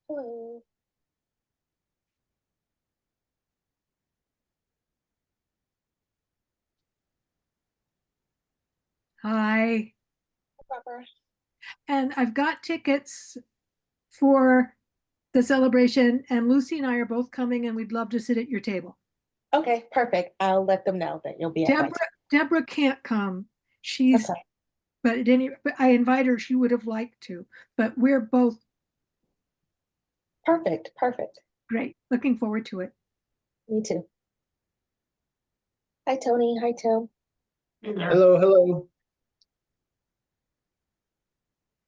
Hello. Hi. Barbara. And I've got tickets for the celebration, and Lucy and I are both coming, and we'd love to sit at your table. Okay, perfect. I'll let them know that you'll be at my Deborah, table. Deborah can't come. She's, Okay, but I invite her. She would have liked to, but we're both perfect, perfect. great. Looking forward to it. Me too. Hi, Tony. Hi, Tim. Hey there. Hello, hello.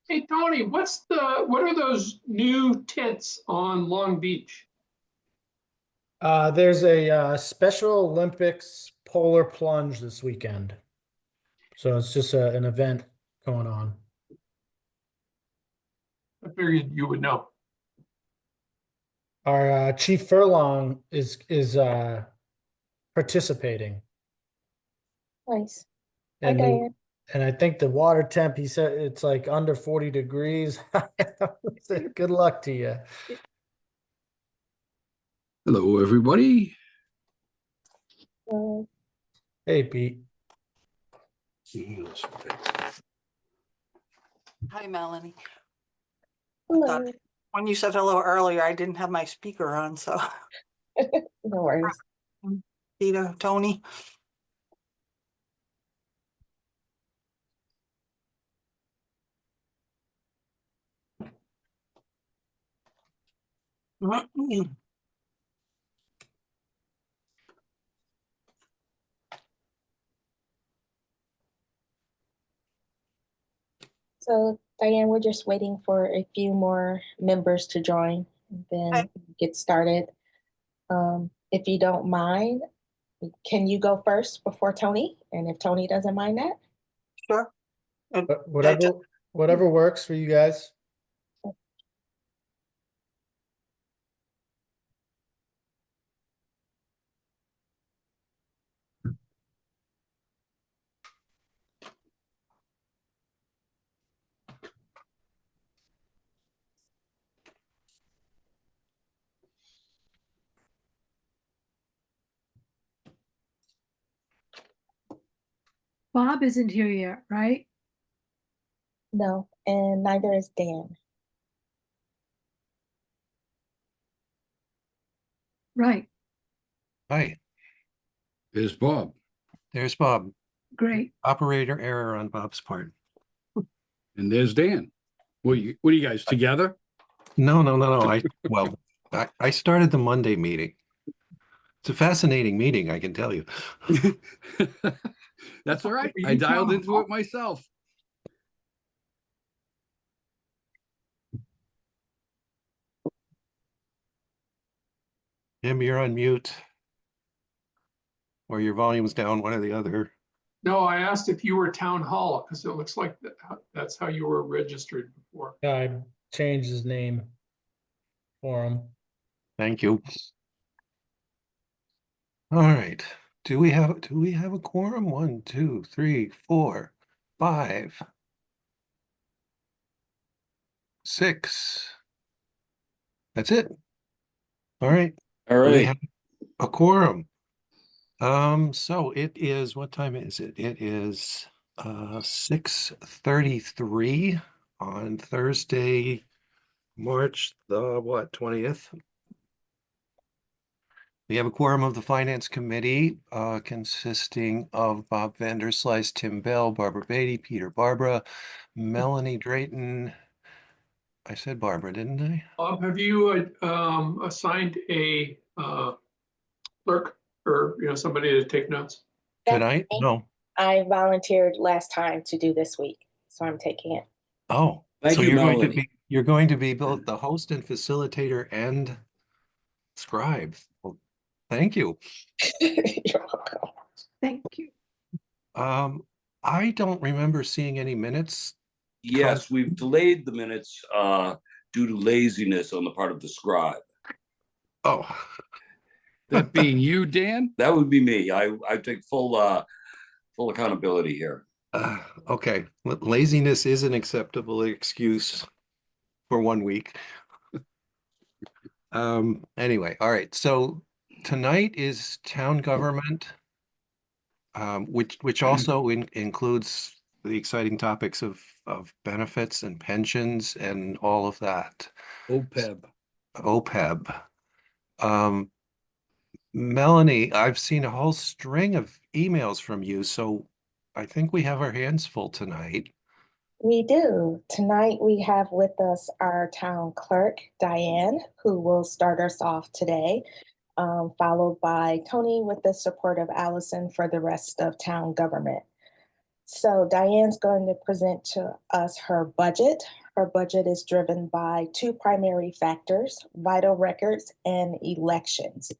Hey Tony, what are those new tents on Long Beach? There's a Special Olympics polar plunge this weekend. So it's just an event going on. I figured you would know. Our Chief Furlong is participating. Nice. Hi, And Diane. I think the water temp, he said it's like under 40 degrees. Good luck to you. Hello, everybody. Uh, Hey, Pete. Hi, Melanie. Thought hello. when you said hello earlier, I didn't have my speaker on, so No worries. Peter, Tony. So, Diane, we're just waiting for a few more members to join, and Hi. then get started. If you don't mind, can you go first before Tony? And if Tony doesn't mind that? Sure. Whatever works for you guys. Bob isn't here yet, right? No, and neither is Dan. Right. Hi, There's Bob. there's Bob. Great. Operator error on Bob's part. And there's Dan. What are you guys together? No. I started the Monday meeting. It's a fascinating meeting, I can tell you. That's all right. Are I you dialed town into hall? it myself. Jim, you're on mute. Or your volume's down, one or the other. No, I asked if you were town hall because it looks like that's how you were registered before. I changed his name for him. Thank you. All right. Do we have a quorum? 1, 2, 3, 4, 5, 6. That's it. All right. All We right. have a quorum. So it is, what time is it? It is 6:33 on Thursday, March the what, 20th? We have a quorum of the Finance Committee consisting of Bob Vanderslice, Tim Bell, Barbara Beatty, Peter Barbara, Melanie Drayton. I said Barbara, didn't I? Bob, have you assigned a clerk or somebody to take notes? That's Tonight? me. No. I volunteered last time to do this week, so I'm taking it. Oh, Thank so you, Melanie. you're going to be both the host and facilitator and scribe. Well, thank you. You're welcome. Thank you. I don't remember seeing any minutes. Yes, we've delayed the minutes due to laziness on the part of the scribe. Oh, That being you, Dan? That would be me. I take full accountability here. okay. Laziness is an acceptable excuse for 1 week. Anyway, all right. So tonight is town government, which also includes the exciting topics of benefits and pensions and all of that. OPEB. OPEB. Melanie, I've seen a whole string of emails from you, so I think we have our hands full tonight. We do. Tonight we have with us our town clerk, Diane, who will start us off today, followed by Tony with the support of Allison for the rest of town government. So Diane's going to present to us her budget. Her budget is driven by two primary factors, vital records and elections.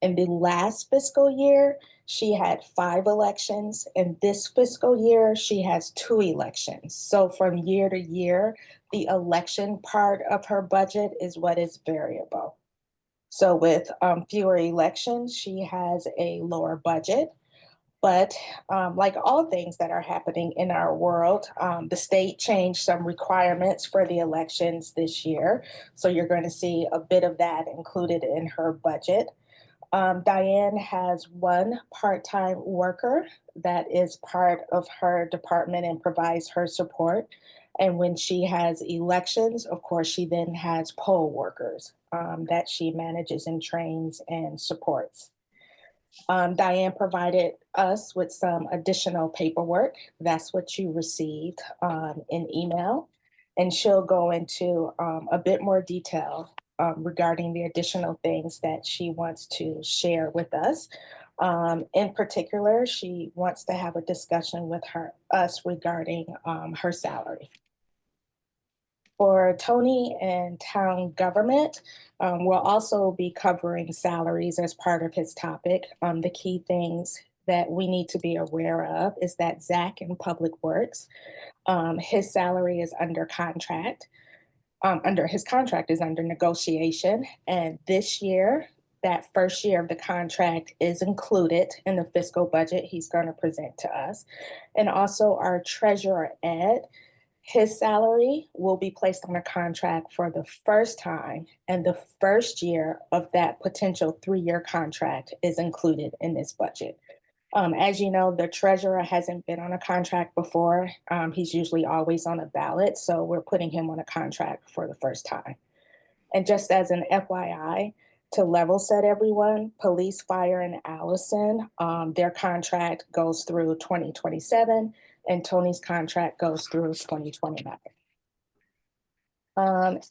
In the last fiscal year, she had 5 elections. In this fiscal year, she has 2 elections. So from year to year, the election part of her budget is what is variable. So with fewer elections, she has a lower budget. But like all things that are happening in our world, the state changed some requirements for the elections this year. So you're going to see a bit of that included in her budget. Diane has one part-time worker that is part of her department and provides her support. And when she has elections, of course, she then has poll workers that she manages and trains and supports. Diane provided us with some additional paperwork. That's what you received in email. And she'll go into a bit more detail regarding the additional things that she wants to share with us. In particular, she wants to have a discussion with us regarding her salary. For Tony and town government, we'll also be covering salaries as part of his topic. The key things that we need to be aware of is that Zach in Public Works, his salary is under contract. His contract is under negotiation. And this year, that first year of the contract is included in the fiscal budget he's going to present to us. And also our treasurer, Ed, his salary will be placed on a contract for the first time, and the first year of that potential 3-year contract is included in this budget. As you know, the treasurer hasn't been on a contract before. He's usually always on a ballot, so we're putting him on a contract for the first time. And just as an FYI, to level set everyone, police, fire, and Allison, their contract goes through 2027, and Tony's contract goes through 2029.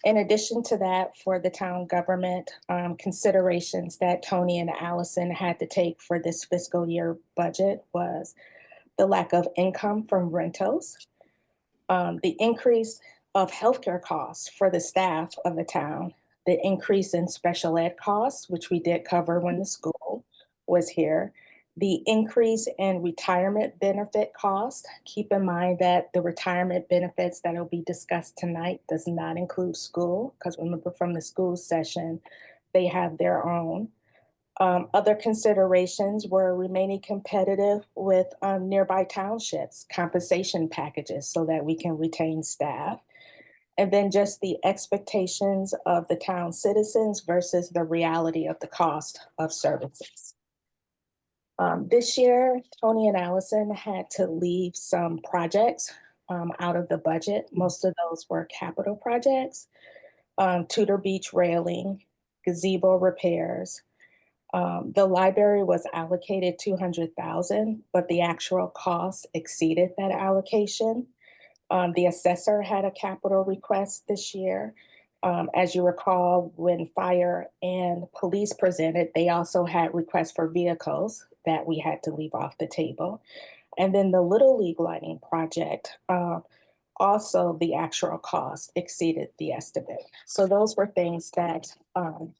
In addition to that, for the town government, considerations that Tony and Allison had to take for this fiscal year budget was the lack of income from rentals, the increase of healthcare costs for the staff of the town, the increase in special ed costs, which we did cover when the school was here, the increase in retirement benefit cost. Keep in mind that the retirement benefits that will be discussed tonight does not include school, because remember from the school session, they have their own. Other considerations were remaining competitive with nearby townships, compensation packages so that we can retain staff. And then just the expectations of the town citizens versus the reality of the cost of services. This year, Tony and Allison had to leave some projects out of the budget. Most of those were capital projects, Tudor Beach railing, gazebo repairs. The library was allocated $200,000, but the actual cost exceeded that allocation. The assessor had a capital request this year. As you recall, when fire and police presented, they also had requests for vehicles that we had to leave off the table. And then the Little League lighting project, also the actual cost exceeded the estimate. So those were things that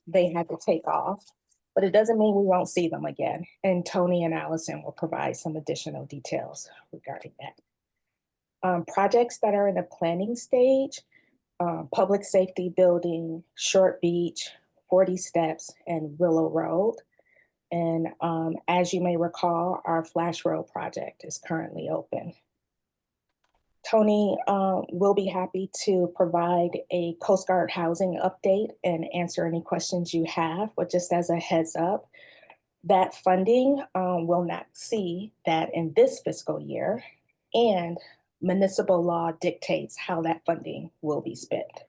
they had to take off, but it doesn't mean we won't see them again. And Tony and Allison will provide some additional details regarding that. Projects that are in the planning stage, Public Safety Building, Short Beach, 40 Steps, and Willow Road. And as you may recall, our Flash Road project is currently open. Tony will be happy to provide a Coast Guard housing update and answer any questions you have, but just as a heads up, that funding will not see that in this fiscal year, and municipal law dictates how that funding will be spent.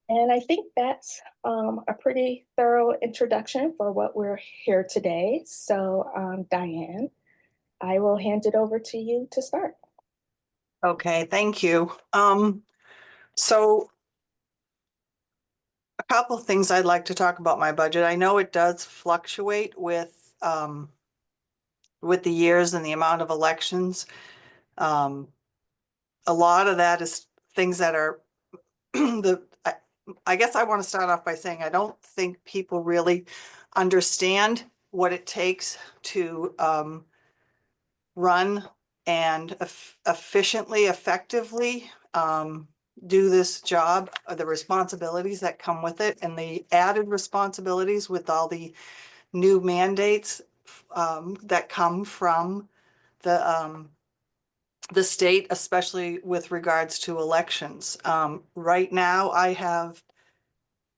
And I think that's a pretty thorough introduction for what we're here today. So Diane, I will hand it over to you to start. Okay, thank you. So a couple things I'd like to talk about my budget. I know it does fluctuate with the years and the amount of elections. A lot of that is things that are I guess I want to start off by saying I don't think people really understand what it takes to run and efficiently, effectively do this job, the responsibilities that come with it, and the added responsibilities with all the new mandates that come from the state, especially with regards to elections. Right now, I have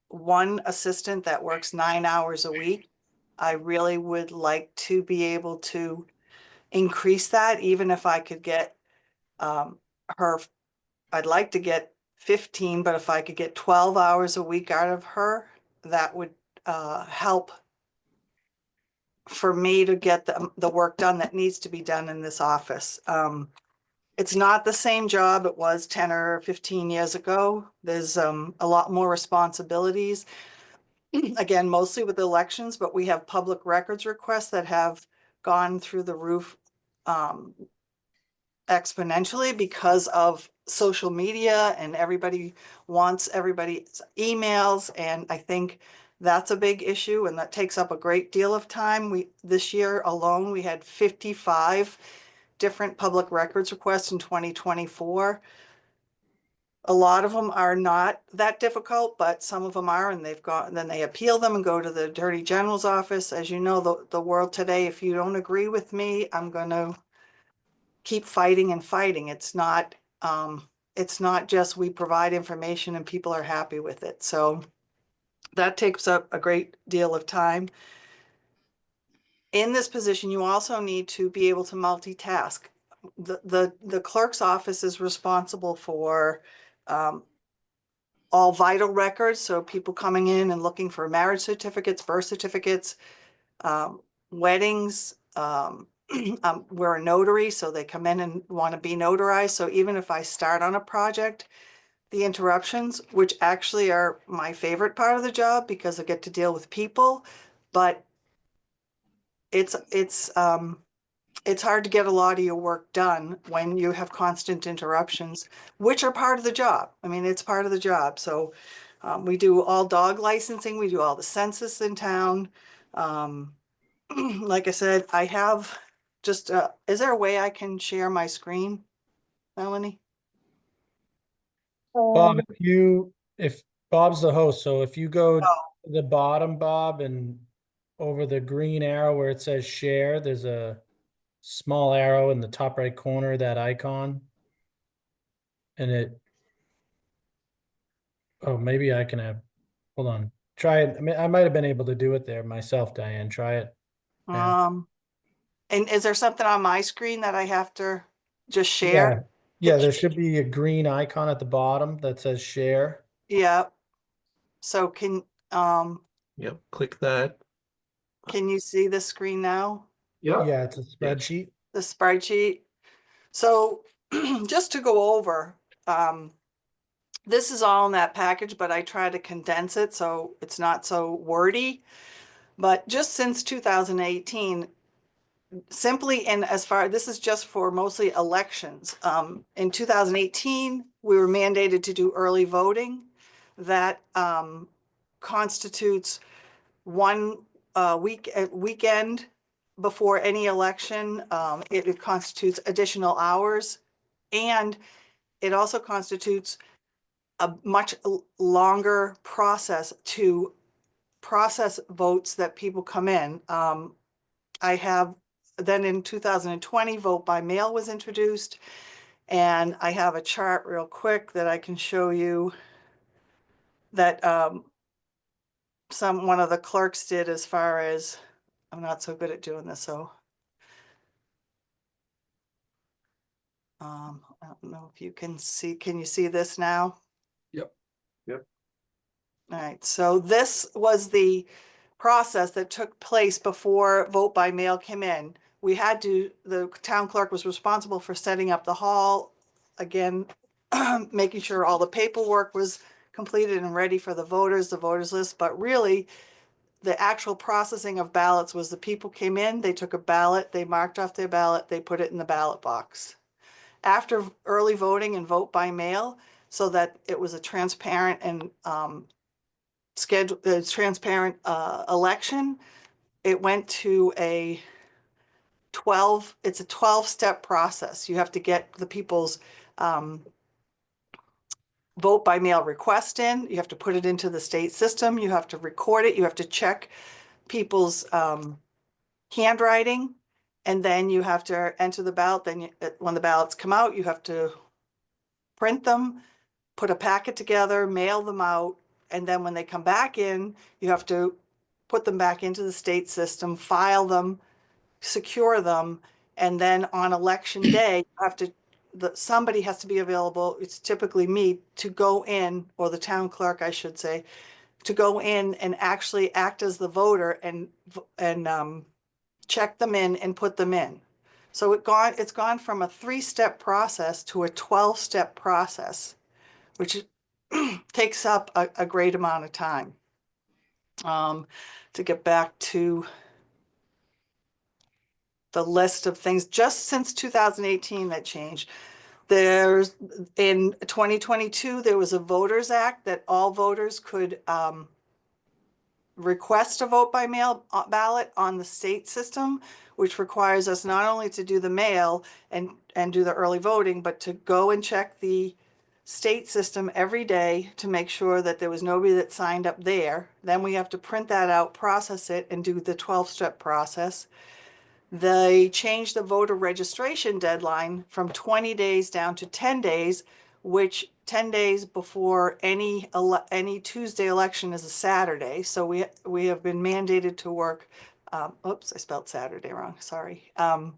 one assistant that works 9 hours a week. I really would like to be able to increase that, even if I could get her, I'd like to get 15, but if I could get 12 hours a week out of her, that would help for me to get the work done that needs to be done in this office. It's not the same job it was 10 or 15 years ago. There's a lot more responsibilities. Again, mostly with elections, but we have public records requests that have gone through the roof exponentially because of social media, and everybody wants everybody's emails. And I think that's a big issue, and that takes up a great deal of time. This year alone, we had 55 different public records requests in 2024. A lot of them are not that difficult, but some of them are, and then they appeal them and go to the Attorney General's office. As you know, the world today, if you don't agree with me, I'm going to keep fighting and fighting. It's not just we provide information and people are happy with it. So that takes up a great deal of time. In this position, you also need to be able to multitask. The clerk's office is responsible for all vital records. So people coming in and looking for marriage certificates, birth certificates, weddings. We're a notary, so they come in and want to be notarized. So even if I start on a project, the interruptions, which actually are my favorite part of the job because I get to deal with people, but it's hard to get a lot of your work done when you have constant interruptions, which are part of the job. I mean, it's part of the job. So we do all dog licensing. We do all the census in town. Like I said, I have just, is there a way I can share my screen, Melanie? Bob, Um, if Bob's the host, so if you go to Oh, the bottom, Bob, and over the green arrow where it says share, there's a small arrow in the top right corner of that icon. And oh, maybe I can hold on. Try it. I mean, I might have been able to do it there myself, Diane. Try it. Yeah. and is there something on my screen that I have to just Yeah. share? Yeah, there should be a green icon at the bottom that says share. Yeah. So Yep, click that. can you see the screen now? Yeah, Yeah, it's a Yes. spreadsheet. The spreadsheet. So just to go over, this is all in that package, but I try to condense it so it's not so wordy. But just since 2018, simply, and as far, this is just for mostly elections. In 2018, we were mandated to do early voting. That constitutes one weekend before any election. It constitutes additional hours, and it also constitutes a much longer process to process votes that people come in. I have then in 2020, vote by mail was introduced. And I have a chart real quick that I can show you that one of the clerks did as far as, I'm not so good at doing this, so. I don't know if you can you see this now? Yep. All right, so this was the process that took place before vote by mail came in. The town clerk was responsible for setting up the hall, again, making sure all the paperwork was completed and ready for the voters list, but really the actual processing of ballots was the people came in, they took a ballot, they marked off their ballot, they put it in the ballot box. After early voting and vote by mail, so that it was a transparent and transparent election, it went to a 12-step process. You have to get the people's vote by mail request in, you have to put it into the state system, you have to record it, you have to check people's handwriting, and then you have to enter the ballot. Then when the ballots come out, you have to print them, put a packet together, mail them out, and then when they come back in, you have to put them back into the state system, file them, secure them, and then on election day, you have to, somebody has to be available, it's typically me, to go in, or the town clerk, I should say, to go in and actually act as the voter and check them in and put them in. So it's gone from a 3-step process to a 12-step process, which takes up a great amount of time. To get back to the list of things, just since 2018 that changed. In 2022, there was a Voters Act that all voters could request a vote by mail ballot on the state system, which requires us not only to do the mail and do the early voting, but to go and check the state system every day to make sure that there was nobody that signed up there. Then we have to print that out, process it, and do the 12-step process. They changed the voter registration deadline from 20 days down to 10 days, which 10 days before any Tuesday election is a Saturday. So we have been mandated to work, oops, I spelled Saturday wrong, sorry. An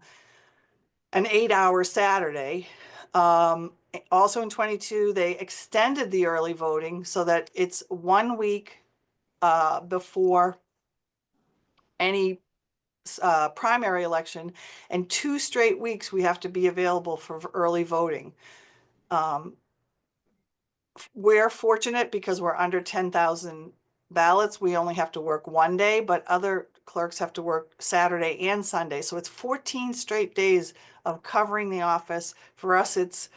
8-hour Saturday. Also in 22, they extended the early voting so that it's 1 week before any primary election, and 2 straight weeks we have to be available for early voting. We're fortunate because we're under 10,000 ballots. We only have to work 1 day, but other clerks have to work Saturday and Sunday. So it's 14 straight days of covering the office. For us, it's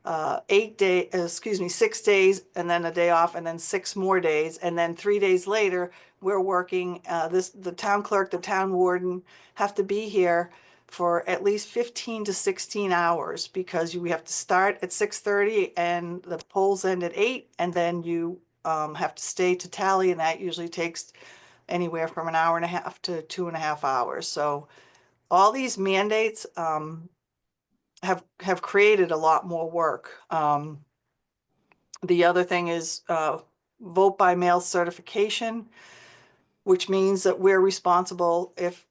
6 days, and then a day off, and then 6 more days, and then 3 days later we're working. The town clerk, the town warden have to be here for at least 15 to 16 hours, because we have to start at 6:30 and the polls end at 8, and then you have to stay to tally, and that usually takes anywhere from an hour and a half to 2.5 hours. So all these mandates have created a lot more work. The other thing is vote by mail certification, which means that we're responsible if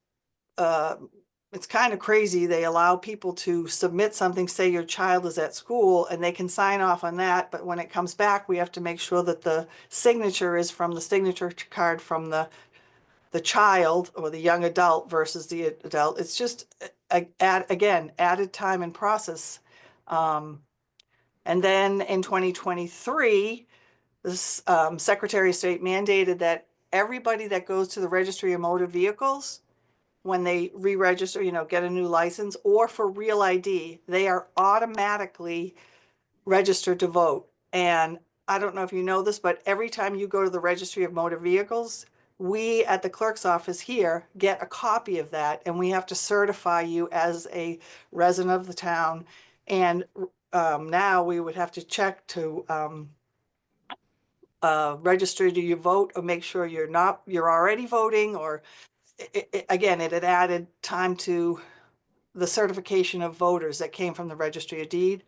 it's kind of crazy. They allow people to submit something, say your child is at school, and they can sign off on that. But when it comes back, we have to make sure that the signature is from the signature card from the child or the young adult versus the adult. It's just, again, added time and process. And then in 2023, this Secretary of State mandated that everybody that goes to the Registry of Motor Vehicles, when they re-register, get a new license, or for real ID, they are automatically registered to vote. And I don't know if you know this, but every time you go to the Registry of Motor Vehicles, we at the clerk's office here get a copy of that, and we have to certify you as a resident of the town. And now we would have to check to register do you vote, or make sure you're already voting, or again, it had added time to the certification of voters that came from the registry of deed.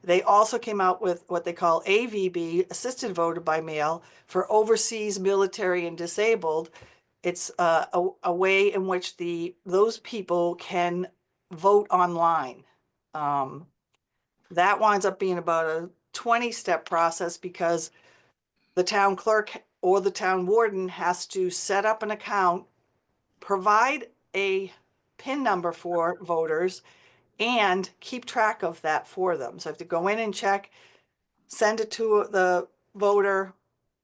They also came out with what they call AVB, assisted voter by mail, for overseas military and disabled. It's a way in which those people can vote online. That winds up being about a 20-step process because the town clerk or the town warden has to set up an account, provide a PIN number for voters, and keep track of that for them. So I have to go in and check, send it to the voter,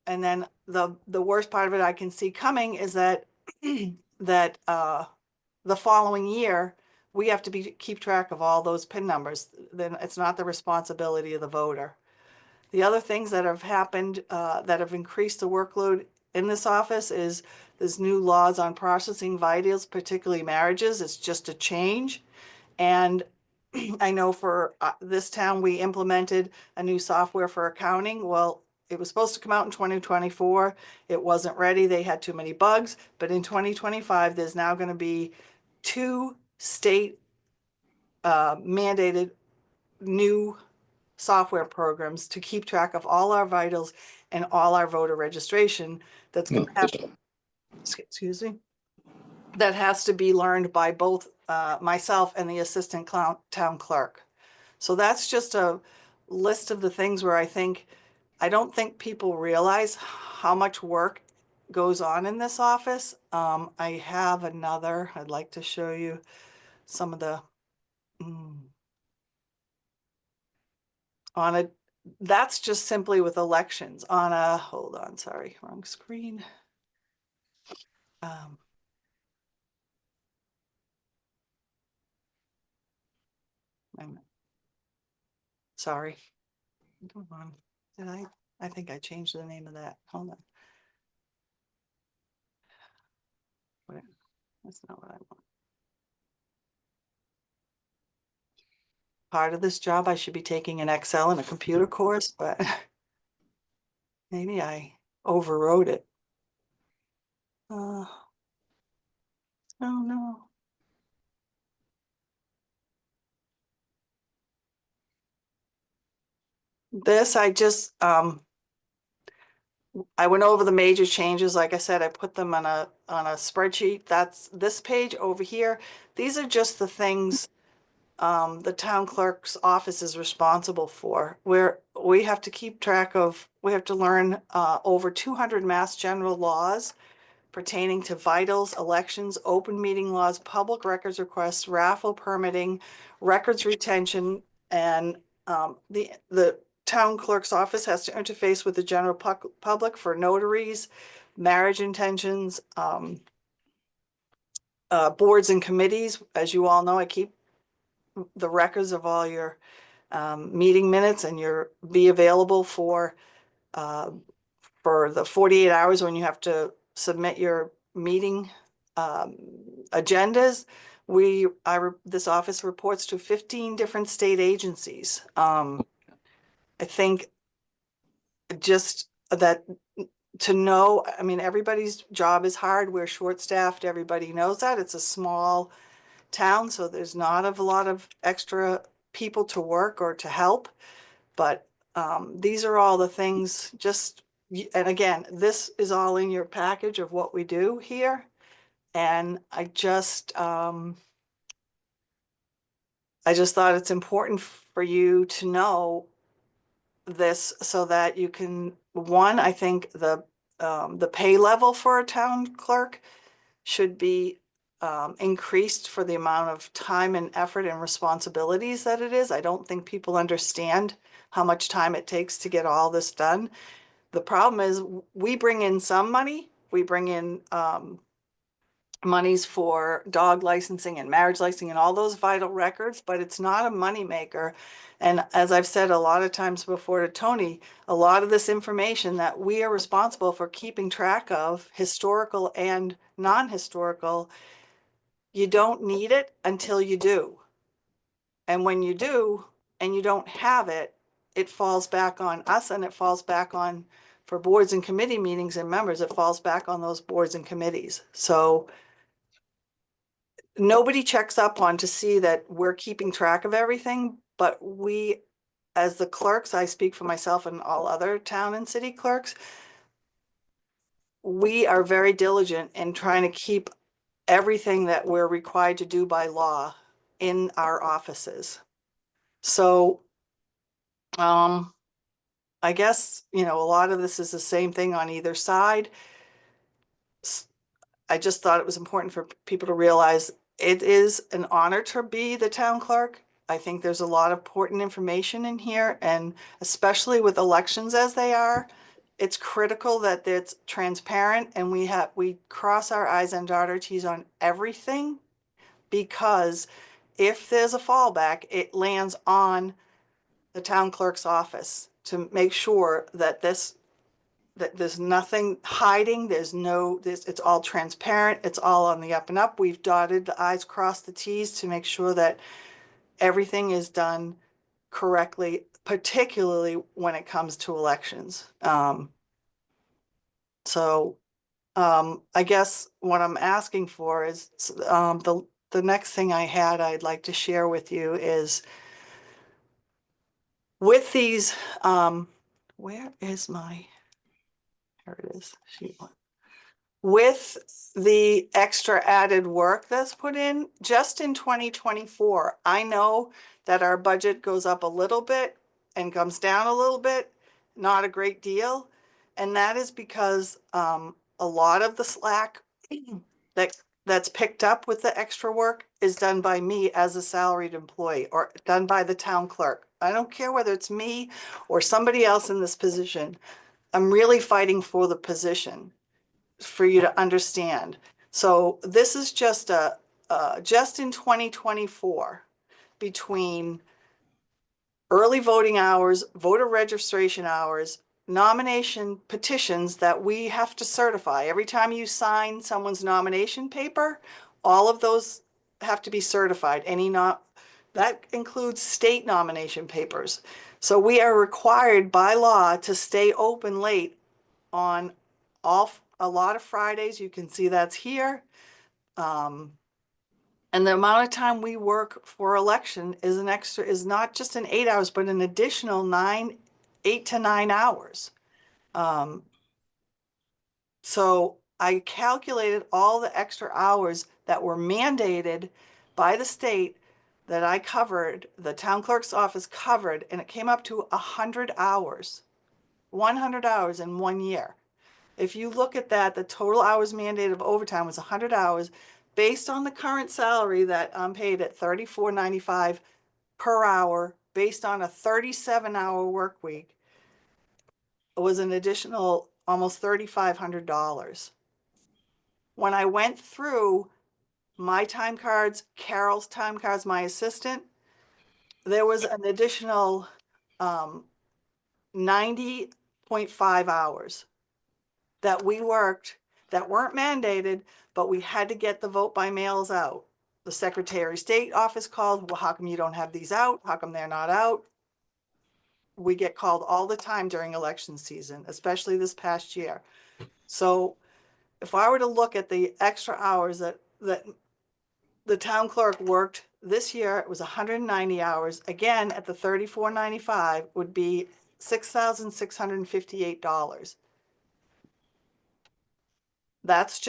and then the worst part of it I can see coming is that that the following year we have to keep track of all those PIN numbers. Then it's not the responsibility of the voter. The other things that have happened that have increased the workload in this office is there's new laws on processing vitals, particularly marriages. It's just a change. And I know for this town, we implemented a new software for accounting. Well, it was supposed to come out in 2024. It wasn't ready. They had too many bugs. But in 2025, there's now going to be 2 state mandated new software programs to keep track of all our vitals and all our voter registration. That's going to have, excuse me, that has to be learned by both myself and the assistant town clerk. So that's just a list of the things where I don't think people realize how much work goes on in this office. I have another, I'd like to show you some of the, on a, that's just simply with elections on a, hold on, sorry, wrong screen. Sorry. Hold on. Did I think I changed the name of that. Hold on. Wait, that's not what I want. Part of this job, I should be taking an Excel and a computer course, but maybe I overrode it. Oh no. This, I just, I went over the major changes. Like I said, I put them on a spreadsheet. That's this page over here. These are just the things the town clerk's office is responsible for, where we have to keep track of, we have to learn over 200 Mass General laws pertaining to vitals, elections, open meeting laws, public records requests, raffle permitting, records retention, and the town clerk's office has to interface with the general public for notaries, marriage intentions, boards and committees. As you all know, I keep the records of all your meeting minutes, and be available for the 48 hours when you have to submit your meeting agendas. This office reports to 15 different state agencies. I think just that to know, I mean, everybody's job is hard. We're short-staffed. Everybody knows that. It's a small town, so there's not a lot of extra people to work or to help. But these are all the things, and again, this is all in your package of what we do here. And I just thought it's important for you to know this so that you can, I think the pay level for a town clerk should be increased for the amount of time and effort and responsibilities that it is. I don't think people understand how much time it takes to get all this done. The problem is we bring in some money. We bring in monies for dog licensing and marriage licensing and all those vital records, but it's not a money maker. And as I've said a lot of times before to Tony, a lot of this information that we are responsible for keeping track of, historical and non-historical, you don't need it until you do. And when you do, and you don't have it, it falls back on us, and it falls back on, for boards and committee meetings and members, it falls back on those boards and committees. So nobody checks up on to see that we're keeping track of everything, but we, as the clerks, I speak for myself and all other town and city clerks, we are very diligent in trying to keep everything that we're required to do by law in our offices. So, I guess, you know, a lot of this is the same thing on either side. I just thought it was important for people to realize it is an honor to be the town clerk. I think there's a lot of important information in here, and especially with elections as they are, it's critical that it's transparent and we cross our i's and dot our t's on everything, because if there's a fallback, it lands on the town clerk's office to make sure that that there's nothing hiding, it's all transparent, it's all on the up and up. We've dotted the i's, crossed the t's to make sure that everything is done correctly, particularly when it comes to elections. I guess what I'm asking for is the next thing I'd like to share with you is with these, where is my, here it is, sheet one. With the extra added work that's put in, just in 2024, I know that our budget goes up a little bit and comes down a little bit, not a great deal. And that is because a lot of the slack that's picked up with the extra work is done by me as a salaried employee or done by the town clerk. I don't care whether it's me or somebody else in this position. I'm really fighting for the position for you to understand. So this is just just in 2024, between early voting hours, voter registration hours, nomination petitions that we have to certify. Every time you sign someone's nomination paper, all of those have to be certified. That includes state nomination papers. So we are required by law to stay open late on a lot of Fridays. You can see that's here. And the amount of time we work for election is not just an 8 hours, but an additional 8 to 9 hours. So I calculated all the extra hours that were mandated by the state that I covered, the town clerk's office covered, and it came up to 100 hours, 100 hours in 1 year. If you look at that, the total hours mandated of overtime was 100 hours based on the current salary that I'm paid at $34.95 per hour, based on a 37-hour work week. It was an additional almost $3,500. When I went through my time cards, Carol's time cards, my assistant, there was an additional 90.5 hours that we worked that weren't mandated, but we had to get the vote by mails out. The Secretary of State office called, well, how come you don't have these out? How come they're not out? We get called all the time during election season, especially this past year. So if I were to look at the extra hours that the town clerk worked this year, it was 190 hours. Again, at the $34.95 would be $6,658. That's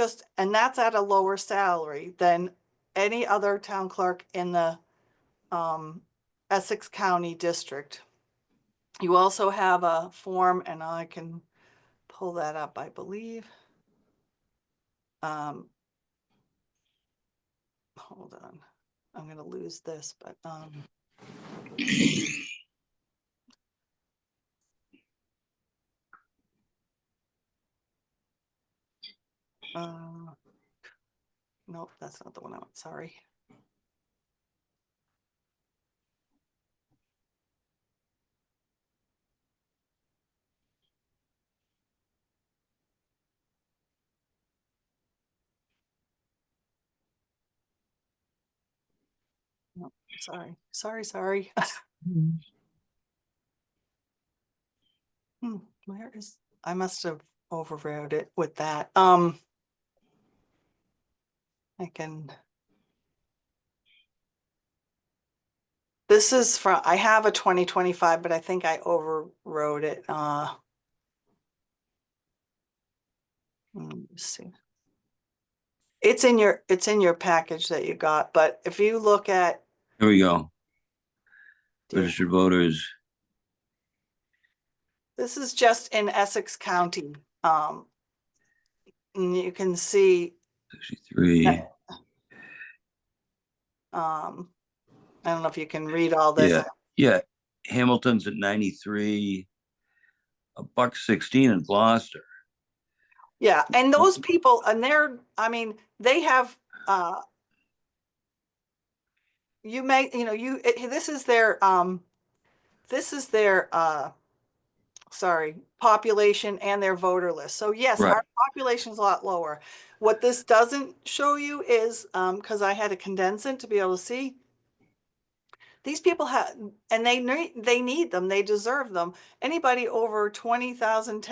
at a lower salary than any other town clerk in the Essex County district. You also have a form, and I can pull that up, I believe. Hold on, I'm gonna lose this, but nope, that's not the one I want, sorry. No, sorry. Where is, I must have overrode it with that. I can This is from, I have a 2025, but I think I overrode it. Let me see. It's in your package that you got, but if you look at, Here we go. dear, Registered voters. this is just in Essex County. And you can see, 63. I don't know if you can read all this. Yeah. Yeah. Hamilton's at 93. $1.16 in Gloucester. Yeah, and those people, and I mean, they have, this is their, sorry, population and their voter list. So yes, Right. our population is a lot lower. What this doesn't show you is, because I had to condense it to be able to see, these people have, and they need them, they deserve them. Anybody over 20,000,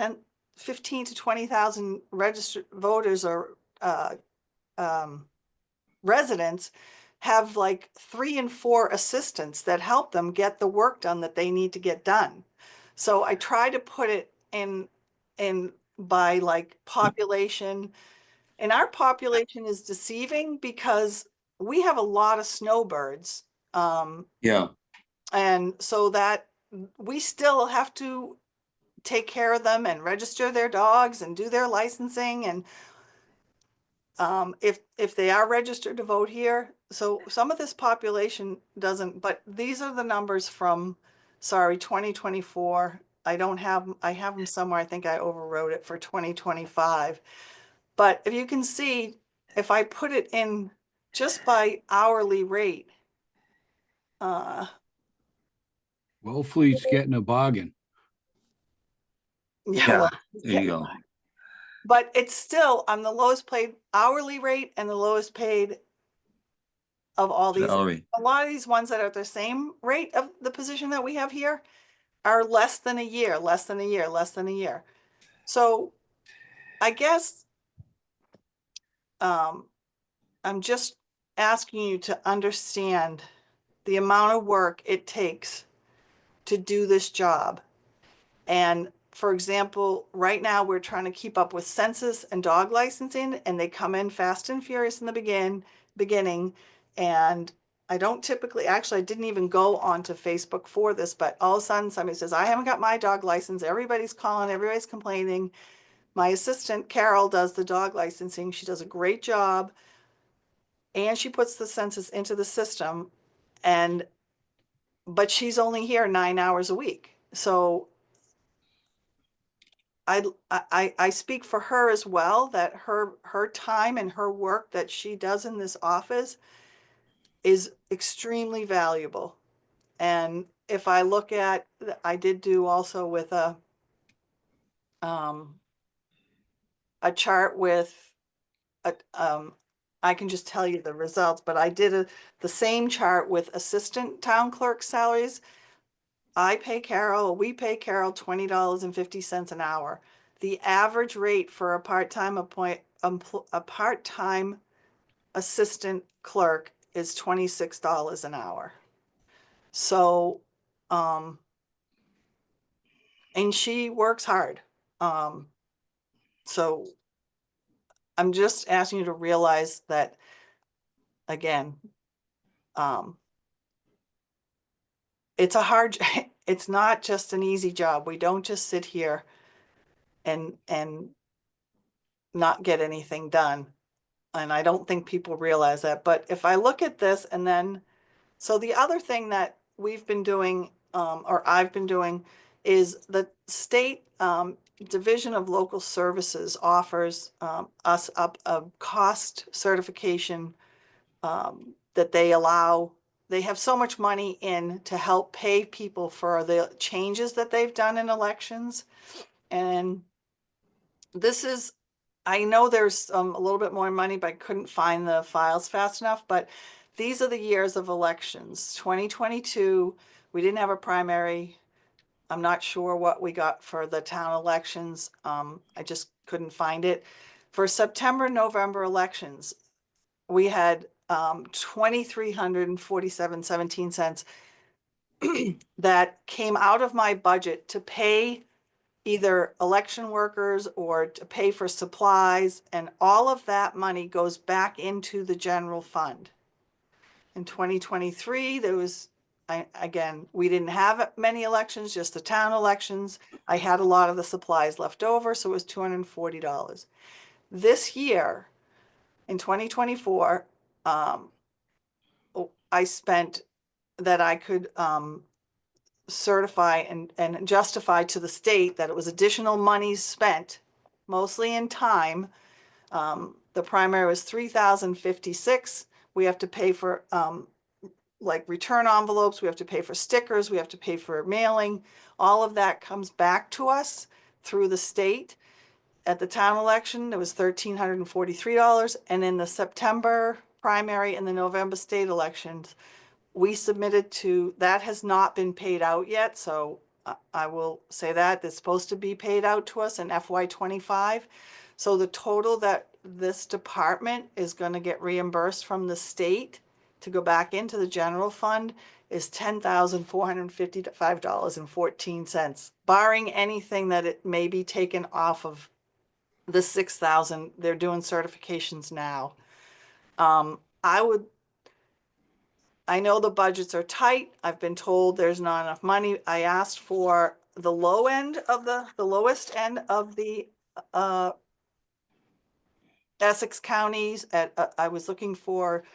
15 to 20,000 registered voters or residents have like 3 and 4 assistants that help them get the work done that they need to get done. So I try to put it in by like population, and our population is deceiving because we have a lot of snowbirds. Yeah. And so that we still have to take care of them and register their dogs and do their licensing. And if they are registered to vote here, so some of this population doesn't, but these are the numbers from, sorry, 2024. I have them somewhere. I think I overwrote it for 2025. But if you can see, if I put it in just by hourly rate, Wellfleet's getting a bargain. yeah, Yeah. well, There you go. but it's still on the lowest paid hourly rate and the lowest paid of all these. Salary. A lot of these ones that are at the same rate of the position that we have here are less than a year, less than a year, less than a year. So I guess I'm just asking you to understand the amount of work it takes to do this job. And for example, right now we're trying to keep up with census and dog licensing, and they come in fast and furious in the beginning. And I don't typically, actually, I didn't even go onto Facebook for this, but all of a sudden somebody says, I haven't got my dog license. Everybody's calling, everybody's complaining. My assistant, Carol, does the dog licensing. She does a great job. And she puts the census into the system. But she's only here 9 hours a week. So I speak for her as well, that her time and her work that she does in this office is extremely valuable. And if I look at, I did do also with a chart with I can just tell you the results, but I did the same chart with assistant town clerk salaries. We pay Carol $20.50 an hour. The average rate for a part-time assistant clerk is $26 an hour. So, and she works hard. So I'm just asking you to realize that, again, it's a hard, it's not just an easy job. We don't just sit here and not get anything done. And I don't think people realize that. But if I look at this and then, so the other thing that we've been doing, or I've been doing, is the state Division of Local Services offers us up a cost certification that they allow. They have so much money in to help pay people for the changes that they've done in elections. And this is, I know there's a little bit more money, but I couldn't find the files fast enough. But these are the years of elections. 2022, we didn't have a primary. I'm not sure what we got for the town elections. I just couldn't find it. For September, November elections, we had 2,347.17 cents. that came out of my budget to pay either election workers or to pay for supplies, and all of that money goes back into the general fund. In 2023, there was, again, we didn't have many elections, just the town elections. I had a lot of the supplies left over, so it was $240. This year, in 2024, I spent that I could certify and justify to the state that it was additional monies spent, mostly in time. The primary was 3,056. We have to pay for like return envelopes, we have to pay for stickers, we have to pay for mailing. All of that comes back to us through the state. At the town election, it was $1,343. And in the September primary and the November state elections, we submitted to, that has not been paid out yet. So I will say that it's supposed to be paid out to us in FY25. So the total that this department is going to get reimbursed from the state to go back into the general fund is $10,455.14, barring anything that it may be taken off of the 6,000. They're doing certifications now. I know the budgets are tight. I've been told there's not enough money. I asked for the low end of the lowest end of the Essex counties at, I was looking for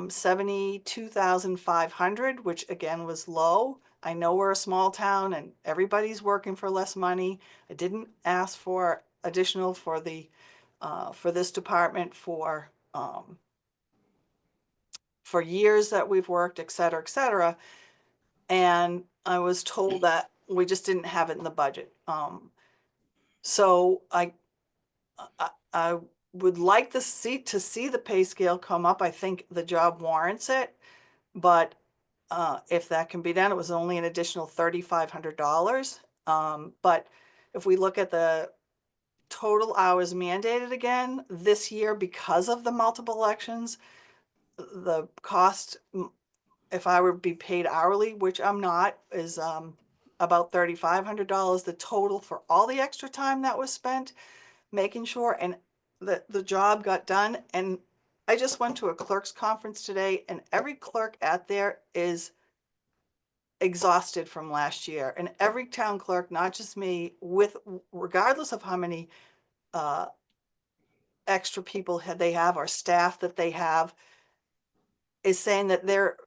72,500, which again was low. I know we're a small town and everybody's working for less money. I didn't ask for additional for the for this department for years that we've worked, et cetera, et cetera. And I was told that we just didn't have it in the budget. So I would like to see the pay scale come up. I think the job warrants it, but if that can be done, it was only an additional $3,500. But if we look at the total hours mandated again this year because of the multiple elections, the cost, if I were to be paid hourly, which I'm not, is about $3,500. The total for all the extra time that was spent making sure and the job got done. And I just went to a clerk's conference today, and every clerk out there is exhausted from last year. And every town clerk, not just me, with regardless of how many extra people they have or staff that they have, is saying that they're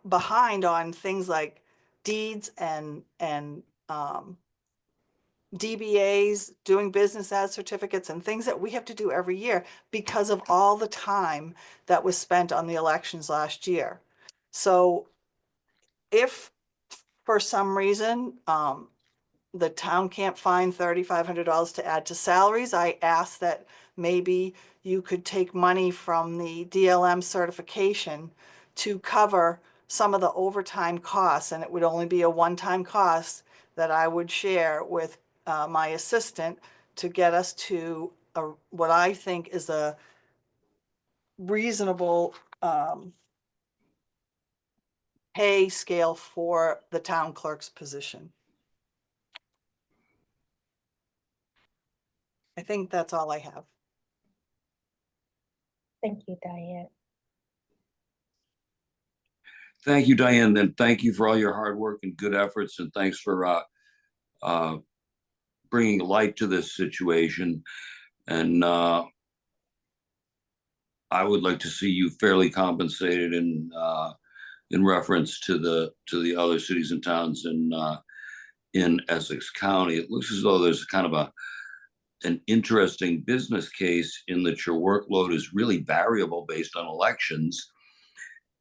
behind on things like deeds and DBAs, doing business ad certificates and things that we have to do every year because of all the time that was spent on the elections last year. So if for some reason the town can't find $3,500 to add to salaries, I ask that maybe you could take money from the DLM certification to cover some of the overtime costs, and it would only be a one-time cost that I would share with my assistant to get us to what I think is a reasonable pay scale for the town clerk's position. I think that's all I have. Thank you, Diane. Thank you, Diane, and thank you for all your hard work and good efforts, and thanks for bringing light to this situation. And I would like to see you fairly compensated in reference to the other cities and towns in Essex County. It looks as though there's kind of an interesting business case in that your workload is really variable based on elections.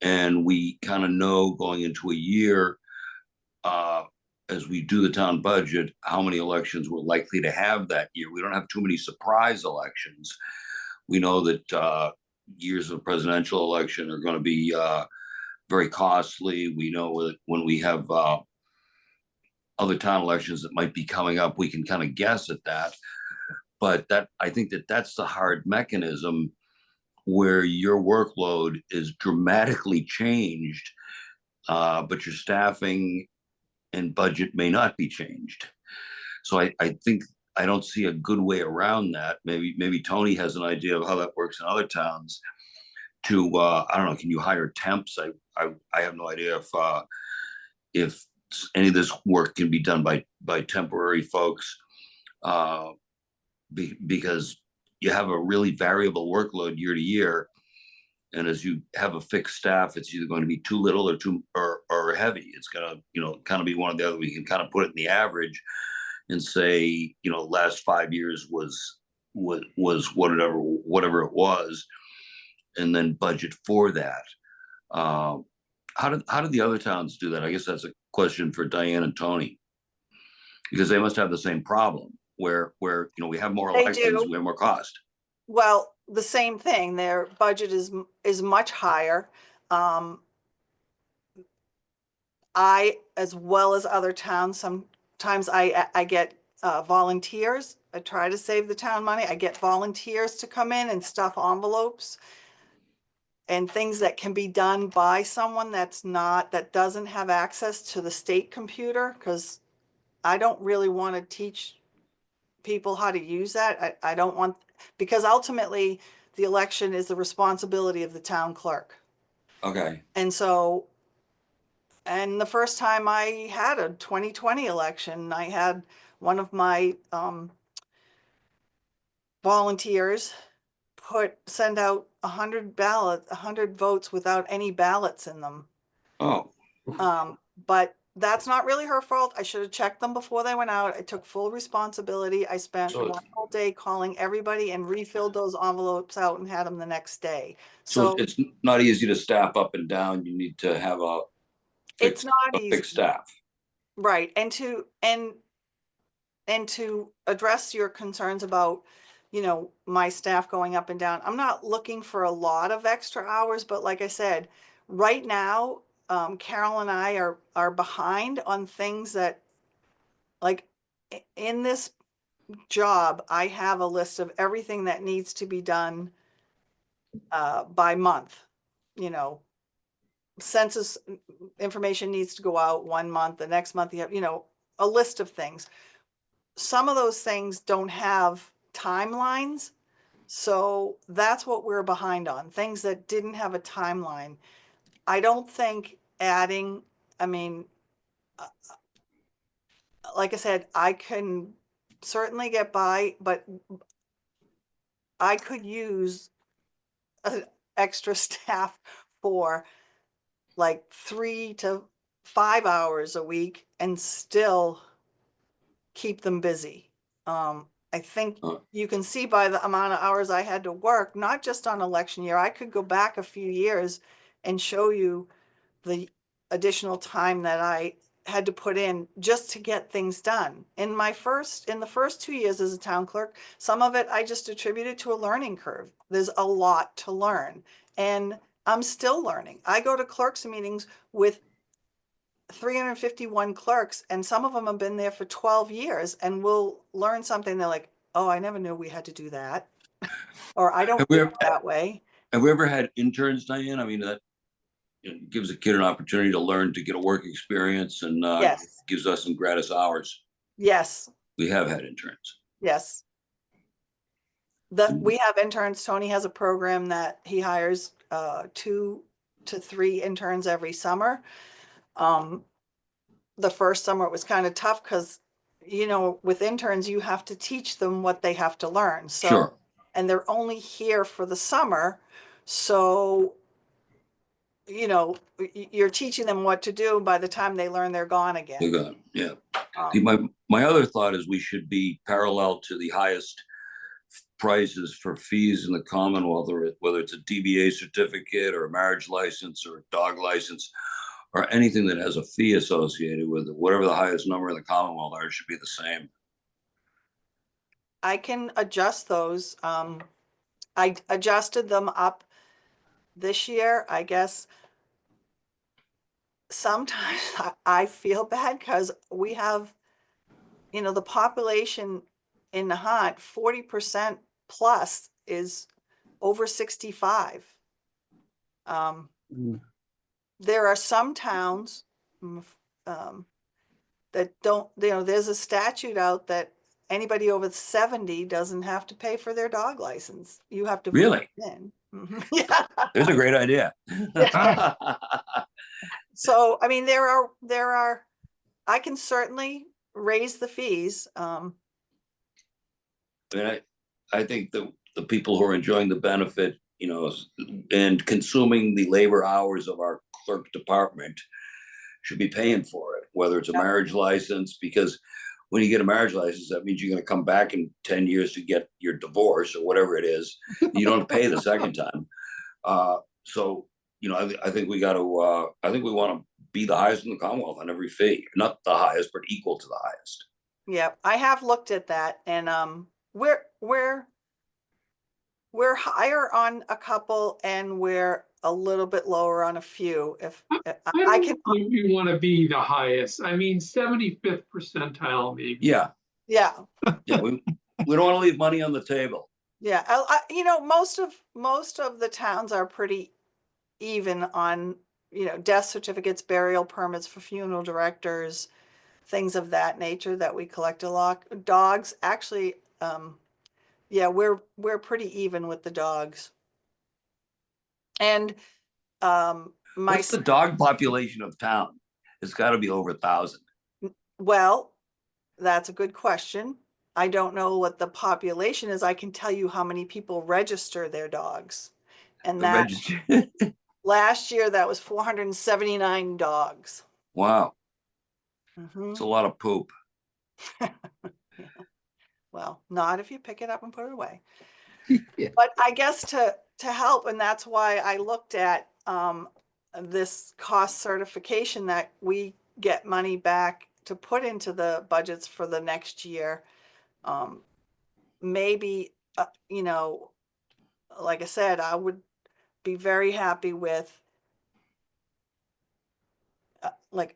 And we kind of know going into a year, as we do the town budget, how many elections we're likely to have that year. We don't have too many surprise elections. We know that years of presidential election are going to be very costly. We know that when we have other town elections that might be coming up, we can kind of guess at that. But I think that's the hard mechanism where your workload is dramatically changed but your staffing and budget may not be changed. So I think I don't see a good way around that. Maybe Tony has an idea of how that works in other towns. I don't know, can you hire temps? I have no idea if any of this work can be done by temporary folks, because you have a really variable workload year to year, and as you have a fixed staff, it's either going to be too little or heavy. It's gonna kind of be one or the other. We can kind of put it in the average and say last 5 years was whatever it was, and then budget for that. How did the other towns do that? I guess that's a question for Diane and Tony, because they must have the same problem where we have more They elections, do. we have more cost. Well, the same thing. Their budget is much higher. I, as well as other towns, sometimes I get volunteers. I try to save the town money. I get volunteers to come in and stuff envelopes and things that can be done by someone that doesn't have access to the state computer, because I don't really want to teach people how to use that. I don't want, because ultimately the election is the responsibility of the town clerk. Okay. And so, and the first time I had a 2020 election, I had one of my volunteers send out 100 votes without any ballots in them. Oh, But that's not really her fault. I should have checked them before they went out. I took full responsibility. I spent So- one whole day calling everybody and refilled those envelopes out and had them the next day. so So it's not easy to staff up and down. You need to have it's not a easy. fixed staff. Right. And to address your concerns about, my staff going up and down, I'm not looking for a lot of extra hours, but like I said, right now, Carol and I are behind on things that, like, in this job, I have a list of everything that needs to be done by month. Census information needs to go out 1 month, the next month you have, a list of things. Some of those things don't have timelines. So that's what we're behind on, things that didn't have a timeline. I don't think adding, I mean, like I said, I can certainly get by, but I could use extra staff for like 3 to 5 hours a week and still keep them busy. I think you can see by the amount of hours I had to work, not just on election year. I could go back a few years and show you the additional time that I had to put in just to get things done. In the first 2 years as a town clerk, some of it I just attributed to a learning curve. There's a lot to learn, and I'm still learning. I go to clerks meetings with 351 clerks, and some of them have been there for 12 years and will learn something. They're like, oh, I never knew we had to do that. Or I don't do it that way. Have we ever had interns, Diane? I mean, that gives a kid an opportunity to learn, to get a work experience, and Yes. gives us some gratis hours. Yes. We have had interns. Yes. We have interns. Tony has a program that he hires 2 to 3 interns every summer. The first summer it was kind of tough because, with interns, you have to teach them what they have to learn. So, Sure. And they're only here for the summer. So, you're teaching them what to do. By the time they learn, they're gone again. They're gone. Yeah. My other thought is we should be parallel to the highest prices for fees in the Commonwealth, whether it's a DBA certificate or a marriage license or a dog license or anything that has a fee associated with it. Whatever the highest number in the Commonwealth are, it should be the same. I can adjust those. I adjusted them up this year, I guess. Sometimes I feel bad because we have, the population in Nahant, 40% plus is over 65. there are some towns that don't, there's a statute out that anybody over 70 doesn't have to pay for their dog license. You have to vote Really? in. Mhm. Yeah. There's a great idea. Yeah. So, I mean, there are, I can certainly raise the fees. I mean, I think the people who are enjoying the benefit, and consuming the labor hours of our clerk department should be paying for it, whether it's a marriage license, because when you get a marriage license, that means you're going to come back in 10 years to get your divorce or whatever it is. You don't have to pay the second time. So, I think we got to, I think we want to be the highest in the Commonwealth on every fee, not the highest, but equal to the highest. Yeah, I have looked at that, and we're higher on a couple and we're a little bit lower on a few. If I I don't can, know if you want to be the highest. I mean, 75th percentile, maybe. Yeah. yeah, Yeah. We don't want to leave money on the table. yeah. Most of the towns are pretty even on, death certificates, burial permits for funeral directors, things of that nature that we collect a lot. Dogs, actually, yeah, we're pretty even with the dogs. And What's the dog population of town? It's got to be over 1,000. well, that's a good question. I don't know what the population is. I can tell you how many people register their dogs. And The that register. last year, that was 479 dogs. Wow. Mhm. It's a lot of poop. Yeah. Well, not if you pick it up and put it away. Yeah. But I guess to help, and that's why I looked at this cost certification that we get money back to put into the budgets for the next year. Maybe, like I said, I would be very happy with, like,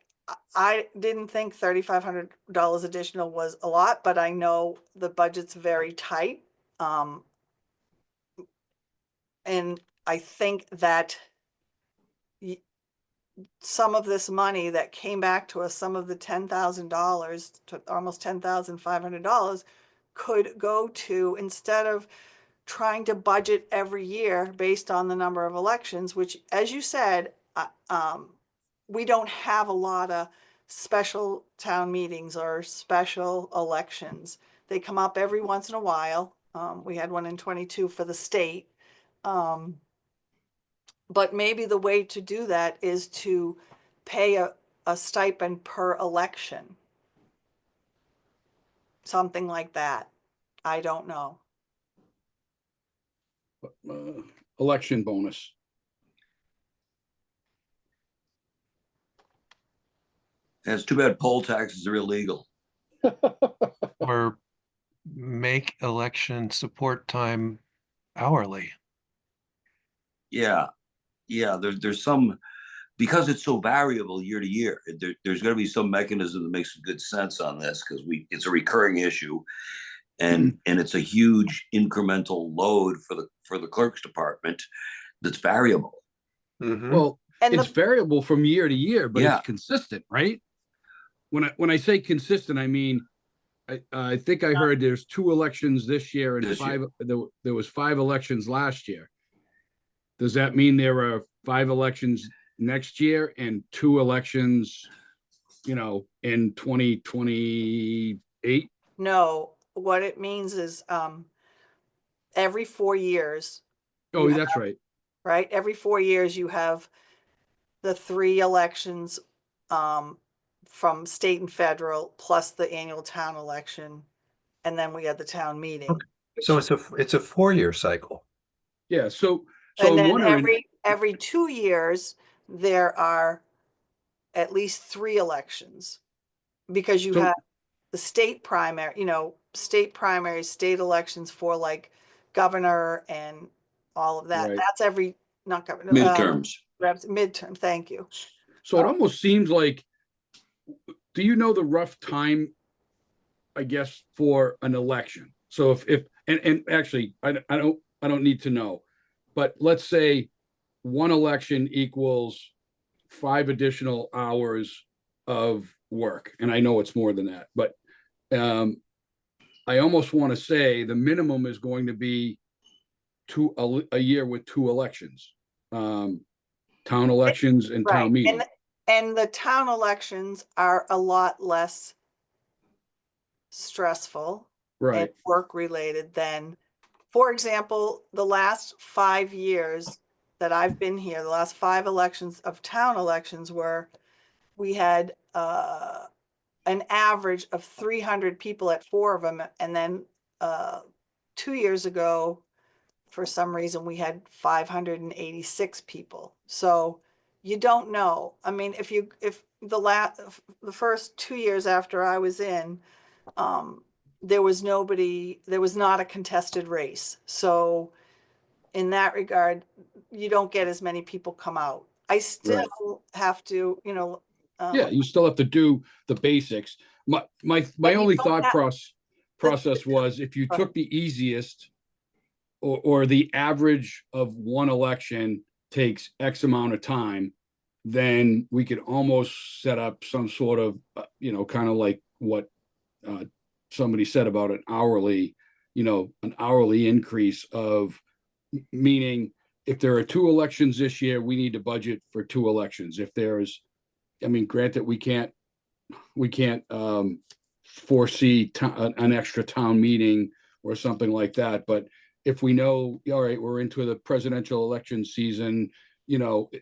I didn't think $3,500 additional was a lot, but I know the budget's very tight. And I think that some of this money that came back to us, some of the $10,000 to almost $10,500 could go to, instead of trying to budget every year based on the number of elections, which, as you said, we don't have a lot of special town meetings or special elections. They come up every once in a while. We had one in 22 for the state. But maybe the way to do that is to pay a stipend per election. Something like that. I don't know. Election bonus. And it's too bad poll taxes are illegal. Or make election support time hourly. Yeah. Yeah. There's some, because it's so variable year to year, there's going to be some mechanism that makes some good sense on this, because it's a recurring issue, and it's a huge incremental load for the clerk's department that's variable. Mhm. Well, And it's variable from year to year, but Yeah. it's consistent, right? When I say consistent, I mean, I think I heard there's 2 elections this year and This year. there was 5 elections last year. Does that mean there are 5 elections next year and 2 elections, in 2028? no, what it means is every 4 years, Oh, that's right. right? Every 4 years you have the 3 elections from state and federal, plus the annual town election, and then we had the town meeting. Okay. So it's a 4-year cycle. Yeah. So And I'm then wondering. every 2 years, there are at least 3 elections, because you So- have the state primary, state primaries, state elections for like governor and all of that. Right. That's not governor. Midterms. Midterm, thank you. So it almost seems like, do you know the rough time, I guess, for an election? So if and actually I don't need to know, but let's say one election equals 5 additional hours of work. And I know it's more than that, but I almost want to say the minimum is going to be a year with 2 elections, town elections and Right, town meeting. and the town elections are a lot less stressful and Right, work-related than, for example, the last 5 years that I've been here, the last 5 elections of town elections we had an average of 300 people at 4 of them. And then 2 years ago, for some reason, we had 586 people. So you don't know. I mean, if the first 2 years after I was in, there was not a contested race. So in that regard, you don't get as many people come out. I still have to, yeah, you still have to do the basics. My but you only don't thought have- process was if you took the easiest or the average of one election takes X amount of time, then we could almost set up some sort of, kind of like what somebody said about an hourly increase of, meaning if there are 2 elections this year, we need to budget for 2 elections. If there's, I mean, granted, we can't foresee an extra town meeting or something like that, but if we know, all right, we're into the presidential election season,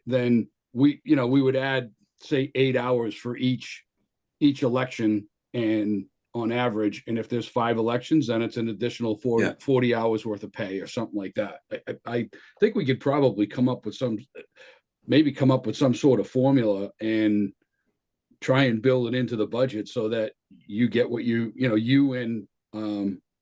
then we would add, say, 8 hours for each election, and on average, and if there's 5 elections, then it's an additional 40 hours worth of pay or something like that. I think we could probably come up with some sort of formula and try and build it into the budget so that you get what you and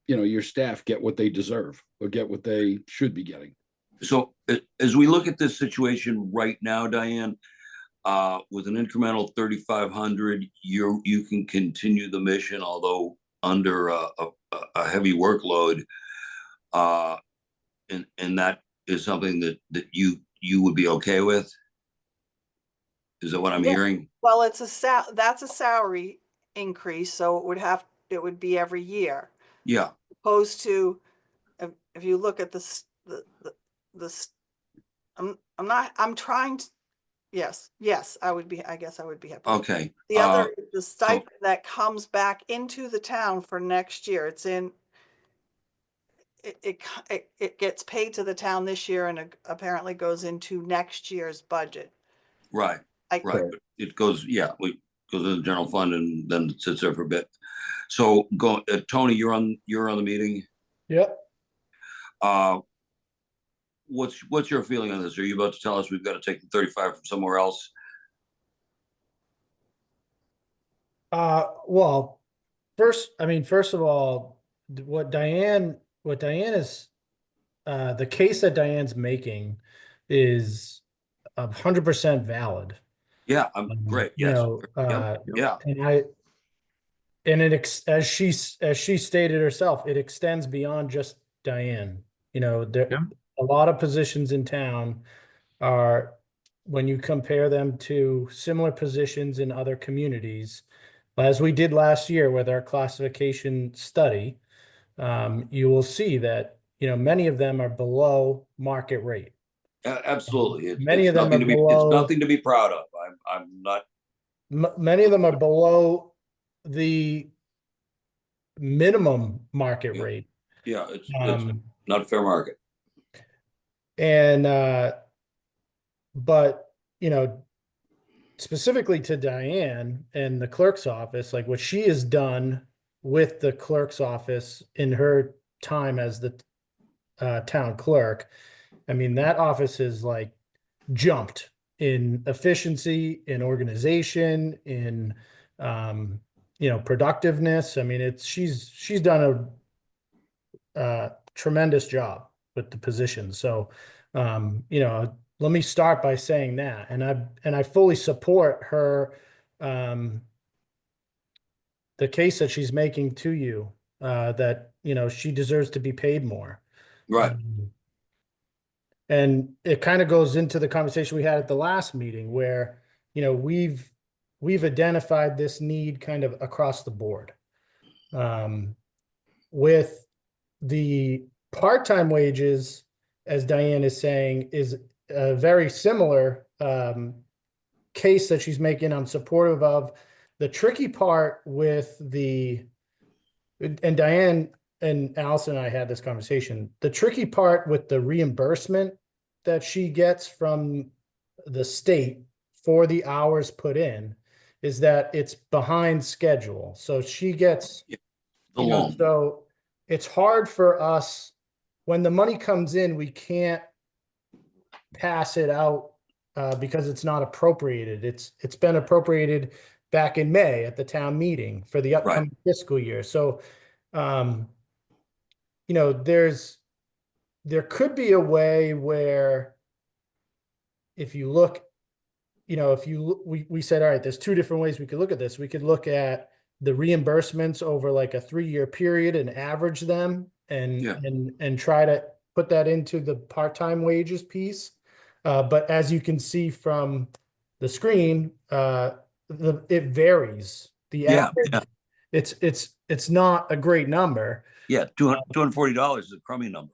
your staff get what they deserve or get what they should be getting. So as we look at this situation right now, Diane, with an incremental 3,500, you can continue the mission, although under a heavy workload, and that is something that you would be okay with. Is that what I'm hearing? Well, that's a salary increase, so it would be every year. Yeah. Opposed to, if you look at I'm trying to, yes, I guess I would be happy. Okay. The stipend that comes back into the town for next year, it gets paid to the town this year and apparently goes into next year's budget. Right. Right. It goes, goes to the general fund and then it sits there for a bit. So Tony, you're on the meeting. Yep. What's your feeling on this? Are you about to tell us we've got to take the 35 from somewhere else? Well, first of all, what Diane is, the case that Diane's making is 100% valid. Yeah, I'm great. Yes. Yeah. And as she stated herself, it extends beyond just Diane. A lot of positions in town are, when you compare them to similar positions in other communities, as we did last year with our classification study, you will see that, many of them are below market rate. Absolutely. Many of them are below. It's nothing to be proud of. I'm not. Many of them are below the minimum market rate. Yeah, it's not a fair market. And but specifically to Diane and the clerk's office, like what she has done with the clerk's office in her time as the town clerk, I mean, that office has like jumped in efficiency, in organization, in productiveness. I mean, she's done a tremendous job with the position. So let me start by saying that, and I fully support her, the case that she's making to you, that she deserves to be paid more. Right. And it kind of goes into the conversation we had at the last meeting where, we've identified this need kind of across the board. With the part-time wages, as Diane is saying, is a very similar case that she's making. I'm supportive of. The tricky part with and Diane and Allison and I had this conversation. The tricky part with the reimbursement that she gets from the state for the hours put in is that it's behind schedule. So she gets, The loan. so it's hard for us when the money comes in, we can't pass it out because it's not appropriated. It's been appropriated back in May at the town meeting for the upcoming fiscal year. So, there could be a way where if you look, we said, all right, there's two different ways we could look at this. We could look at the reimbursements over like a 3-year period and average them and try to put that into the part-time wages piece. But as you can see from the screen, it varies. The average, it's not a great number. Yeah, $240 is a crummy number.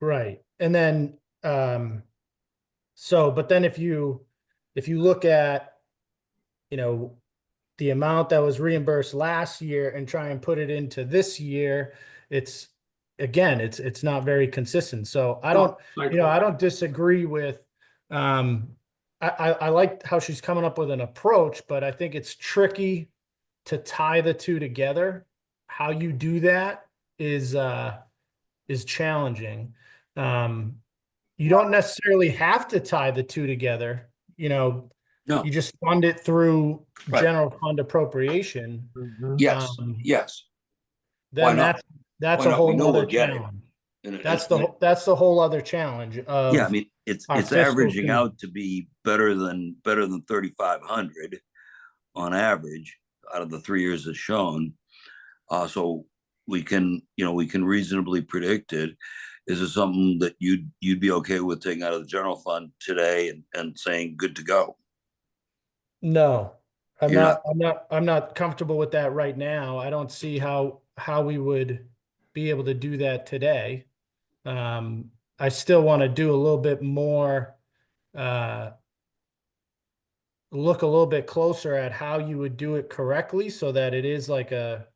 Right. And then, but then if you look at, the amount that was reimbursed last year and try and put it into this year, it's not very consistent. So I don't disagree with, I like how she's coming up with an approach, but I think it's tricky to tie the two together. How you do that is challenging. You don't necessarily have to tie the two together. No. You just fund it through general fund appropriation. Yes, yes. Then that's a whole other challenge. That's the whole other challenge of, yeah, I mean, it's averaging out to be better than 3,500 on average out of the 3 years as shown. So we can reasonably predict it. Is it something that you'd be okay with taking out of the general fund today and saying good to go? No, I'm not comfortable with that right now. I don't see how we would be able to do that today. I still want to do a little bit more, look a little bit closer at how you would do it correctly so that it is like a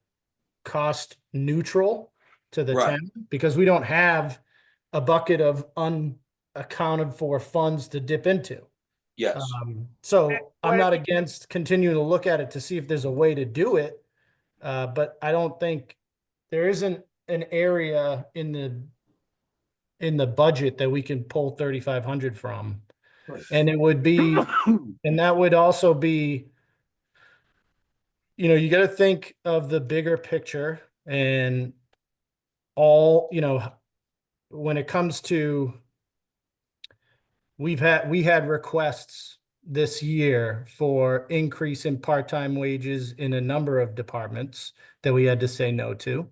cost neutral to the town, because we don't have a bucket of unaccounted for funds to dip into. Yes. So I'm not against continuing to look at it to see if there's a way to do it. But I don't think there isn't an area in the budget that we can pull 3,500 from. And it would be, and that would also be, you got to think of the bigger picture and all, when it comes to, we had requests this year for increase in part-time wages in a number of departments that we had to say no to.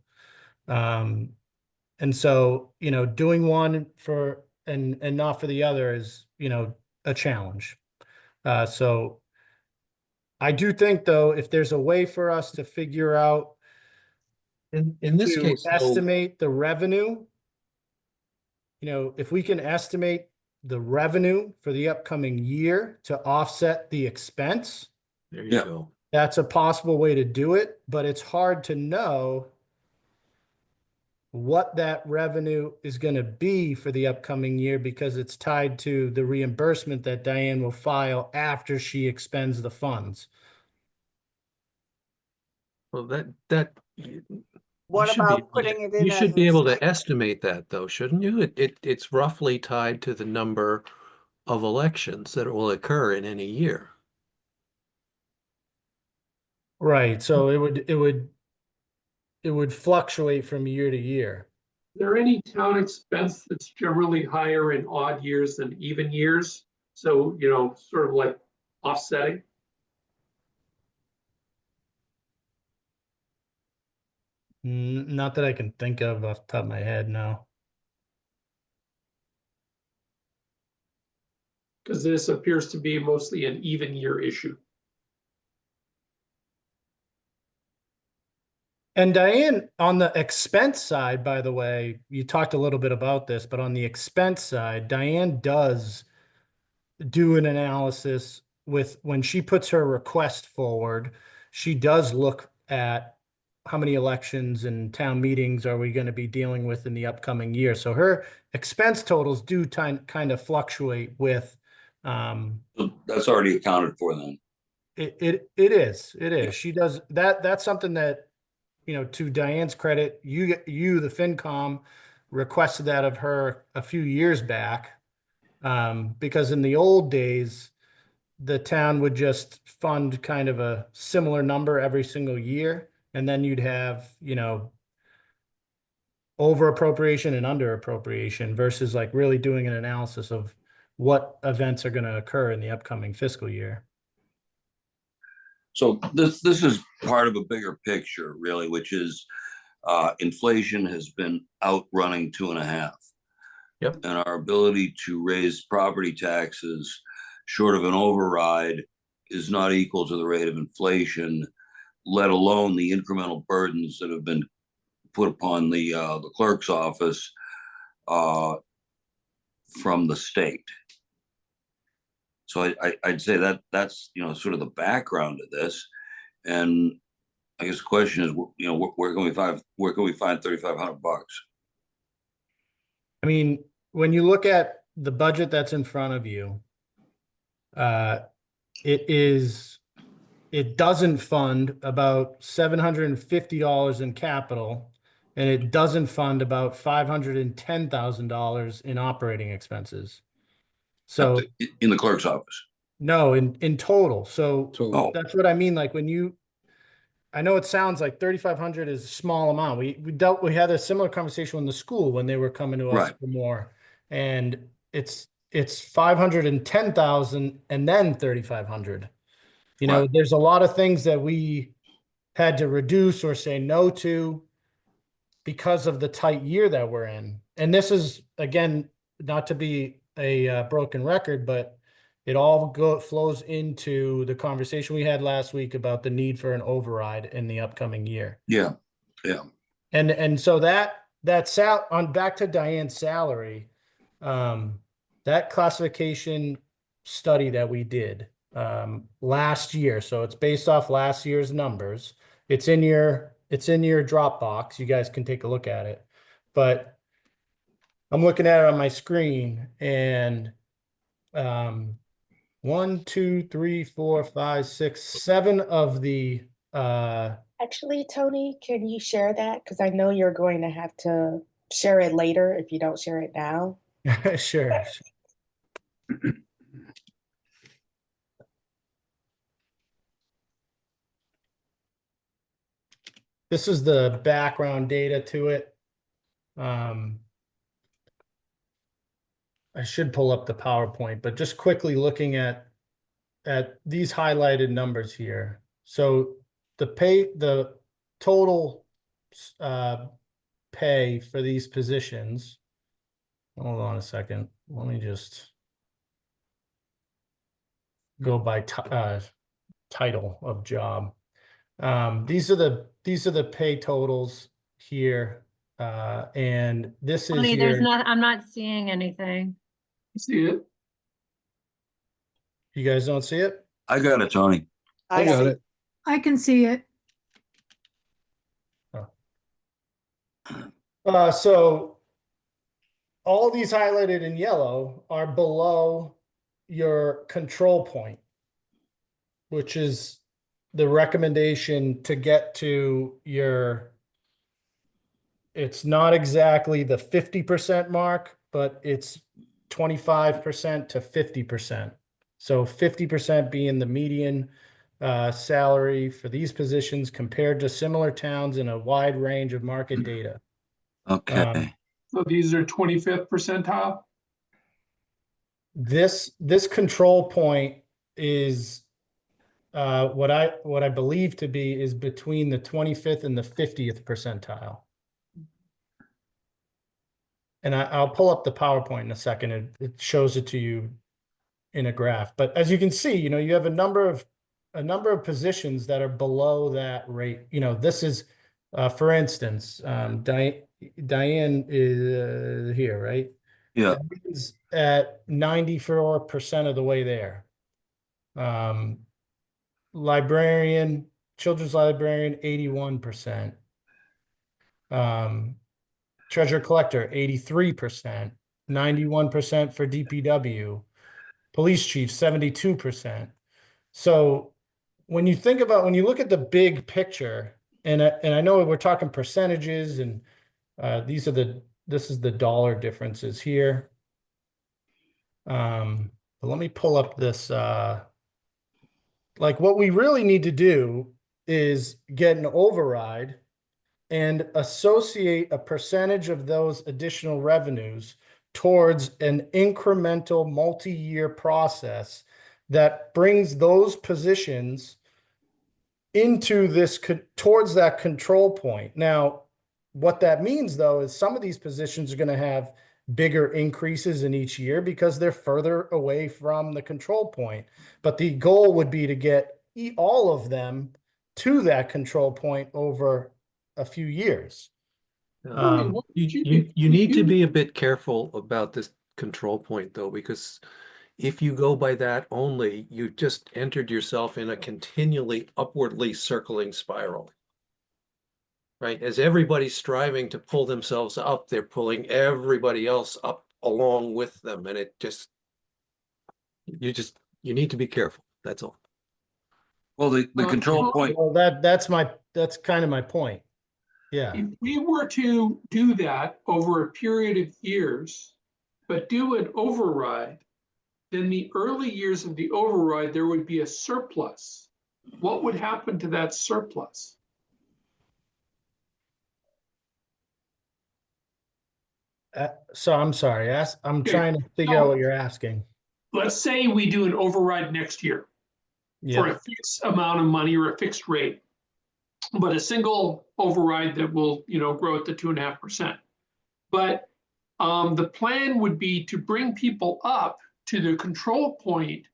And so, doing one for and not for the other is, a challenge. So I do think, though, if there's a way for us to figure out in this case, estimate the revenue, if we can estimate the revenue for the upcoming year to offset the expense, there you go. That's a possible way to do it, but it's hard to know what that revenue is going to be for the upcoming year because it's tied to the reimbursement that Diane will file after she expends the funds. Well, What about putting it in? You should be able to estimate that, though, shouldn't you? It's roughly tied to the number of elections that will occur in any year. Right. So it would fluctuate from year to year. Is there any town expense that's generally higher in odd years than even years? So, sort of like offsetting? Not that I can think of off the top of my head, no. because this appears to be mostly an even year issue. And Diane, on the expense side, by the way, you talked a little bit about this, but on the expense side, Diane does do an analysis with when she puts her request forward, she does look at how many elections and town meetings are we going to be dealing with in the upcoming year. So her expense totals do kind of fluctuate with So that's already accounted for then. it is. She does that. That's something that, you know, to Diane's credit, you the FinCom requested that of her a few years back. Because in the old days, the town would just fund kind of a similar number every single year. And then you'd have, you know, over appropriation and under appropriation versus like really doing an analysis of what events are going to occur in the upcoming fiscal year. So this is part of a bigger picture, really, which is inflation has been outrunning 2.5. Yep. And our ability to raise property taxes short of an override is not equal to the rate of inflation, let alone the incremental burdens that have been put upon the clerk's office from the state. So I'd say that that's, you know, sort of the background of this. And I guess the question is, you know, where can we find $3,500? I mean, when you look at the budget that's in front of you, it doesn't fund about $750 in capital, and it doesn't fund about $510,000 in operating expenses. So In the clerk's office. no, in total. So Oh, that's what I mean. Like when you, I know it sounds like 3,500 is a small amount. We had a similar conversation in the school when they were coming to us right. for more, and it's 510,000 and then 3,500. You know, Right. there's a lot of things that we had to reduce or say no to because of the tight year that we're in. And this is, again, not to be a broken record, but it all flows into the conversation we had last week about the need for an override in the upcoming year. Yeah. And so that on back to Diane's salary, that classification study that we did last year. So it's based off last year's numbers. It's in your Dropbox. You guys can take a look at it. But I'm looking at it on my screen, and 1, 2, 3, 4, 5, 6, 7 of the Actually, Tony, can you share that? Because I know you're going to have to share it later if you don't share it now. sure. This is the background data to it. I should pull up the PowerPoint, but just quickly looking at these highlighted numbers here. So the total pay for these positions. Hold on a second. Let me just go by title of job. These are the pay totals here. And this is Tony, I'm not seeing anything. See it? You guys don't see it? I got it, Tony. I got see. it. I can see it. So all these highlighted in yellow are below your control point, which is the recommendation to get to your, it's not exactly the 50% mark, but it's 25% to 50%. So 50% being the median salary for these positions compared to similar towns in a wide range of market data. Okay. So these are 25th percentile? This control point is what I believe to be is between the 25th and the 50th percentile. And I'll pull up the PowerPoint in a second. It shows it to you in a graph. But as you can see, you have a number of positions that are below that rate. This is, for instance, Diane is here, right? Yeah, Diane's at 94% of the way there. Librarian, children's librarian, 81%. Treasure collector, 83%, 91% for DPW, police chief, 72%. So when you look at the big picture, and I know we're talking percentages, and this is the dollar differences here. But let me pull up this. Like, what we really need to do is get an override and associate a percentage of those additional revenues towards an incremental multi-year process that brings those positions into towards that control point. Now, what that means, though, is some of these positions are going to have bigger increases in each year because they're further away from the control point. But the goal would be to get all of them to that control point over a few years. You need to be a bit careful about this control point, though, because if you go by that only, you just entered yourself in a continually upwardly circling spiral. Right? As everybody's striving to pull themselves up, they're pulling everybody else up along with them. And you need to be careful. That's all. well, the control point, Well, that's kind of my point. Yeah. If we were to do that over a period of years, but do an override, then the early years of the override, there would be a surplus. What would happen to that surplus? So I'm sorry. I'm trying to figure out what you're asking. Let's say we do an override next year for Yeah. a fixed amount of money or a fixed rate, but a single override that will, grow at the 2.5%. But the plan would be to bring people up to the control point,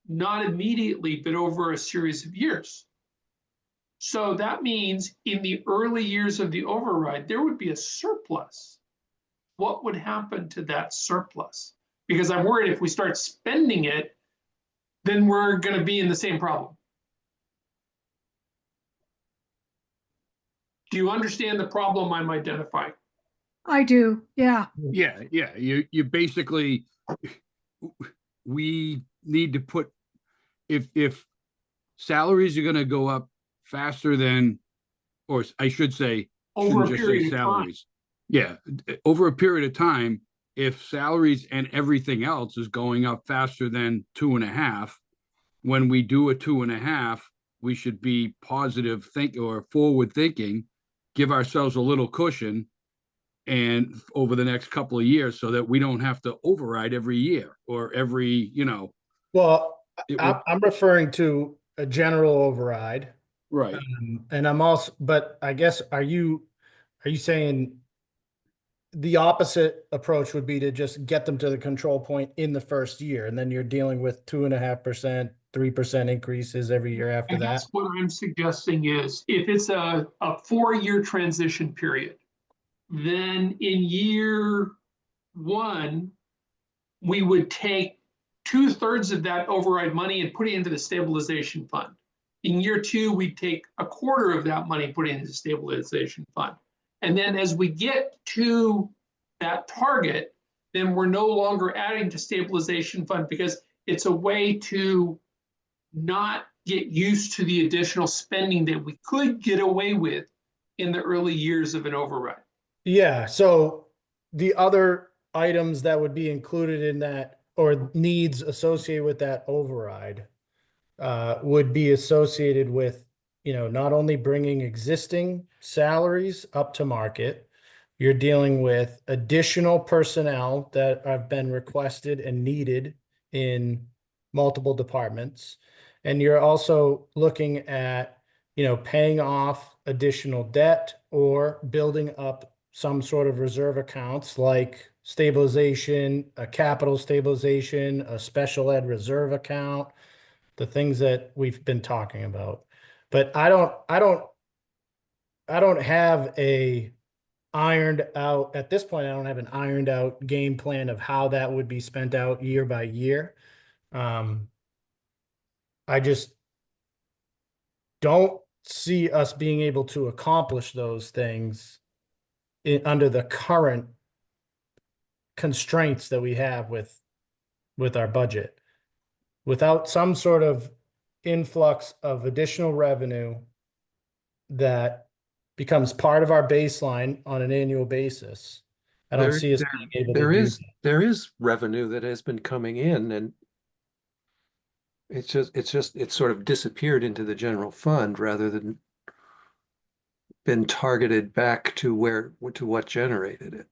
not immediately, but over a series of years. So that means in the early years of the override, there would be a surplus. What would happen to that surplus? Because I'm worried if we start spending it, then we're going to be in the same problem. Do you understand the problem I'm identifying? I do, yeah. Yeah, you basically, we need to put, if salaries are gonna go up faster than, or I should say, Over shouldn't a just say period of time. salaries. Yeah, over a period of time, if salaries and everything else is going up faster than 2.5, when we do a 2.5, we should be positive or forward thinking, give ourselves a little cushion and over the next couple of years so that we don't have to override every year or every, Well, it will, I'm referring to a general override. right. And I'm also, but I guess, are you saying the opposite approach would be to just get them to the control point in the first year, and then you're dealing with 2.5%, 3% increases every year after And that? that's what I'm suggesting is if it's a 4-year transition period, then in year 1, we would take 2/3 of that override money and put it into the stabilization fund. In year 2, we'd take 1/4 of that money and put it into the stabilization fund. And then as we get to that target, then we're no longer adding to stabilization fund because it's a way to not get used to the additional spending that we could get away with in the early years of an override. Yeah, so the other items that would be included in that, or needs associated with that override, would be associated with, not only bringing existing salaries up to market, you're dealing with additional personnel that have been requested and needed in multiple departments. And you're also looking at, paying off additional debt or building up some sort of reserve accounts like stabilization, a capital stabilization, a special ed reserve account, the things that we've been talking about. But I don't have a ironed out, at this point, I don't have an ironed out game plan of how that would be spent out year by year. I just don't see us being able to accomplish those things under the current constraints that we have with our budget. Without some sort of influx of additional revenue that becomes part of our baseline on an annual basis, I don't There, see us there, being able to there do is that. there is revenue that has been coming in, and it's sort of disappeared into the general fund rather than been targeted back to what generated it.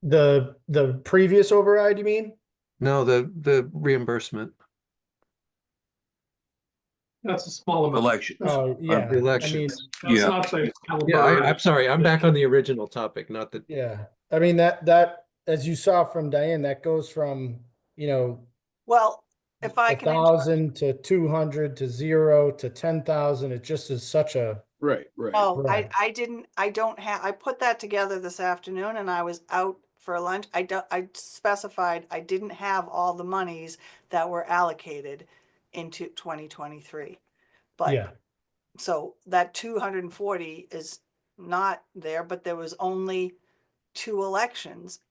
The previous override, you mean? No, the reimbursement, That's a small amount. Election. Oh, yeah. the I mean, elections. That's Yeah. not the Yeah, caliber. I'm sorry. I'm back on the original topic, not the. yeah. I mean, that, as you saw from Diane, that goes from, Well, if I can, 1,000 to 200 to 0 to 10,000. It just is such a, Right. no, Right. I don't have, I put that together this afternoon and I was out for lunch. I specified I didn't have all the monies that were allocated into 2023. But yeah. so that 240 is not there, but there was only 2 elections.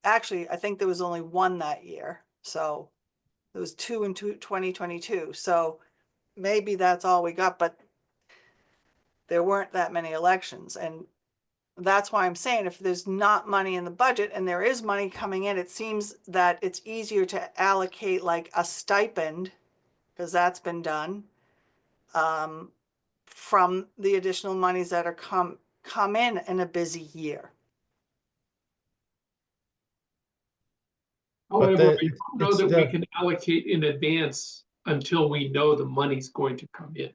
Actually, I think there was only 1 that year. So there was 2 in 2022. So maybe that's all we got, but there weren't that many elections. And that's why I'm saying if there's not money in the budget and there is money coming in, it seems that it's easier to allocate like a stipend, because that's been done, from the additional monies that are come in a busy year. However, I it's- don't know it's that we the- can allocate in advance until we know the money's going to come in.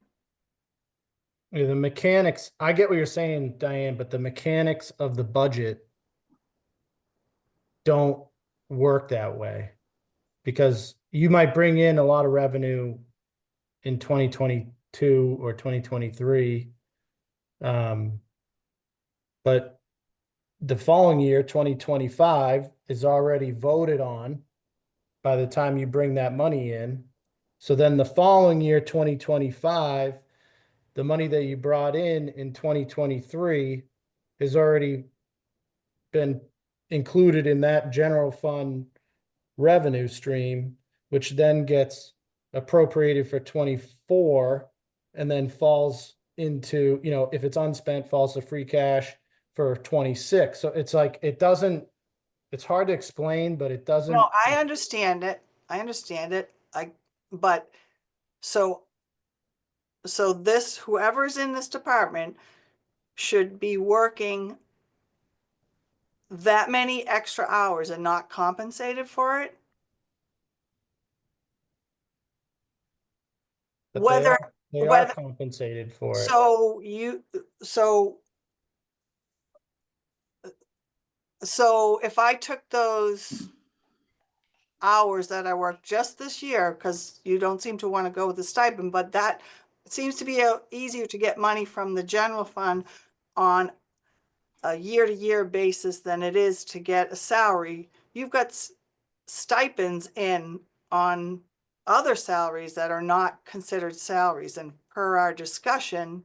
the mechanics, I get what you're saying, Diane, but the mechanics of the budget don't work that way. Because you might bring in a lot of revenue in 2022 or 2023. But the following year, 2025, is already voted on by the time you bring that money in. So then the following year, 2025, the money that you brought in 2023 has already been included in that general fund revenue stream, which then gets appropriated for 24 and then falls into, if it's unspent, falls to free cash for 26. So it's like, it's hard to explain, but it doesn't. No, I understand it. But so whoever's in this department should be working that many extra hours and not compensated for it. But Whether they are whether compensated for it. So if I took those hours that I worked just this year, because you don't seem to want to go with the stipend, but that seems to be easier to get money from the general fund on a year-to-year basis than it is to get a salary. You've got stipends in on other salaries that are not considered salaries, and per our discussion,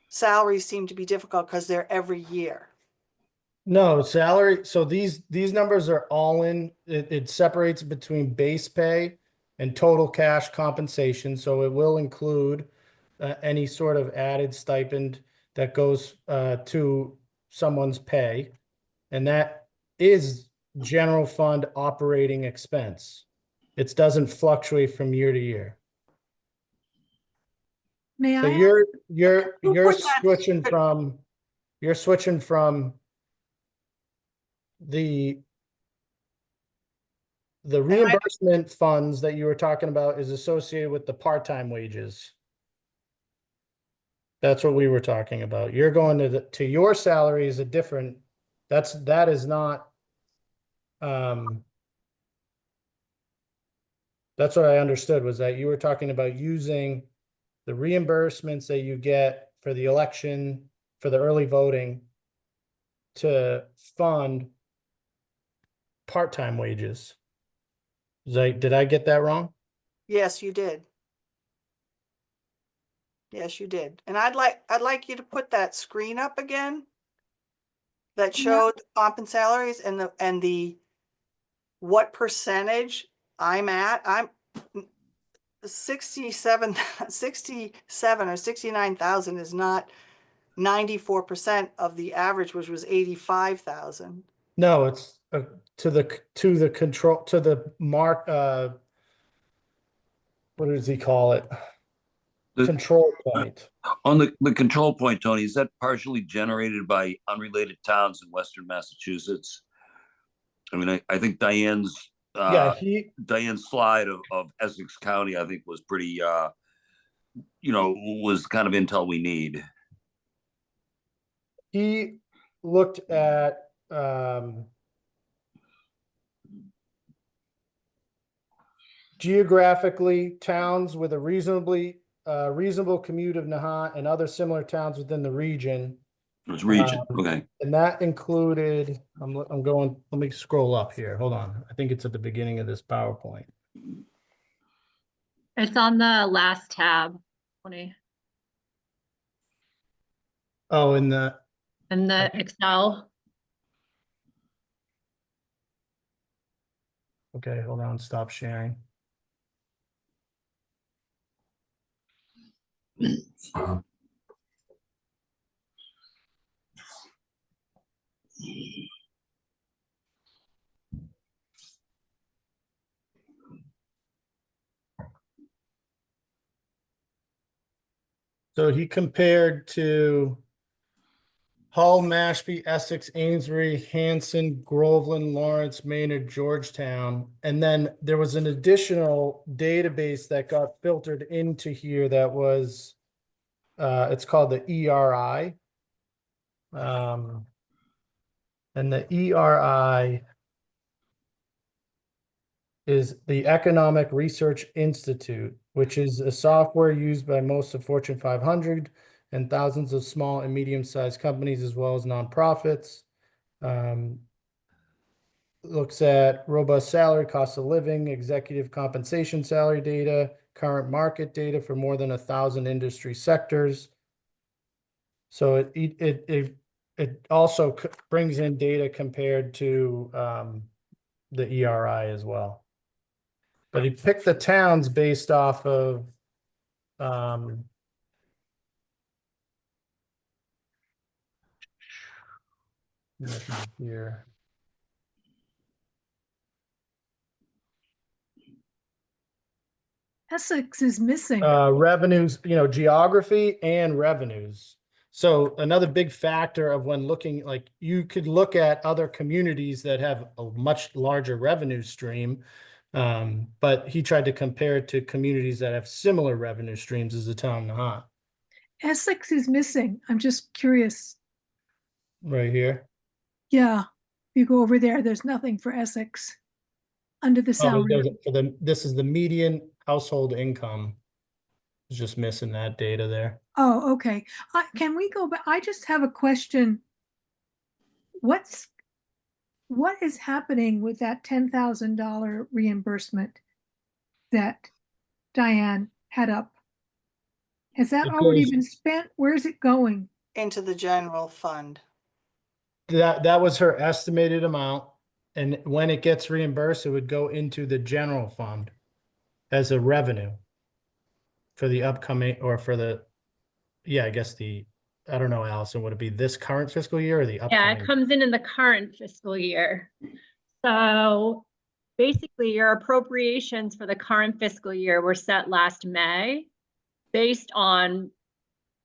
salaries seem to be difficult because they're every year. No, salary. So these numbers are all in. It separates between base pay and total cash compensation. So it will include any sort of added stipend that goes to someone's pay, and that is general fund operating expense. It doesn't fluctuate from year to year. May So I? you're Who put that- switching from the reimbursement funds that you were talking about is associated with the part-time wages. That's what we were talking about. You're going to your salary is a different That is not, that's what I understood, was that you were talking about using the reimbursements that you get for the election, for the early voting to fund part-time wages. Did I get that wrong? Yes, you did. Yes, you did. And I'd like you to put that screen up again that showed comp and salaries and the what percentage I'm at. I'm 67 or 69,000 is not 94% of the average, which was 85,000. No, it's to the control, to the mark, what does he call it? The- Control point. On the control point, Tony, is that partially generated by unrelated towns in Western Massachusetts? I mean, I think Diane's Yeah, Diane's slide of Essex County, I think, was pretty was kind of intel we need. he looked at, geographically, towns with a reasonable commute of Nahant and other similar towns within the region. It was region. Um, Okay. And that included, I'm going, let me scroll up here. Hold on. I think it's at the beginning of this PowerPoint. It's on the last tab, 20, Oh, in the, in the Excel. okay, hold on, stop sharing. So he compared to Hull, Mashpee, Essex, Amesbury, Hanson, Groveland, Lawrence, Maynard, Georgetown. And then there was an additional database that got filtered into here that was, it's called the ERI. And the ERI is the Economic Research Institute, which is a software used by most of Fortune 500 and thousands of small and medium-sized companies, as well as nonprofits. Looks at robust salary, cost of living, executive compensation salary data, current market data for more than 1,000 industry sectors. So it also brings in data compared to the ERI as well. But he picked the towns based off of here. Essex is missing. Revenues, geography and revenues. So another big factor of when looking, like you could look at other communities that have a much larger revenue stream. But he tried to compare it to communities that have similar revenue streams as the town of Nahant. Essex is missing. I'm just curious. Right here. Yeah, if you go over there, there's nothing for Essex under the Oh, salary. this is the median household income. It's just missing that data there. Oh, okay. Can we go back? I just have a question. What is happening with that $10,000 reimbursement that Diane had up? Has that It already goes- been spent? Where's it going? Into the general fund. That was her estimated amount. And when it gets reimbursed, it would go into the general fund as a revenue for the upcoming, or for the, I guess I don't know, Allison, would it be this current fiscal year or the Yeah, upcoming? it comes in the current fiscal year. So basically your appropriations for the current fiscal year were set last May based on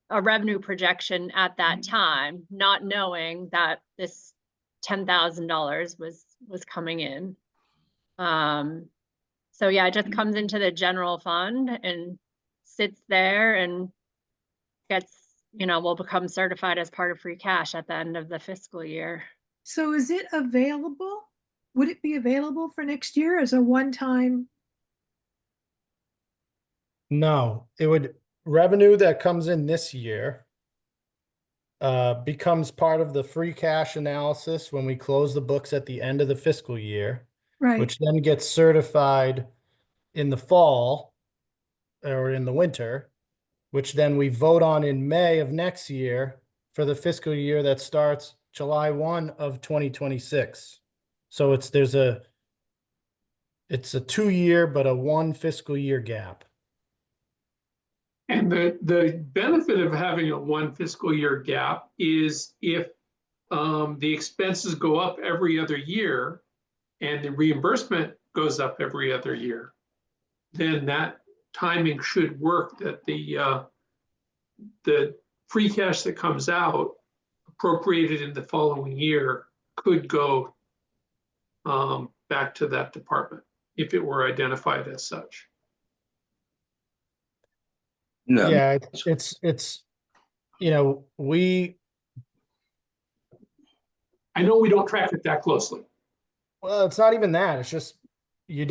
a revenue projection at that time, not knowing that this $10,000 was coming in. So yeah, it just comes into the general fund and sits there and gets, will become certified as part of free cash at the end of the fiscal year. So is it available? Would it be available for next year as a one-time? No, it would, revenue that comes in this year becomes part of the free cash analysis when we close the books at the end of the fiscal year, Right. which then gets certified in the fall or in the winter, which then we vote on in May of next year for the fiscal year that starts July 1 of 2026. So it's a 2-year, but a 1 fiscal year gap. And the benefit of having a 1 fiscal year gap is if the expenses go up every other year and the reimbursement goes up every other year, then that timing should work, that the free cash that comes out appropriated in the following year could go back to that department if it were identified as such. Yeah, it's I know we don't track it that closely. well, it's not even that. It's just you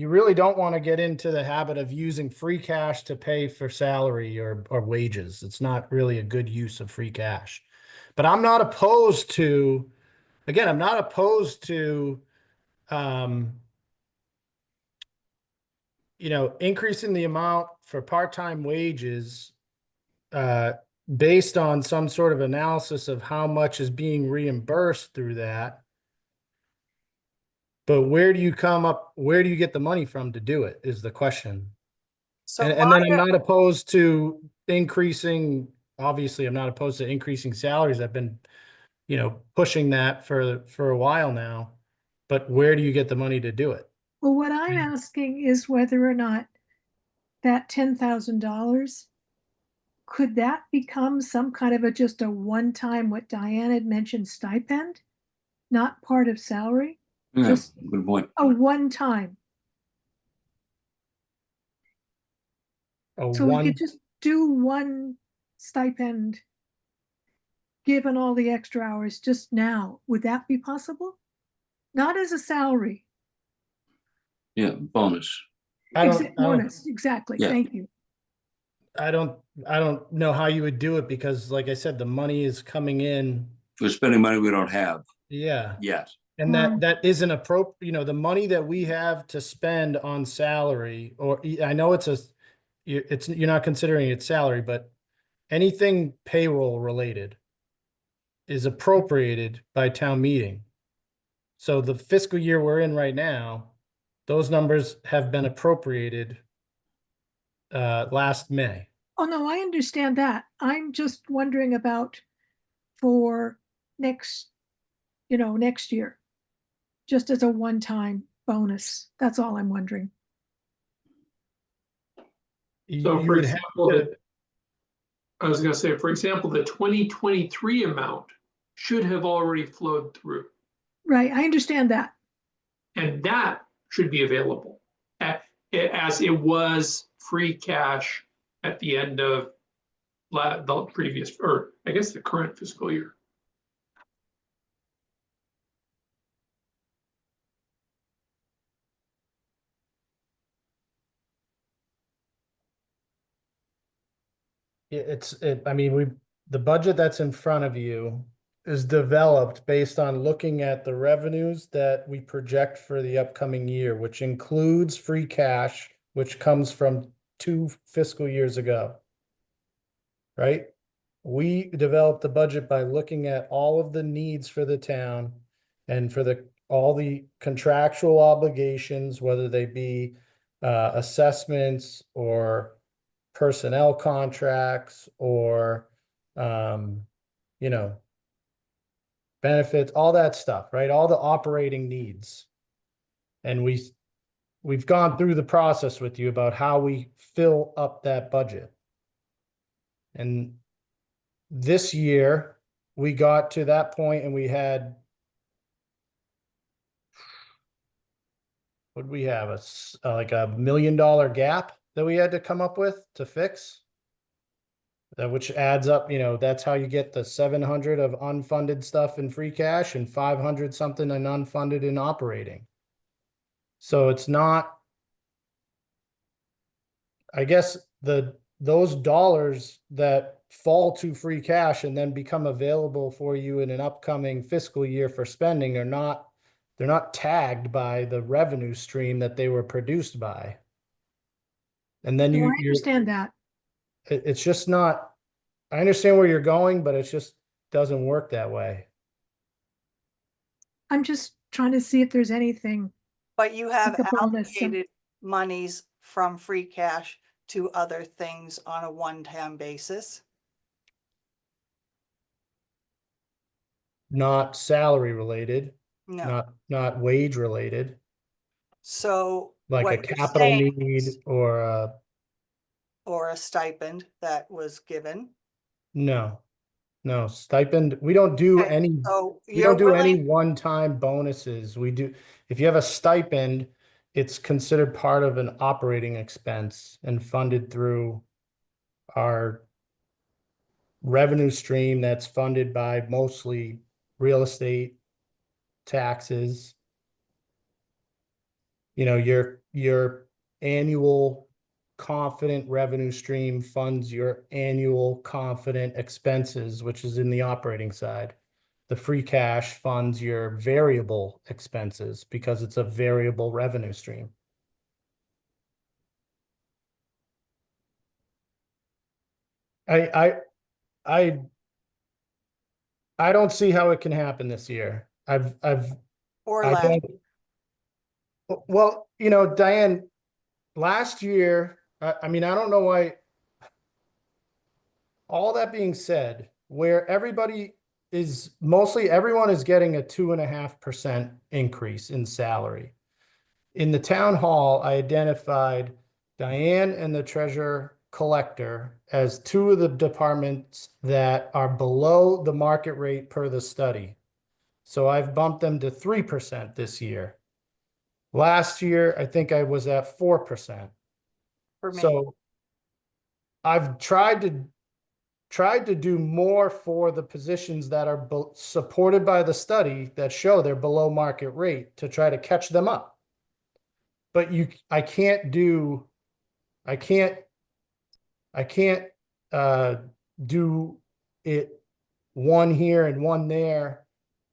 really don't want to get into the habit of using free cash to pay for salary or wages. It's not really a good use of free cash. But I'm not opposed to, again, I'm not opposed to increasing the amount for part-time wages based on some sort of analysis of how much is being reimbursed through that. But where do you get the money from to do it is the question. So And then I'm not opposed to increasing, obviously I'm not opposed to increasing salaries. I've been, pushing that for a while now, but where do you get the money to do it? Well, what I'm asking is whether or not that $10,000, could that become some kind of just a one-time, what Diane had mentioned, stipend? Not part of salary? Yeah, Just good point. a one-time. So we could just do one stipend, given all the extra hours just now. Would that be possible? Not as a salary. Yeah, bonus. Bonus, exactly. Yeah. Thank you. I don't know how you would do it because, like I said, the money is coming in. We're spending money we don't have Yeah. yet. And that isn't appropriate, the money that we have to spend on salary, or I know you're not considering it salary, but anything payroll related is appropriated by town meeting. So the fiscal year we're in right now, those numbers have been appropriated last May. Oh, no, I understand that. I'm just wondering about for next year, just as a one-time bonus. That's all I'm wondering. So You for would have example, to, I was going to say, for example, the 2023 amount should have already flowed through, Right, I understand that. and that should be available as it was free cash at the end of the previous, or I guess the current fiscal year. the budget that's in front of you is developed based on looking at the revenues that we project for the upcoming year, which includes free cash, which comes from 2 fiscal years ago. Right? We developed the budget by looking at all of the needs for the town and for all the contractual obligations, whether they be assessments or personnel contracts or benefits, all that stuff, right? All the operating needs. And we've gone through the process with you about how we fill up that budget. And this year we got to that point and we had, what did we have? Like $1 million gap that we had to come up with to fix. which adds up, that's how you get the 700 of unfunded stuff in free cash and 500 something in unfunded in operating. So it's not, I guess those dollars that fall to free cash and then become available for you in an upcoming fiscal year for spending they're not tagged by the revenue stream that they were produced by. And then No, I understand that. it's just not, I understand where you're going, but it just doesn't work that way. I'm just trying to see if there's anything. But you have Like a bonus, allocated monies from free cash to other things on a one-time basis. Not salary related, No. not wage related, So like a what you're capital saying need is- or a stipend that was given. no, stipend. We don't do Okay, any, so we don't you're do any willing, one-time bonuses. We do, if you have a stipend, it's considered part of an operating expense and funded through our revenue stream that's funded by mostly real estate, taxes. Your annual confident revenue stream funds your annual confident expenses, which is in the operating side. The free cash funds your variable expenses because it's a variable revenue stream. I I I don't see how it can happen this year. or I last, don't. Well, Diane, last year, I mean, I don't know why. All that being said, where mostly everyone is getting a 2.5% increase in salary. In the town hall, I identified Diane and the treasurer collector as two of the departments that are below the market rate per the study. So I've bumped them to 3% this year. Last year, I think I was at 4%. for me. So I've tried to do more for the positions that are supported by the study that show they're below market rate to try to catch them up. But I can't do do it one here and one there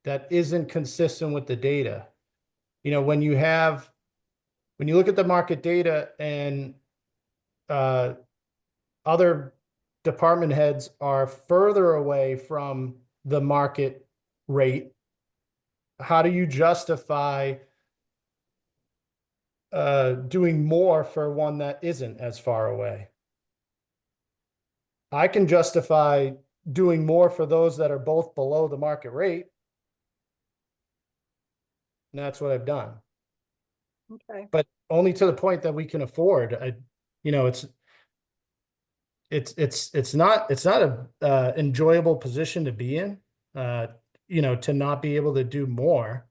that isn't consistent with the data. When you look at the market data and other department heads are further away from the market rate, how do you justify doing more for one that isn't as far away? I can justify doing more for those that are both below the market rate. And that's what I've done. Okay. But only to the point that we can afford. It's not a enjoyable position to be in, to not be able to do more.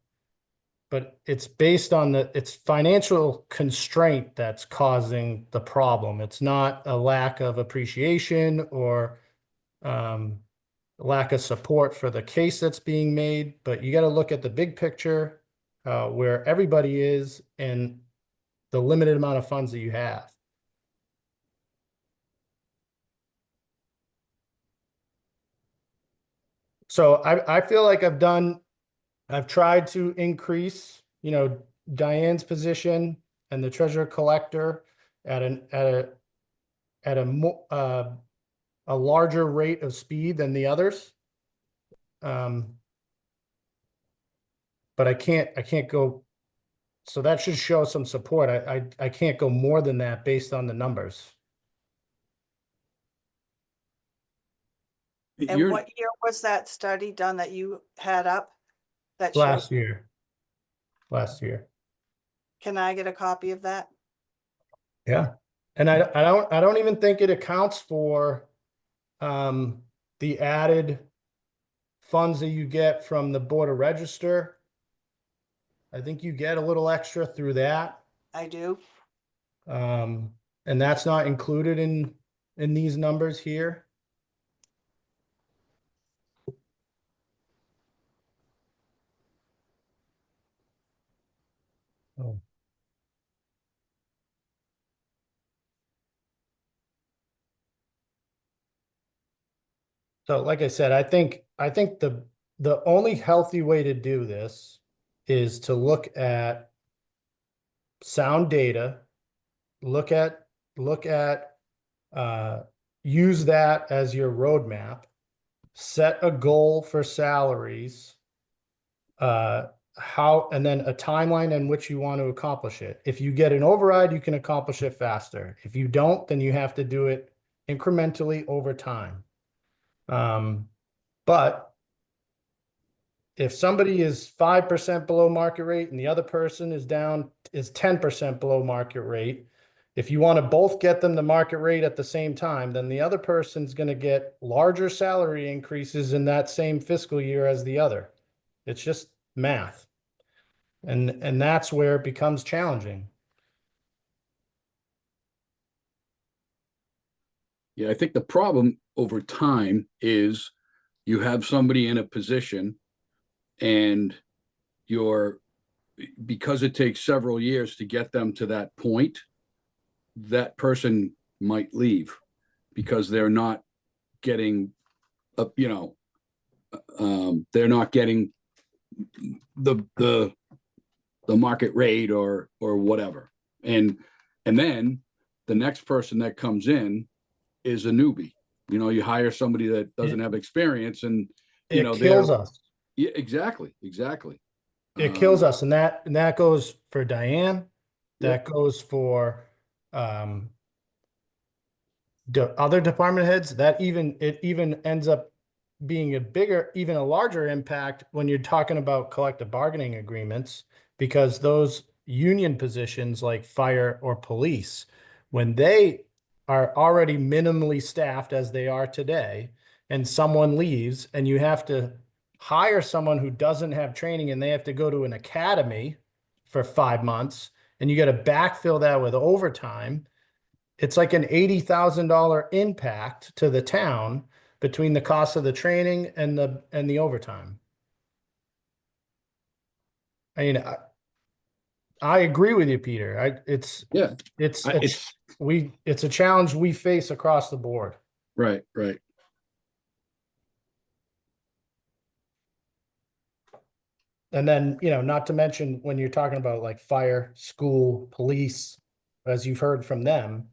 But it's based on it's financial constraint that's causing the problem. It's not a lack of appreciation or lack of support for the case that's being made, but you got to look at the big picture, where everybody is and the limited amount of funds that you have. So I feel like I've tried to increase, Diane's position and the treasurer collector at a larger rate of speed than the others. But I can't go. So that should show some support. I can't go more than that based on the numbers. And You're, what year was that study done that you had up? That showed, Last year. can I get a copy of that? Yeah. And I don't even think it accounts for the added funds that you get from the Board of Register. I think you get a little extra through that. I do. And that's not included in these numbers here. So like I said, I think the only healthy way to do this is to look at sound data, look at look at uh use that as your roadmap, set a goal for salaries, how, and then a timeline in which you want to accomplish it. If you get an override, you can accomplish it faster. If you don't, then you have to do it incrementally over time. But if somebody is 5% below market rate and the other person is 10% below market rate, if you want to both get them to market rate at the same time, then the other person's going to get larger salary increases in that same fiscal year as the other. It's just math. And that's where it becomes challenging. Yeah, I think the problem over time is you have somebody in a position and because it takes several years to get them to that point, that person might leave because they're not getting they're not getting the market rate or whatever. And then the next person that comes in is a newbie. You hire somebody that doesn't have experience and It kills us. Yeah, exactly. It kills us. And that goes for Diane. Yep. That goes for other department heads. It even ends up being even a larger impact when you're talking about collective bargaining agreements, because those union positions like fire or police, when they are already minimally staffed as they are today, and someone leaves and you have to hire someone who doesn't have training and they have to go to an academy for 5 months, and you got to backfill that with overtime, it's like an $80,000 impact to the town between the cost of the training and the overtime. I mean, I agree with you, Peter. It's a challenge we face across the board. Right. And then, not to mention when you're talking about like fire, school, police, as you've heard from them,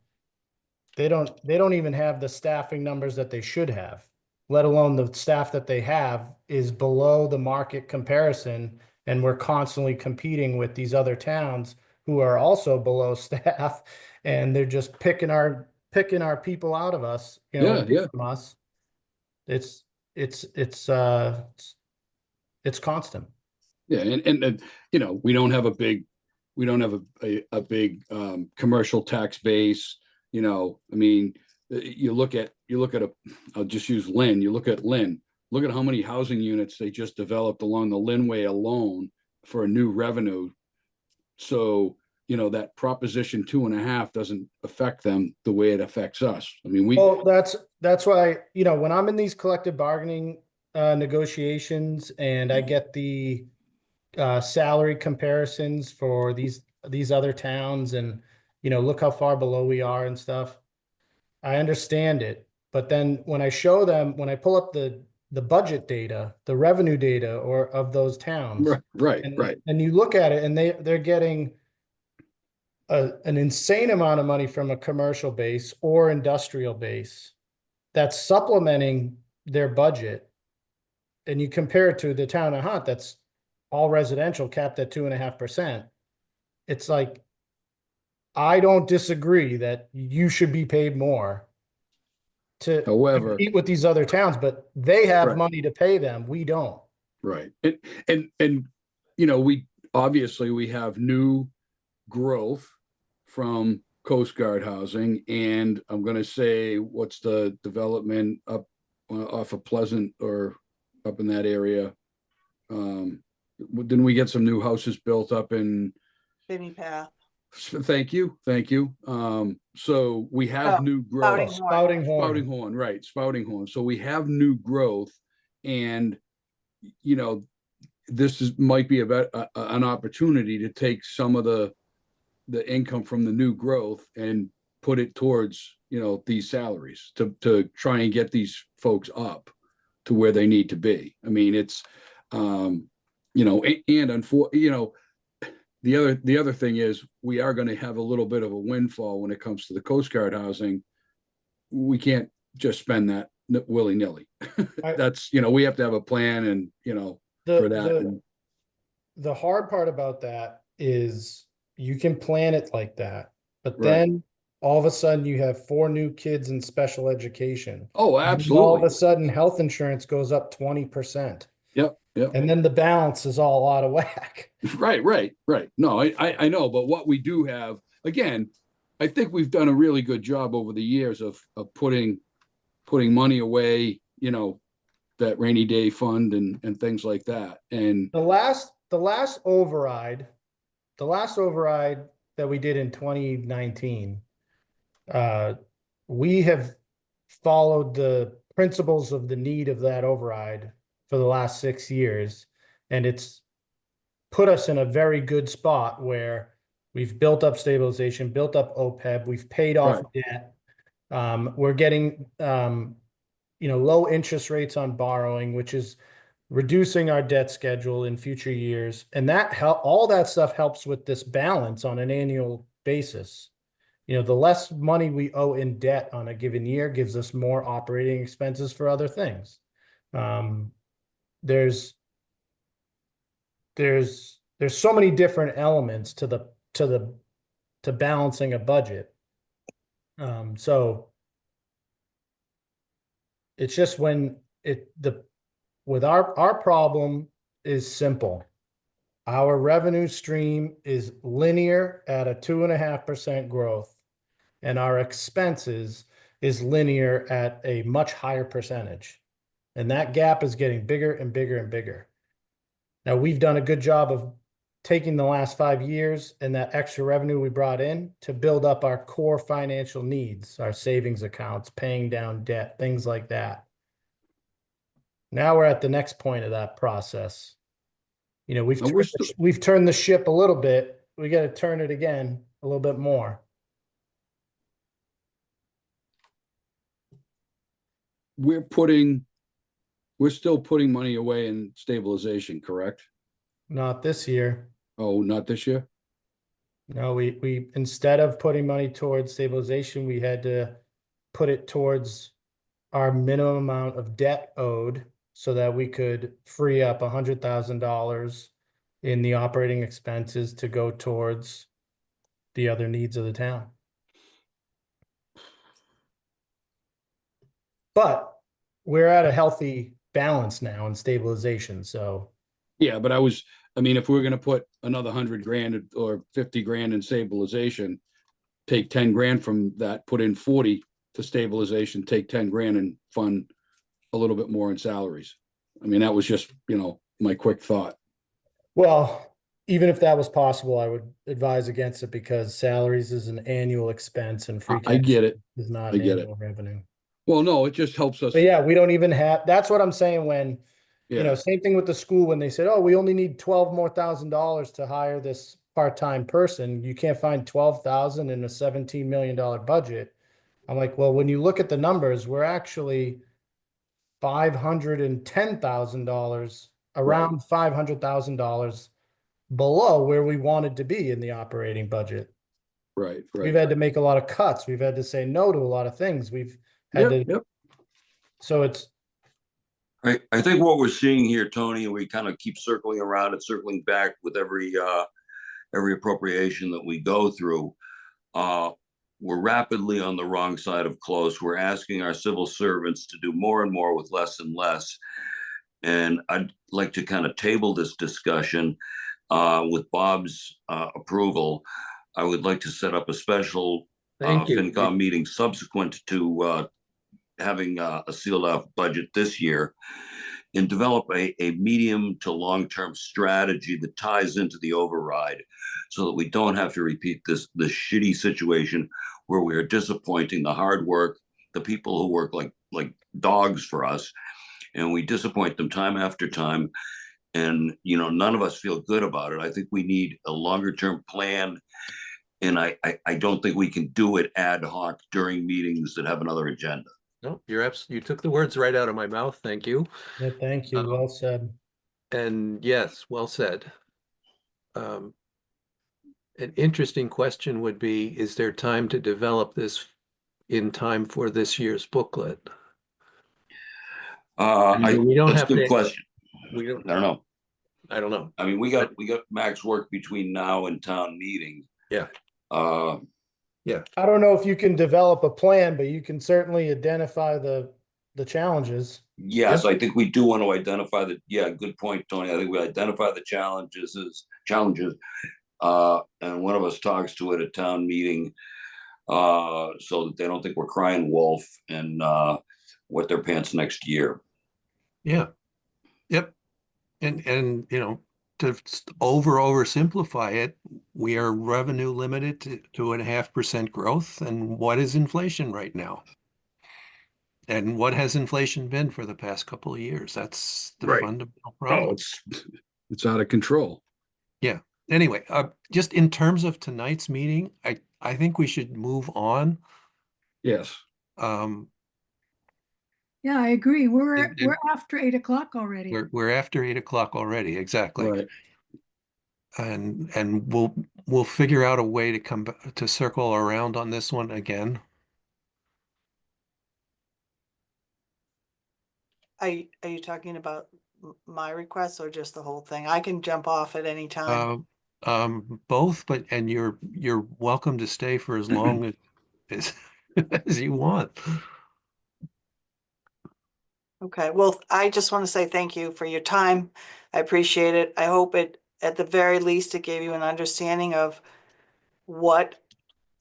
they don't even have the staffing numbers that they should have, let alone the staff that they have is below the market comparison. And we're constantly competing with these other towns who are also below staff, and they're just picking our people out of us, from us. It's constant. Yeah, and we don't have a big commercial tax base. I mean, you look at I'll just use Lynn. You look at Lynn. Look at how many housing units they just developed along the Lynnway alone for a new revenue. So that Proposition 2.5 doesn't affect them the way it affects us. I mean, well, that's why when I'm in these collective bargaining negotiations and I get the salary comparisons for these other towns, and look how far below we are and stuff, I understand it. But then when I pull up the budget data, the revenue data or of those towns, right, and you look at it, and they're getting an insane amount of money from a commercial base or industrial base that's supplementing their budget, and you compare it to the town of Nahant that's all residential capped at 2.5%. It's like, I don't disagree that you should be paid more to compete with these other towns, but they have money to pay them. We don't. Right. And we obviously have new growth from Coast Guard housing, and I'm going to say, what's the development up off of Pleasant or up in that area? Didn't we get some new houses built up in Finney Path? Thank you. So we have new growth. Spouting Horn, right. Spouting Horn. So we have new growth, and this might be about an opportunity to take some of the income from the new growth and put it towards these salaries to try and get these folks up. to where they need to be. I mean, it's, you know, you know, the other thing is we are going to have a little bit of a windfall when it comes to the Coast Guard housing. We can't just spend that willy-nilly. That's, you know, we have to have a plan and, you know, for that. The hard part about that is you can plan it like that, but Right. then all of a sudden you have 4 new kids in special education. Oh, And then all of absolutely. a sudden health insurance goes up 20%. Yep. Yep. And then the balance is all out of whack. Right. No, I know, but what we do have, again, I think we've done a really good job over the years of putting money away, you know, that rainy day fund and things like that. And The last override that we did in 2019, we have followed the principles of the need of that override for the last 6 years, and it's put us in a very good spot where we've built up stabilization, built up OPEB, we've paid off debt. We're getting you know, low interest rates on borrowing, which is reducing our debt schedule in future years. And all that stuff helps with this balance on an annual basis. You know, the less money we owe in debt on a given year gives us more operating expenses for other things. There's so many different elements to balancing a budget. So it's just when with our problem is simple. Our revenue stream is linear at a 2.5% growth, and our expenses is linear at a much higher percentage. And that gap is getting bigger and bigger and bigger. Now, we've done a good job of taking the last 5 years and that extra revenue we brought in to build up our core financial needs, our savings accounts, paying down debt, things like that. Now we're at the next point of that process. You know, we've turned the ship a little bit. We got to turn it again a little bit more. We're still putting money away in stabilization, correct? Not this year. Oh, not this year? No, we instead of putting money towards stabilization, we had to put it towards our minimum amount of debt owed so that we could free up $100,000 in the operating expenses to go towards the other needs of the town. But we're at a healthy balance now in stabilization, so. Yeah, but I mean, if we're gonna put another 100 grand or 50 grand in stabilization, take 10 grand from that, put in 40 to stabilization, take 10 grand and fund a little bit more in salaries. I mean, that was just, you know, my quick thought. Well, even if that was possible, I would advise against it because salaries is an annual expense and free cash I get it. is not I an get it. annual revenue. Well, no, it just helps us. But yeah, we don't even have, that's what I'm saying when, you know, Yeah, same thing with the school when they said, oh, we only need $12,000 more to hire this part-time person. You can't find 12,000 in a $17 million budget. I'm like, well, when you look at the numbers, we're actually $510,000, around $500,000 below where we wanted to be in the operating budget. right. We've had to make a lot of cuts. We've had to say no to a lot of things. We've had to. Yep. So it's. I think what we're seeing here, Tony, and we kind of keep circling around and circling back with every appropriation that we go through. We're rapidly on the wrong side of close. We're asking our civil servants to do more and more with less and less. And I'd like to kind of table this discussion with Bob's approval. I would like to set up a special FinCom meeting subsequent to having a sealed off budget this year and develop a medium to long-term strategy that ties into the override so that we don't have to repeat this shitty situation where we are disappointing the hard work, the people who work like dogs for us, and we disappoint them time after time. And, you know, none of us feel good about it. I think we need a longer term plan. And I don't think we can do it ad hoc during meetings that have another agenda. No, you took the words right out of my mouth. Thank you. Yeah, thank you. Well said. And yes, well said. Um, an interesting question would be, is there time to develop this in time for this year's booklet? We don't That's a have good to, question. we don't, I don't know. I don't know. I mean, we got max work between now and town meeting. Yeah. Uh, I don't know if you can develop a plan, but you can certainly identify the challenges. yes, I think we do want to identify yeah, good point, Tony. I think we identify the challenges, and one of us talks to it at town meeting, so that they don't think we're crying wolf and wet their pants next year. Yeah. Yep. And you know, to oversimplify it, we are revenue limited to 2.5% growth. And what is inflation right now? And what has inflation been for the past couple of years? That's the Right. fundamental Oh, problem. it's out of control. Yeah. Anyway, just in terms of tonight's meeting, I think we should move on. Yes. Yeah, I agree. We're And after 8 o'clock already. we're after 8 o'clock already. Exactly. Right. And we'll figure out a way to come to circle around on this one again. Are you talking about my request or just the whole thing? I can jump off at any time. Both, and you're welcome to stay for as long as as you want. Okay, well, I just want to say thank you for your time. I appreciate it. I hope it, at the very least, it gave you an understanding of what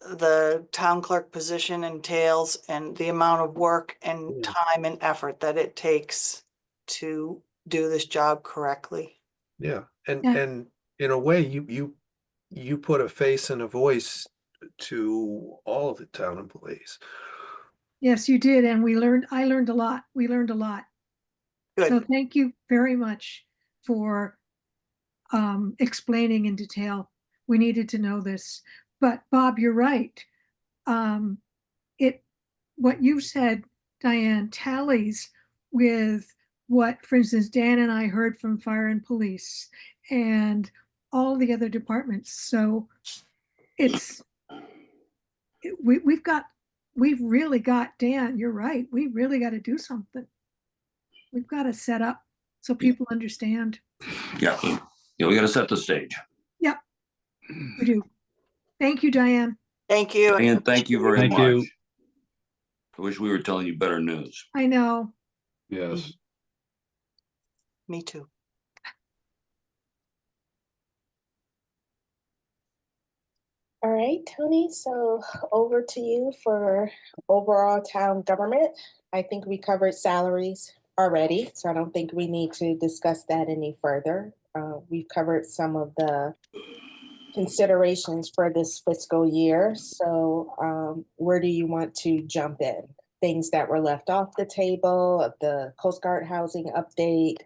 the town clerk position entails and the amount of work and Yeah. time and effort that it takes to do this job correctly. Yeah. And Yeah. and in a way, you put a face and a voice to all of the town employees. Yes, you did. And I learned a lot. We learned a lot. So Good. thank you very much for explaining in detail. We needed to know this. But Bob, you're right. What you said, Diane, tallies with what, for instance, Dan and I heard from fire and police and all the other departments. So we've really got, Dan, you're right. We really got to do something. We've got to set up so people understand. Yeah, yeah, we got to set the stage. Yep, we do. Thank you, Diane. Thank you. And thank you very Thank much. you. I wish we were telling you better news. I know. Yes. Me too. All right, Tony, so over to you for overall town government. I think we covered salaries already, so I don't think we need to discuss that any further. We've covered some of the considerations for this fiscal year. So where do you want to jump in? Things that were left off the table, the Coast Guard housing update?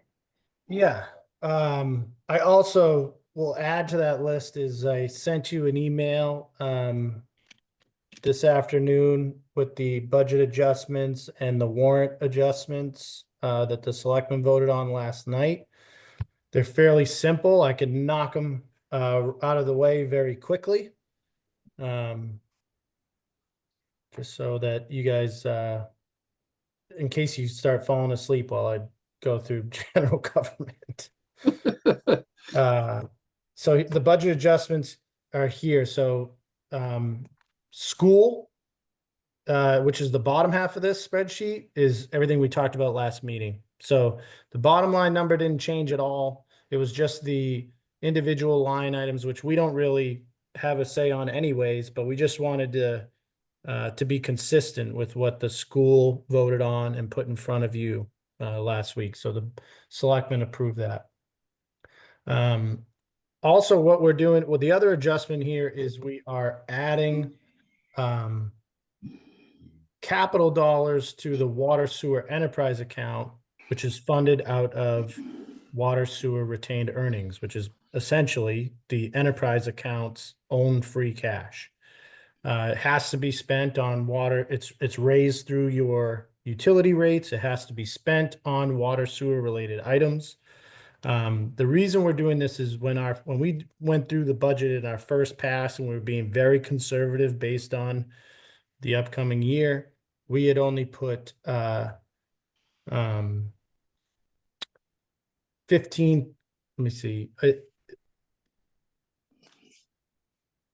Yeah. I also will add to that list is I sent you an email this afternoon with the budget adjustments and the warrant adjustments that the selectmen voted on last night. They're fairly simple. I can knock them out of the way very quickly. Just so that you guys, in case you start falling asleep while I go through general government. So the budget adjustments are here. So school, which is the bottom half of this spreadsheet, is everything we talked about last meeting. So the bottom line number didn't change at all. It was just the individual line items, which we don't really have a say on anyways, but we just wanted to be consistent with what the school voted on and put in front of you last week. So the selectmen approved that. Also, what we're doing, well, the other adjustment here is we are adding capital dollars to the water sewer enterprise account, which is funded out of water sewer retained earnings, which is essentially the enterprise account's own free cash. It has to be spent on water. It's raised through your utility rates. It has to be spent on water sewer related items. The reason we're doing this is when we went through the budget in our first pass and we were being very conservative based on the upcoming year, we had only put 15, let me see,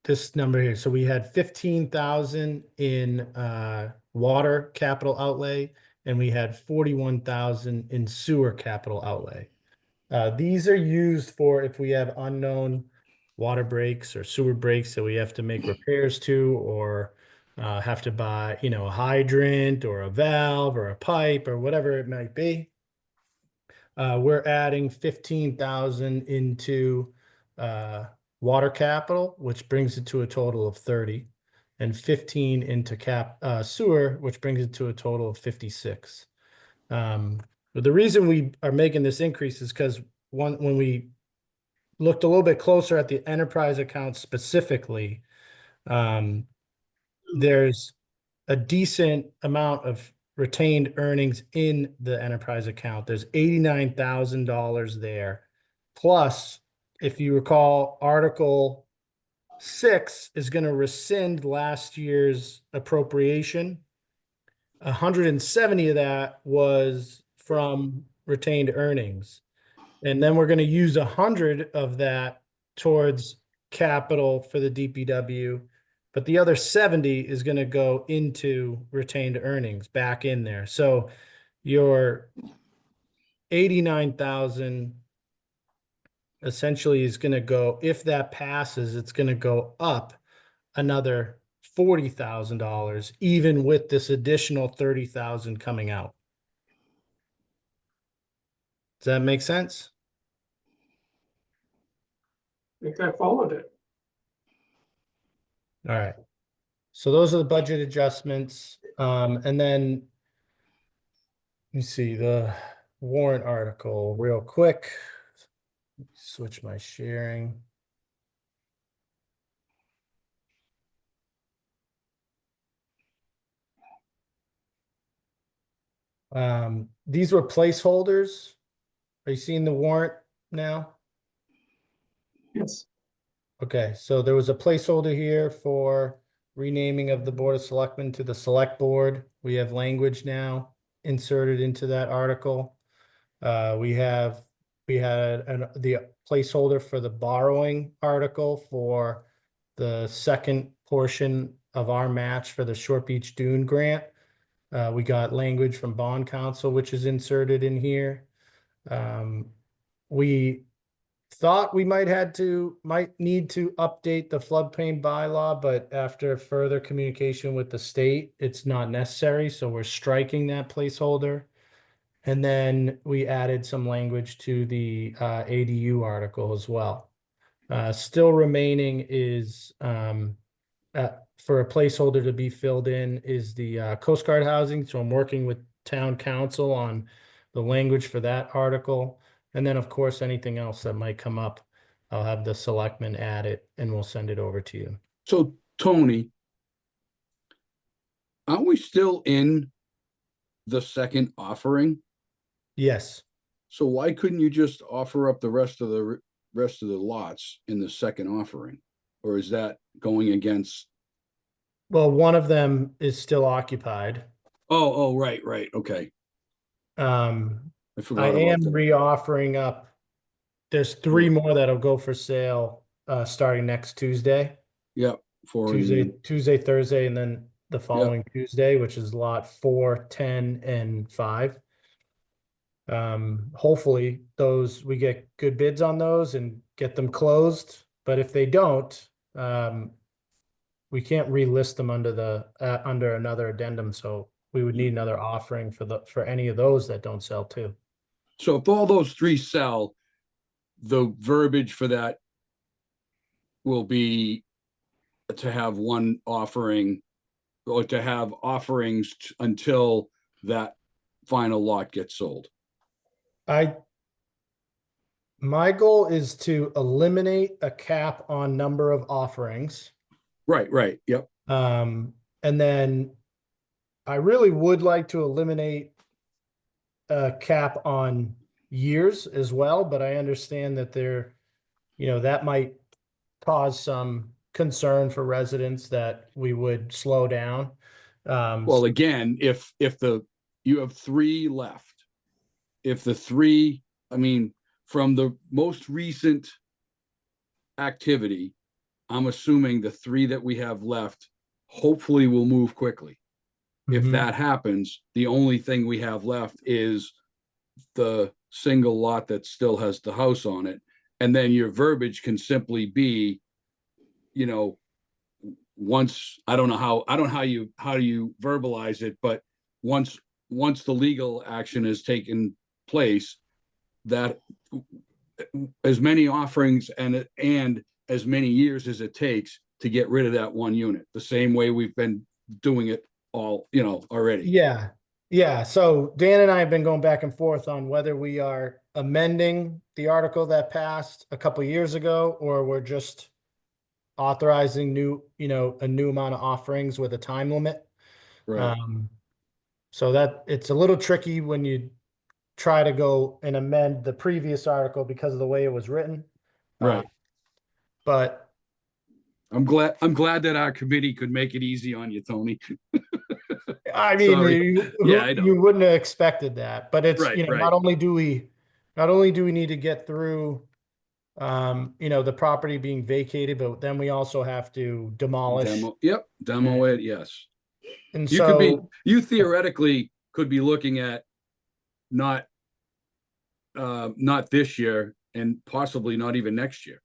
this number here. So we had 15,000 in water capital outlay, and we had 41,000 in sewer capital outlay. These are used for if we have unknown water breaks or sewer breaks that we have to make repairs to, or have to buy, a hydrant or a valve or a pipe or whatever it might be. We're adding 15,000 into water capital, which brings it to a total of 30, and 15 into sewer, which brings it to a total of 56. But the reason we are making this increase is because when we looked a little bit closer at the enterprise account specifically, there's a decent amount of retained earnings in the enterprise account. There's $89,000 there. Plus, if you recall, Article 6 is going to rescind last year's appropriation. 170 of that was from retained earnings. And then we're going to use 100 of that towards capital for the DPW. But the other 70 is going to go into retained earnings back in there. So your 89,000 essentially is going to go, if that passes, it's going to go up another $40,000, even with this additional 30,000 coming out. Does that make sense? I think I followed it. All right. So those are the budget adjustments. And then let me see the warrant article real quick. Switch my sharing. These were placeholders. Are you seeing the warrant now? Yes. Okay, so there was a placeholder here for renaming of the Board of Selectmen to the Select Board. We have language now inserted into that article. We had the placeholder for the borrowing article for the second portion of our match for the Short Beach Dune grant. We got language from bond counsel, which is inserted in here. We thought we might need to update the floodplain bylaw, but after further communication with the state, it's not necessary. So we're striking that placeholder. And then we added some language to the ADU article as well. Still remaining is for a placeholder to be filled in is the Coast Guard housing. So I'm working with town council on the language for that article. And then, of course, anything else that might come up, I'll have the selectmen add it and we'll send it over to you. So Tony, aren't we still in the second offering? Yes. So why couldn't you just offer up the rest of the lots in the second offering? Or is that going against? Well, one of them is still occupied. Oh, right. Okay. I I forgot am about that. reoffering up. There's 3 more that'll go for sale starting next Tuesday. Yep. Tuesday, Thursday, and then the following Tuesday, which is lot 4, 10, and 5. Hopefully those we get good bids on those and get them closed. But if they don't, we can't relist them under another addendum. So we would need another offering for any of those that don't sell too. So if all those 3 sell, the verbiage for that will be to have one offering or to have offerings until that final lot gets sold. My goal is to eliminate a cap on number of offerings. Right. Yep. And then I really would like to eliminate a cap on years as well, but I understand that that might cause some concern for residents that we would slow down. Well, again, if you have three left, if the three, I mean, from the most recent activity, I'm assuming the three that we have left hopefully will move quickly. If Mhm. that happens, the only thing we have left is the single lot that still has the house on it. And then your verbiage can simply be, once, I don't know how you verbalize it, but once the legal action is taken place, that as many offerings and as many years as it takes to get rid of that one unit, the same way we've been doing it all, already. Yeah. Yeah. So Dan and I have been going back and forth on whether we are amending the article that passed a couple years ago, or we're just authorizing a new amount of offerings with a time limit. Right. So that it's a little tricky when you try to go and amend the previous article because of the way it was written. Right. But I'm glad that our committee could make it easy on you, Tony. I mean, Sorry. Yeah, I know. you wouldn't have expected that, but it's, Right, right. not only do we need to get through, the property being vacated, but then we also have to demolish. Demo it, yes. And You theoretically could be looking at not this year and possibly not even next year.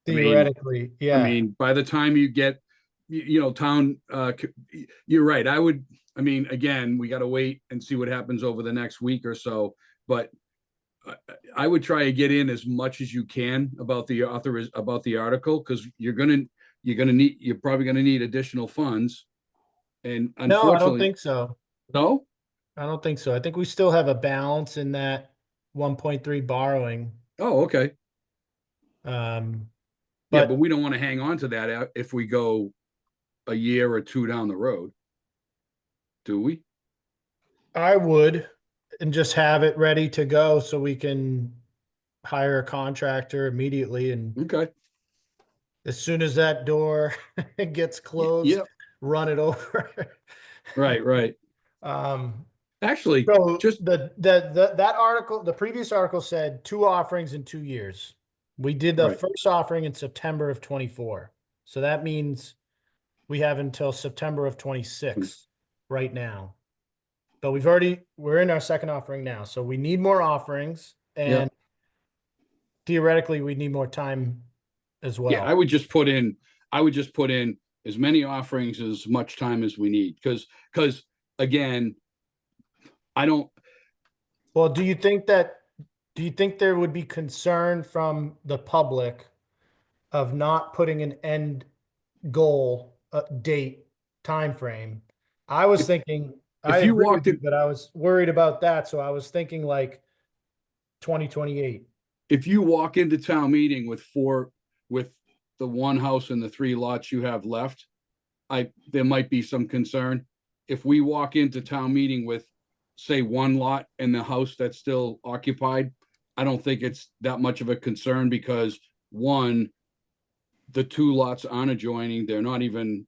theoretically, I mean, by the time you get, town, you're right. Again, we got to wait and see what happens over the next week or so, but I would try to get in as much as you can about the article, because you're probably gonna need additional funds. And no, I don't unfortunately, think so. no, I don't think so. I think we still have a balance in that 1.3 borrowing. oh, okay. But But we don't want to hang on to that if we go a year or two down the road, do we? I would, and just have it ready to go so we can hire a contractor immediately. And Okay. as soon as that door gets closed, Yep. run it over. Right. Actually, So just that article, the previous article said 2 offerings in 2 years. We did the Right. first offering in September of 24. So that means we have until September of 26 right now. But we're in our second offering now. So we need more offerings, and theoretically we need more time as well. yeah, I would just put in as many offerings, as much time as we need. Because again, I don't, Well, do you think there would be concern from the public of not putting an end goal, date, time frame? I was thinking, I if you agree with walked you, in, but I was worried about that. So I was thinking like 2028. if you walk into town meeting with the one house and the 3 lots you have left, there might be some concern. If we walk into town meeting with, say, 1 lot and the house that's still occupied, I don't think it's that much of a concern, because one, the 2 lots aren't adjoining. They're not even,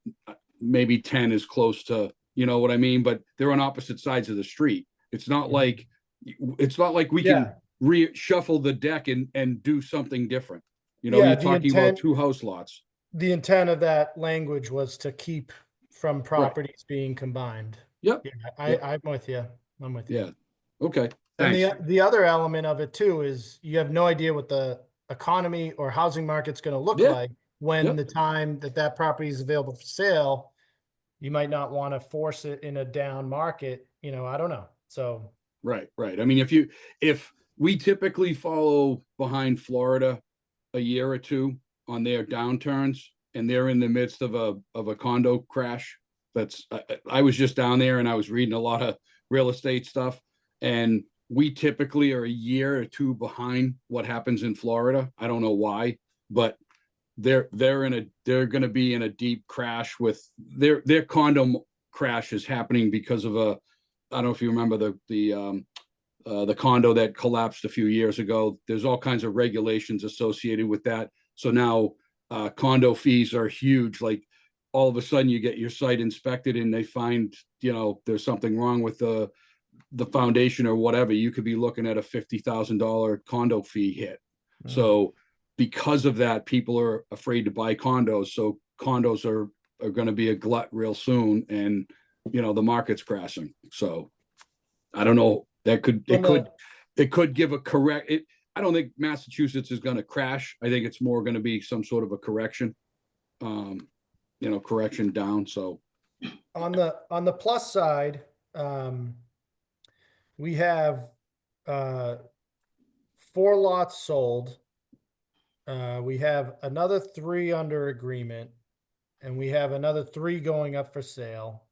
maybe 10 is close to, you know what I mean? But they're on opposite sides of the street. It's not like we can reshuffle the deck and do something different. You're talking about 2 house lots. The intent of that language was to keep from properties being combined. Yep. Yeah, I'm with you. I'm with you. Yeah. Okay. And Thanks. the other element of it too is you have no idea what the economy or housing market's going to look like when the time that property is available for sale. You might not want to force it in a down market. I don't know. So Right. I mean, if we typically follow behind Florida a year or two on their downturns, and they're in the midst of a condo crash. I was just down there and I was reading a lot of real estate stuff, and we typically are a year or two behind what happens in Florida. I don't know why, but they're going to be in a deep crash with their condo crash is happening because of I don't know if you remember the condo that collapsed a few years ago. There's all kinds of regulations associated with that. So now condo fees are huge. Like all of a sudden you get your site inspected and they find, there's something wrong with the foundation or whatever. You could be looking at a $50,000 condo fee hit. So because of that, people are afraid to buy condos. So condos are going to be a glut real soon, and the market's crashing. So I don't know. It could give a correct. I don't think Massachusetts is going to crash. I think it's more going to be some sort of a correction. Correction down. So on the plus side, we have 4 lots sold. We have another 3 under agreement, and we have another 3 going up for sale.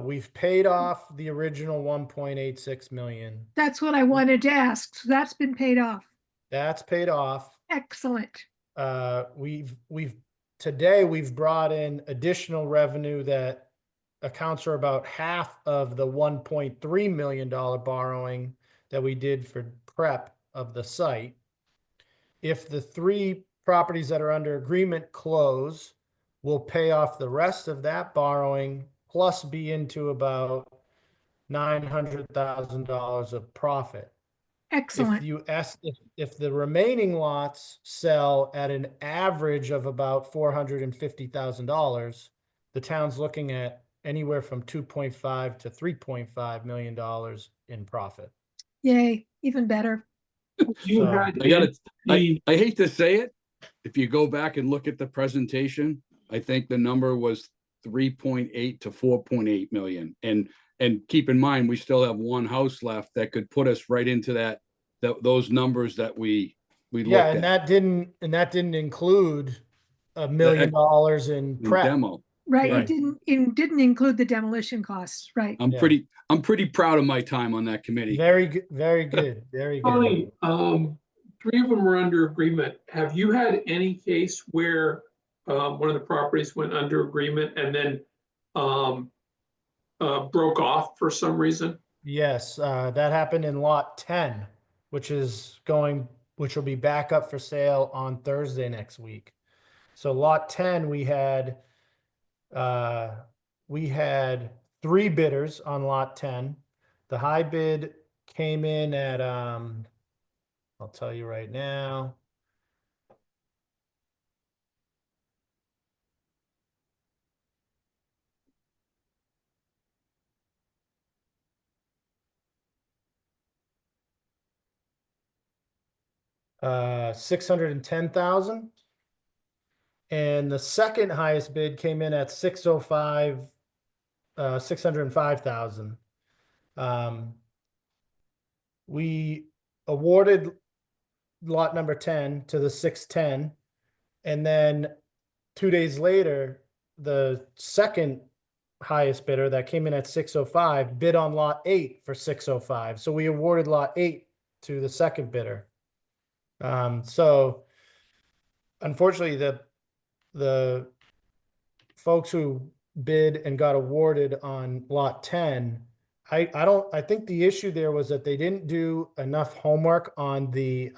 We've paid off the original 1.86 million. That's what I wanted to ask. So that's been paid off. That's paid off. Excellent. Today we've brought in additional revenue that accounts for about half of the $1.3 million borrowing that we did for prep of the site. If the 3 properties that are under agreement close, we'll pay off the rest of that borrowing, plus be into about $900,000 of profit. Excellent. If the remaining lots sell at an average of about $450,000, the town's looking at anywhere from $2.5 to $3.5 million in profit. Yay, even better. You So, had I hate to say it. If you go back and look at the presentation, I think the number was 3.8 to 4.8 million. And keep in mind, we still have 1 house left that could put us right into those numbers that we looked at. and that didn't include $1 million in prep. Demo. Right. Right. It didn't include the demolition costs. Right. I'm pretty proud of my time on that committee. Very good. Very good. Very good. Colleen, 3 of them were under agreement. Have you had any case where one of the properties went under agreement and then broke off for some reason? Yes, that happened in lot 10, which will be back up for sale on Thursday next week. So lot 10, we had 3 bidders on lot 10. The high bid came in at I'll tell you right now. $610,000. And the second highest bid came in at 605,000. We awarded lot number 10 to the 610, and then 2 days later, the second highest bidder that came in at 605 bid on lot 8 for 605. So we awarded lot 8 to the second bidder. So unfortunately, the folks who bid and got awarded on lot 10, I think the issue there was that they didn't do enough homework on the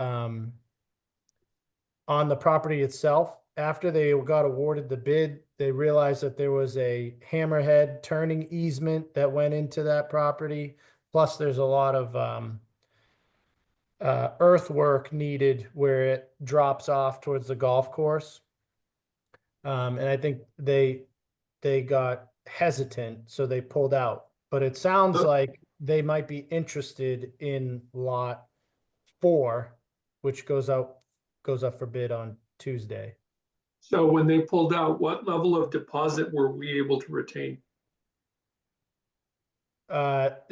property itself. After they got awarded the bid, they realized that there was a hammerhead turning easement that went into that property. Plus there's a lot of earthwork needed where it drops off towards the golf course. And I think they got hesitant, so they pulled out. But it sounds like they might be interested in lot 4, which goes up for bid on Tuesday. So when they pulled out, what level of deposit were we able to retain? It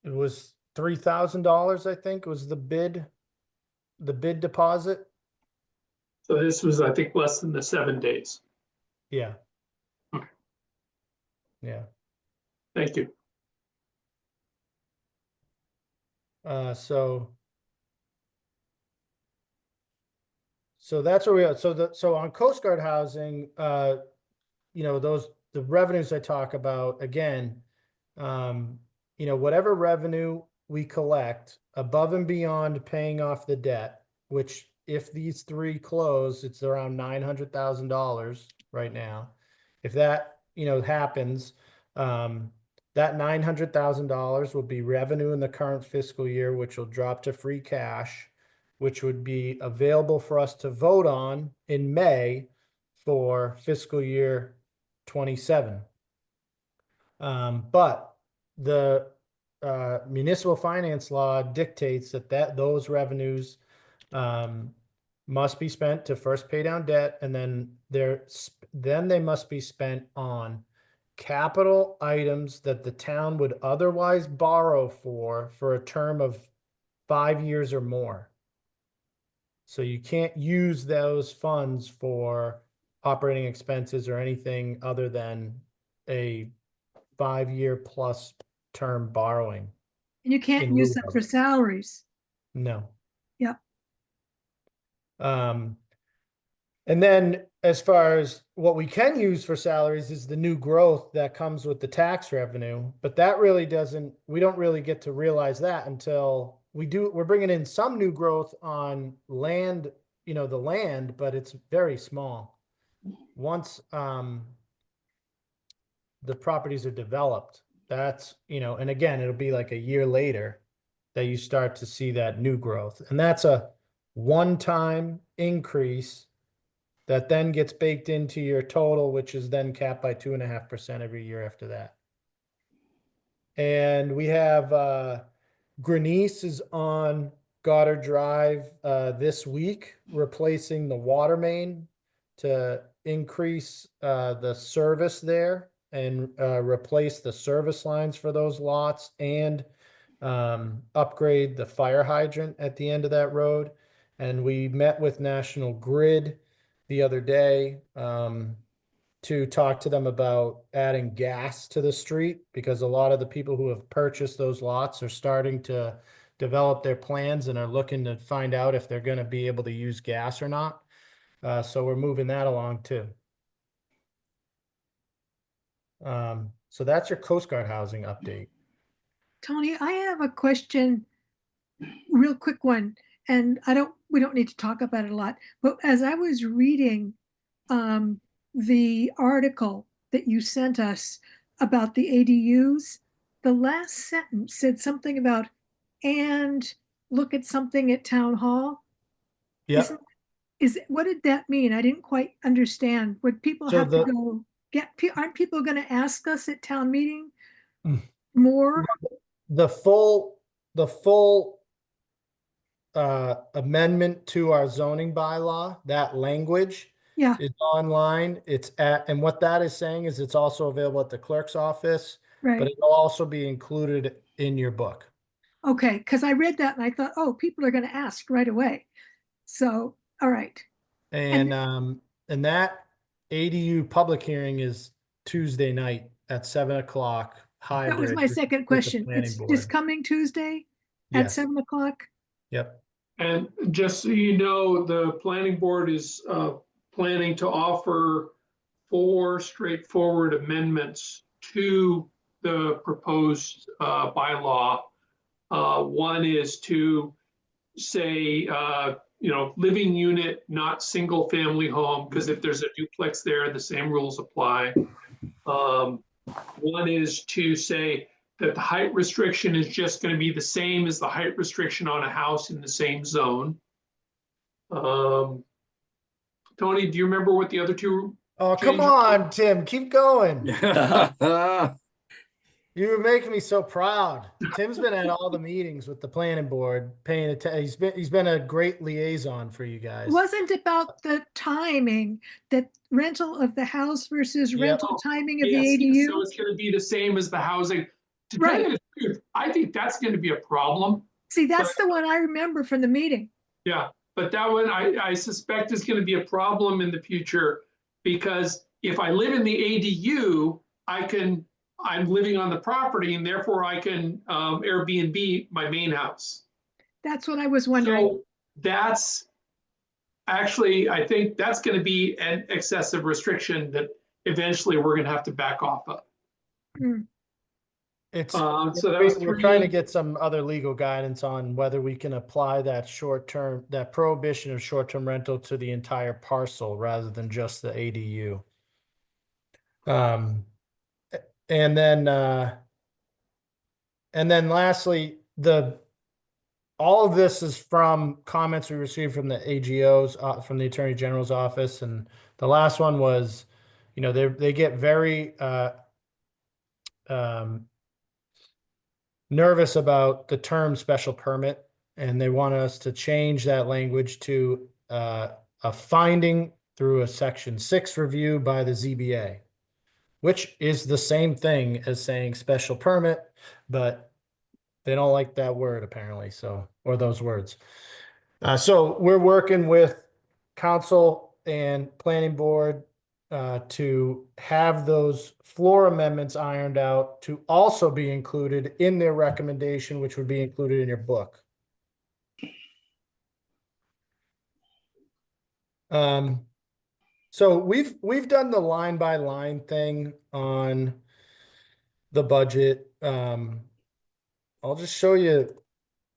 was $3,000, I think, was the bid deposit. So this was, I think, less than the 7 days. Yeah. Okay. Yeah. Thank you. So that's where we are. So on Coast Guard housing, you know, the revenues I talk about, again, you know, whatever revenue we collect above and beyond paying off the debt, which if these three close, it's around $900,000 right now. If that, you know, happens, that $900,000 will be revenue in the current fiscal year, which will drop to free cash, which would be available for us to vote on in May for fiscal year 27. But the municipal finance law dictates that those revenues must be spent to first pay down debt, and then they must be spent on capital items that the town would otherwise borrow for a term of 5 years or more. So you can't use those funds for operating expenses or anything other than a 5-year plus term borrowing. And you can't in use lieu them of- for salaries. No. Yep. And then as far as what we can use for salaries is the new growth that comes with the tax revenue, but that really we don't really get to realize that until we're bringing in some new growth on land, you know, the land, but it's very small. Once, the properties are developed, that's, you know, and again, it'll be like a year later that you start to see that new growth. And that's a one-time increase that then gets baked into your total, which is then capped by 2.5% every year after that. And we have Grenice is on Goddard Drive this week, replacing the water main to increase the service there and replace the service lines for those lots and upgrade the fire hydrant at the end of that road. And we met with National Grid the other day to talk to them about adding gas to the street, because a lot of the people who have purchased those lots are starting to develop their plans and are looking to find out if they're going to be able to use gas or not. So we're moving that along too. So that's your Coast Guard housing update. Tony, I have a question, real quick one, and we don't need to talk about it a lot, but as I was reading the article that you sent us about the ADUs, the last sentence said something about, and look at something at town hall. Yep. What did that mean? I didn't quite understand. Would people So have to go aren't people going to ask us at town meeting Mm. more? The full amendment to our zoning bylaw, that language Yeah, is online. And what that is saying is it's also available at the clerk's office, but right. it'll also be included in your book. Okay, because I read that and I thought, oh, people are going to ask right away. So, all right. And that ADU public hearing is Tuesday night at 7:00 hybrid. That was my second with the question. planning It's board. this coming Tuesday at Yes. 7:00. Yep. And just so you know, the planning board is planning to offer 4 straightforward amendments to the proposed bylaw. One is to say, living unit, not single family home, because if there's a duplex there, the same rules apply. One is to say that the height restriction is just going to be the same as the height restriction on a house in the same zone. Tony, do you remember what the other two? Oh, come changes? on, Tim, keep going. You were making me so proud. Tim's been at all the meetings with the planning board, paying attention. He's been a great liaison for you It guys. wasn't about the timing, that rental of the house versus Yep. rental timing of the Yes, ADU. so it's going to be the same as the housing. To tell Right. you the truth, I think that's going to be a problem. See, that's the one I remember from the meeting. Yeah, but that one I suspect is going to be a problem in the future, because if I live in the ADU, I'm living on the property and therefore I can Airbnb my main house. That's what I was wondering. So actually, I think that's going to be an excessive restriction that eventually we're going to have to back off of. It's, So that was we're trying to 3. get some other legal guidance on whether we can apply that short-term, that prohibition of short-term rental to the entire parcel rather than just the ADU. And then lastly, all of this is from comments we received from the AGOs, from the Attorney General's office. And the last one was, you know, they get very nervous about the term special permit, and they want us to change that language to a finding through a Section 6 review by the ZBA, which is the same thing as saying special permit, but they don't like that word apparently, so, or those words. So we're working with council and planning board to have those floor amendments ironed out to also be included in their recommendation, which would be included in your book. So we've done the line by line thing on the budget. I'll just show you.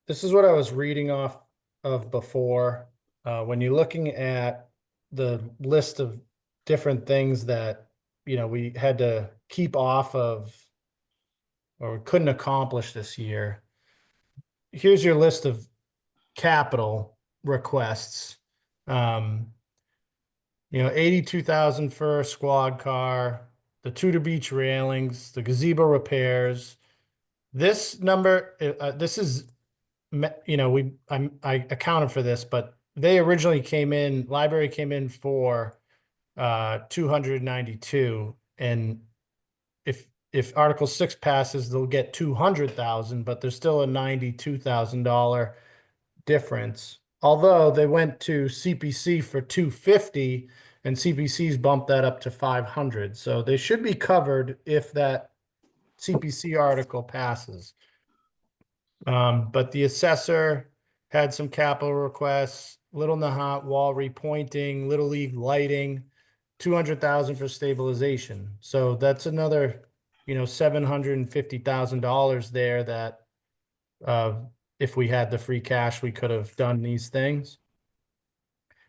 This is what I was reading off of before. When you're looking at the list of different things that, you know, we had to keep off of or couldn't accomplish this year. Here's your list of capital requests. You know, 82,000 for a squad car, the Tudor Beach railings, the gazebo repairs. This number, this is, you know, I accounted for this, but they originally came in, library came in for 292, and if Article 6 passes, they'll get 200,000, but there's still a $92,000 difference. Although they went to CPC for 250, and CPC's bumped that up to 500, so they should be covered if that CPC article passes. But the assessor had some capital requests, Little Nahant wall repointing, Little League lighting, 200,000 for stabilization. So that's another, you know, $750,000 there that if we had the free cash, we could have done these things.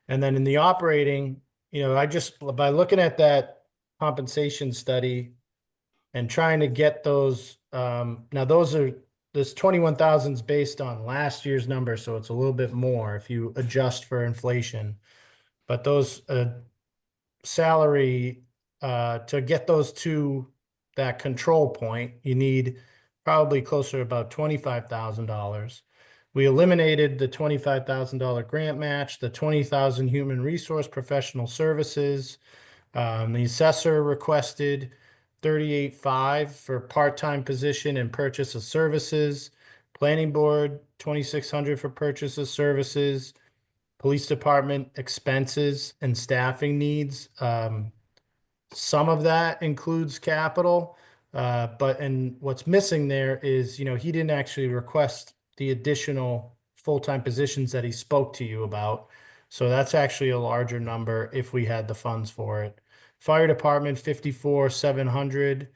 And then in the operating, you know, I just, by looking at that compensation study and trying to get those, now those are, this 21,000 is based on last year's number, so it's a little bit more if you adjust for inflation. But those salary, to get those to that control point, you need probably closer to about $25,000. We eliminated the $25,000 grant match, the 20,000 human resource professional services. The assessor requested 38.5 for part-time position and purchase of services. Planning board, 2,600 for purchase of services. Police department expenses and staffing needs. Some of that includes capital, and what's missing there is, you know, he didn't actually request the additional full-time positions that he spoke to you about. So that's actually a larger number if we had the funds for it. Fire department, 54,700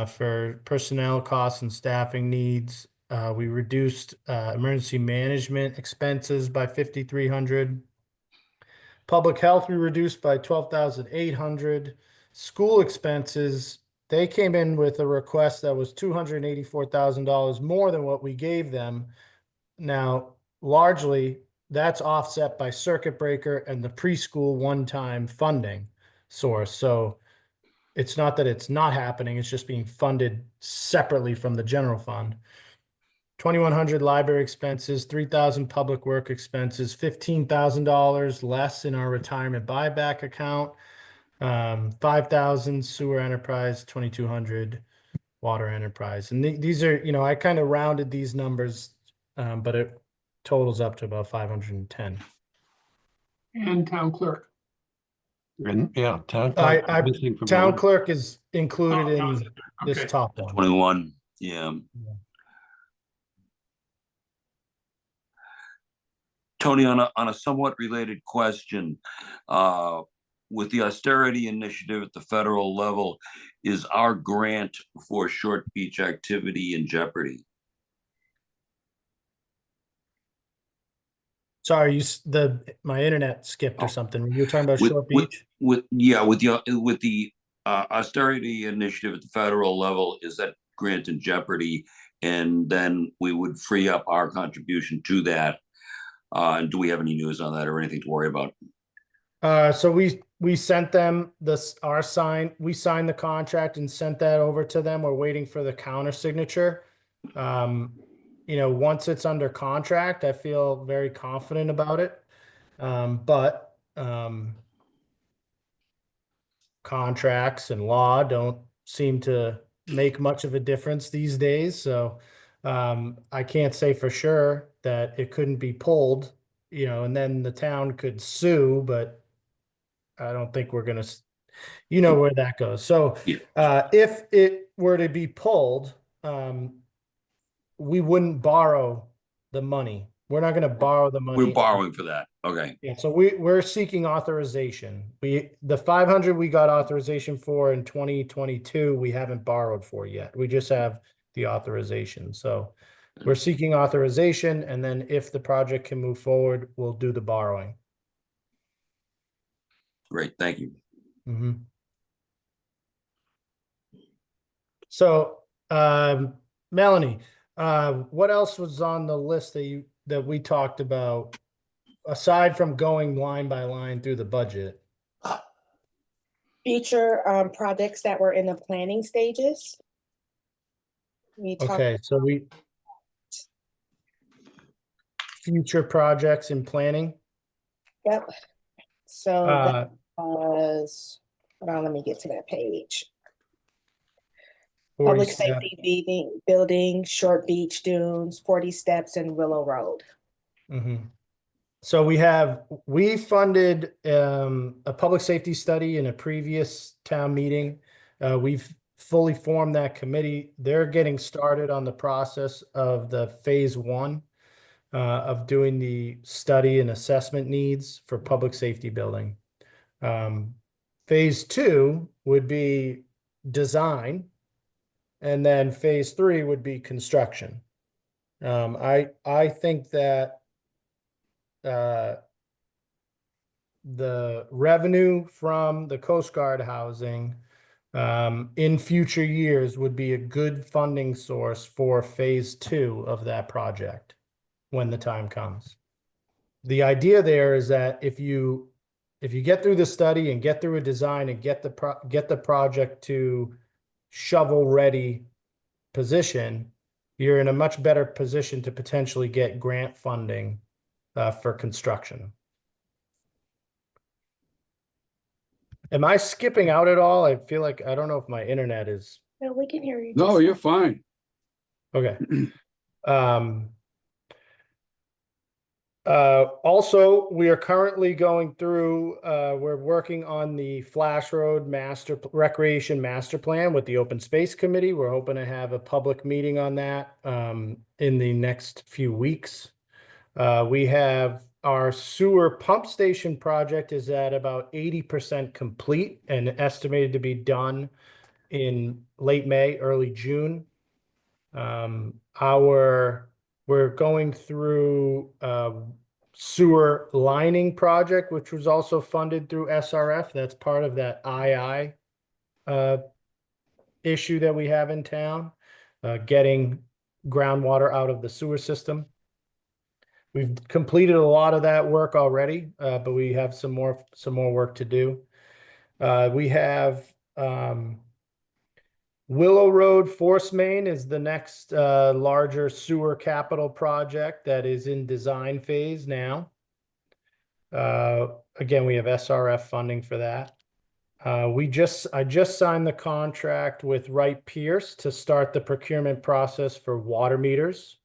for personnel costs and staffing needs. We reduced emergency management expenses by 5,300. Public health, we reduced by 12,800. School expenses, they came in with a request that was $284,000 more than what we gave them. Now, largely, that's offset by circuit breaker and the preschool one-time funding source. So it's not that it's not happening, it's just being funded separately from the general fund. 2,100 library expenses, 3,000 public work expenses, $15,000 less in our retirement buyback account, 5,000 sewer enterprise, 2,200 water enterprise. And these are, you know, I kind of rounded these numbers, but it totals up to about 510. And town clerk. And yeah, town clerk. Town clerk is included in Okay. this top one. 21, yeah. Tony, on a somewhat related question, with the austerity initiative at the federal level, is our grant for short beach activity in jeopardy? Sorry, my internet skipped or Oh. something. You were talking about With Short with Beach? with yeah, with the austerity initiative at the federal level, is that grant in jeopardy? And then we would free up our contribution to that. And do we have any news on that or anything to worry about? So we sent them we signed the contract and sent that over to them. We're waiting for the counter signature. Once it's under contract, I feel very confident about it. But contracts and law don't seem to make much of a difference these days. So I can't say for sure that it couldn't be pulled, and then the town could sue, but I don't think we're gonna, where that goes. So Yeah. if it were to be pulled, we wouldn't borrow the money. We're not gonna borrow the We're money. borrowing for that. Okay. Yeah, so we're seeking authorization. The 500 we got authorization for in 2022, we haven't borrowed for yet. We just have the authorization. So we're seeking authorization, and then if the project can move forward, we'll do the borrowing. Great. Thank you. Mhm. So, Melanie, what else was on the list that we talked about aside from going line by line through the budget? Future projects that were in the planning stages. We talked, Okay, so future projects in planning. yep. So that Uh, was, hold on, let me get to that page. 40 Public step. safety building, Short Beach Dunes, 40 Steps, and Willow Road. Mhm. So we funded a public safety study in a previous town meeting. We've fully formed that committee. They're getting started on the process of the phase one of doing the study and assessment needs for public safety building. Phase two would be design, and then phase three would be construction. I think that the revenue from the Coast Guard housing in future years would be a good funding source for phase two of that project when the time comes. The idea there is that if you get through the study and get through a design and get the project to shovel ready position, you're in a much better position to potentially get grant funding for construction. Am I skipping out at all? I feel like I don't know if my internet is No, we can hear you. No, just you're fine. fine. okay. Also, we are currently going through, we're working on the Flash Road Recreation Master Plan with the Open Space Committee. We're hoping to have a public meeting on that in the next few weeks. We have our sewer pump station project is at about 80% complete and estimated to be done in late May, early June. We're going through sewer lining project, which was also funded through SRF. That's part of that II issue that we have in town, getting groundwater out of the sewer system. We've completed a lot of that work already, but we have some more work to do. We have Willow Road Force Main is the next larger sewer capital project that is in design phase now. Again, we have SRF funding for that. I just signed the contract with Wright Pierce to start the procurement process for water meters.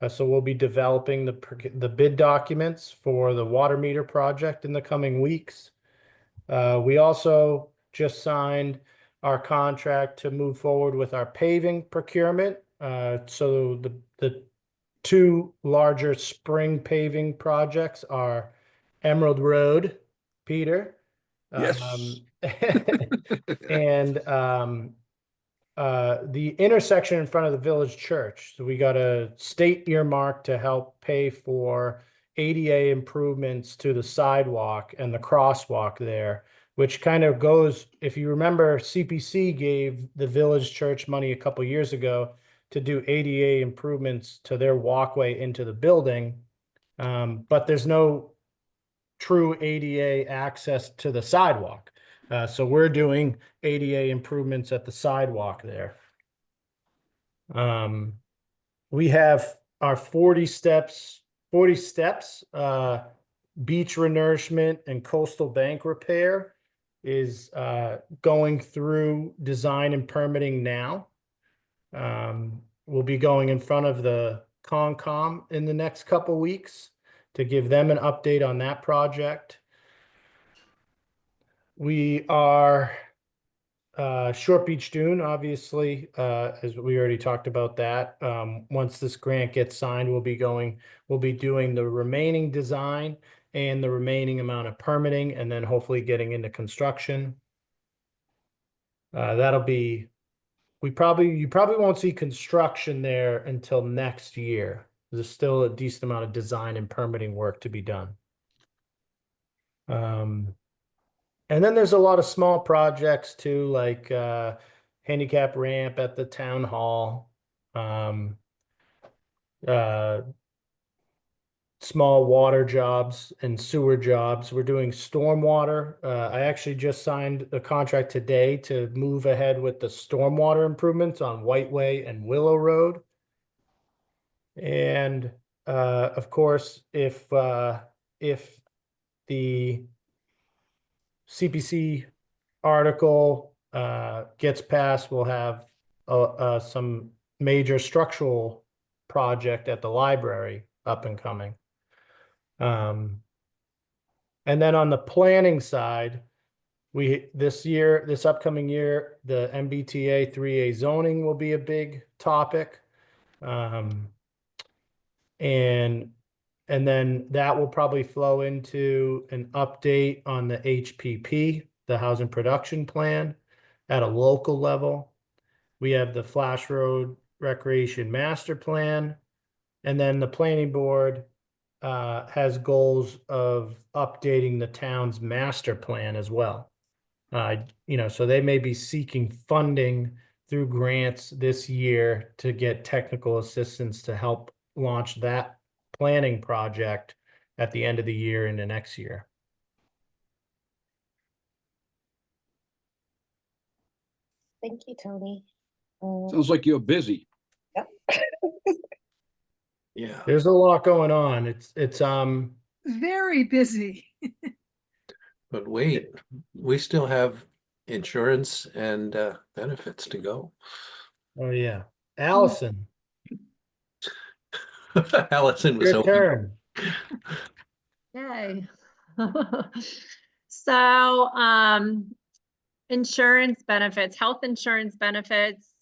So we'll be developing the bid documents for the water meter project in the coming weeks. We also just signed our contract to move forward with our paving procurement. So the two larger spring paving projects are Emerald Road, Peter. Yes. And the intersection in front of the village church. So we got a state earmark to help pay for ADA improvements to the sidewalk and the crosswalk there, which kind of goes, if you remember, CPC gave the village church money a couple years ago to do ADA improvements to their walkway into the building. But there's no true ADA access to the sidewalk. So we're doing ADA improvements at the sidewalk there. We have our 40 steps, beach renourishment and coastal bank repair is going through design and permitting now. We'll be going in front of the Concom in the next couple weeks to give them an update on that project. We are Short Beach Dune, obviously, as we already talked about that. Once this grant gets signed, we'll be doing the remaining design and the remaining amount of permitting, and then hopefully getting into construction. You probably won't see construction there until next year. There's still a decent amount of design and permitting work to be done. And then there's a lot of small projects too, like handicap ramp at the town hall, small water jobs and sewer jobs. We're doing stormwater. I actually just signed a contract today to move ahead with the stormwater improvements on Whiteway and Willow Road. And of course, if the CPC article gets passed, we'll have some major structural project at the library up and coming. And then on the planning side, this upcoming year, the MBTA 3A zoning will be a big topic. And then that will probably flow into an update on the HPP, the Housing Production Plan, at a local level. We have the Flash Road Recreation Master Plan, and then the Planning Board has goals of updating the town's master plan as well. So they may be seeking funding through grants this year to get technical assistance to help launch that planning project at the end of the year into next year. Thank you, Tony. Sounds like you're busy. Yep. Yeah. There's a lot going on. It's Very busy. But wait, we still have insurance and benefits to go. oh yeah. Allison, Allison was your hoping. turn. Yay. So, insurance benefits, health insurance benefits.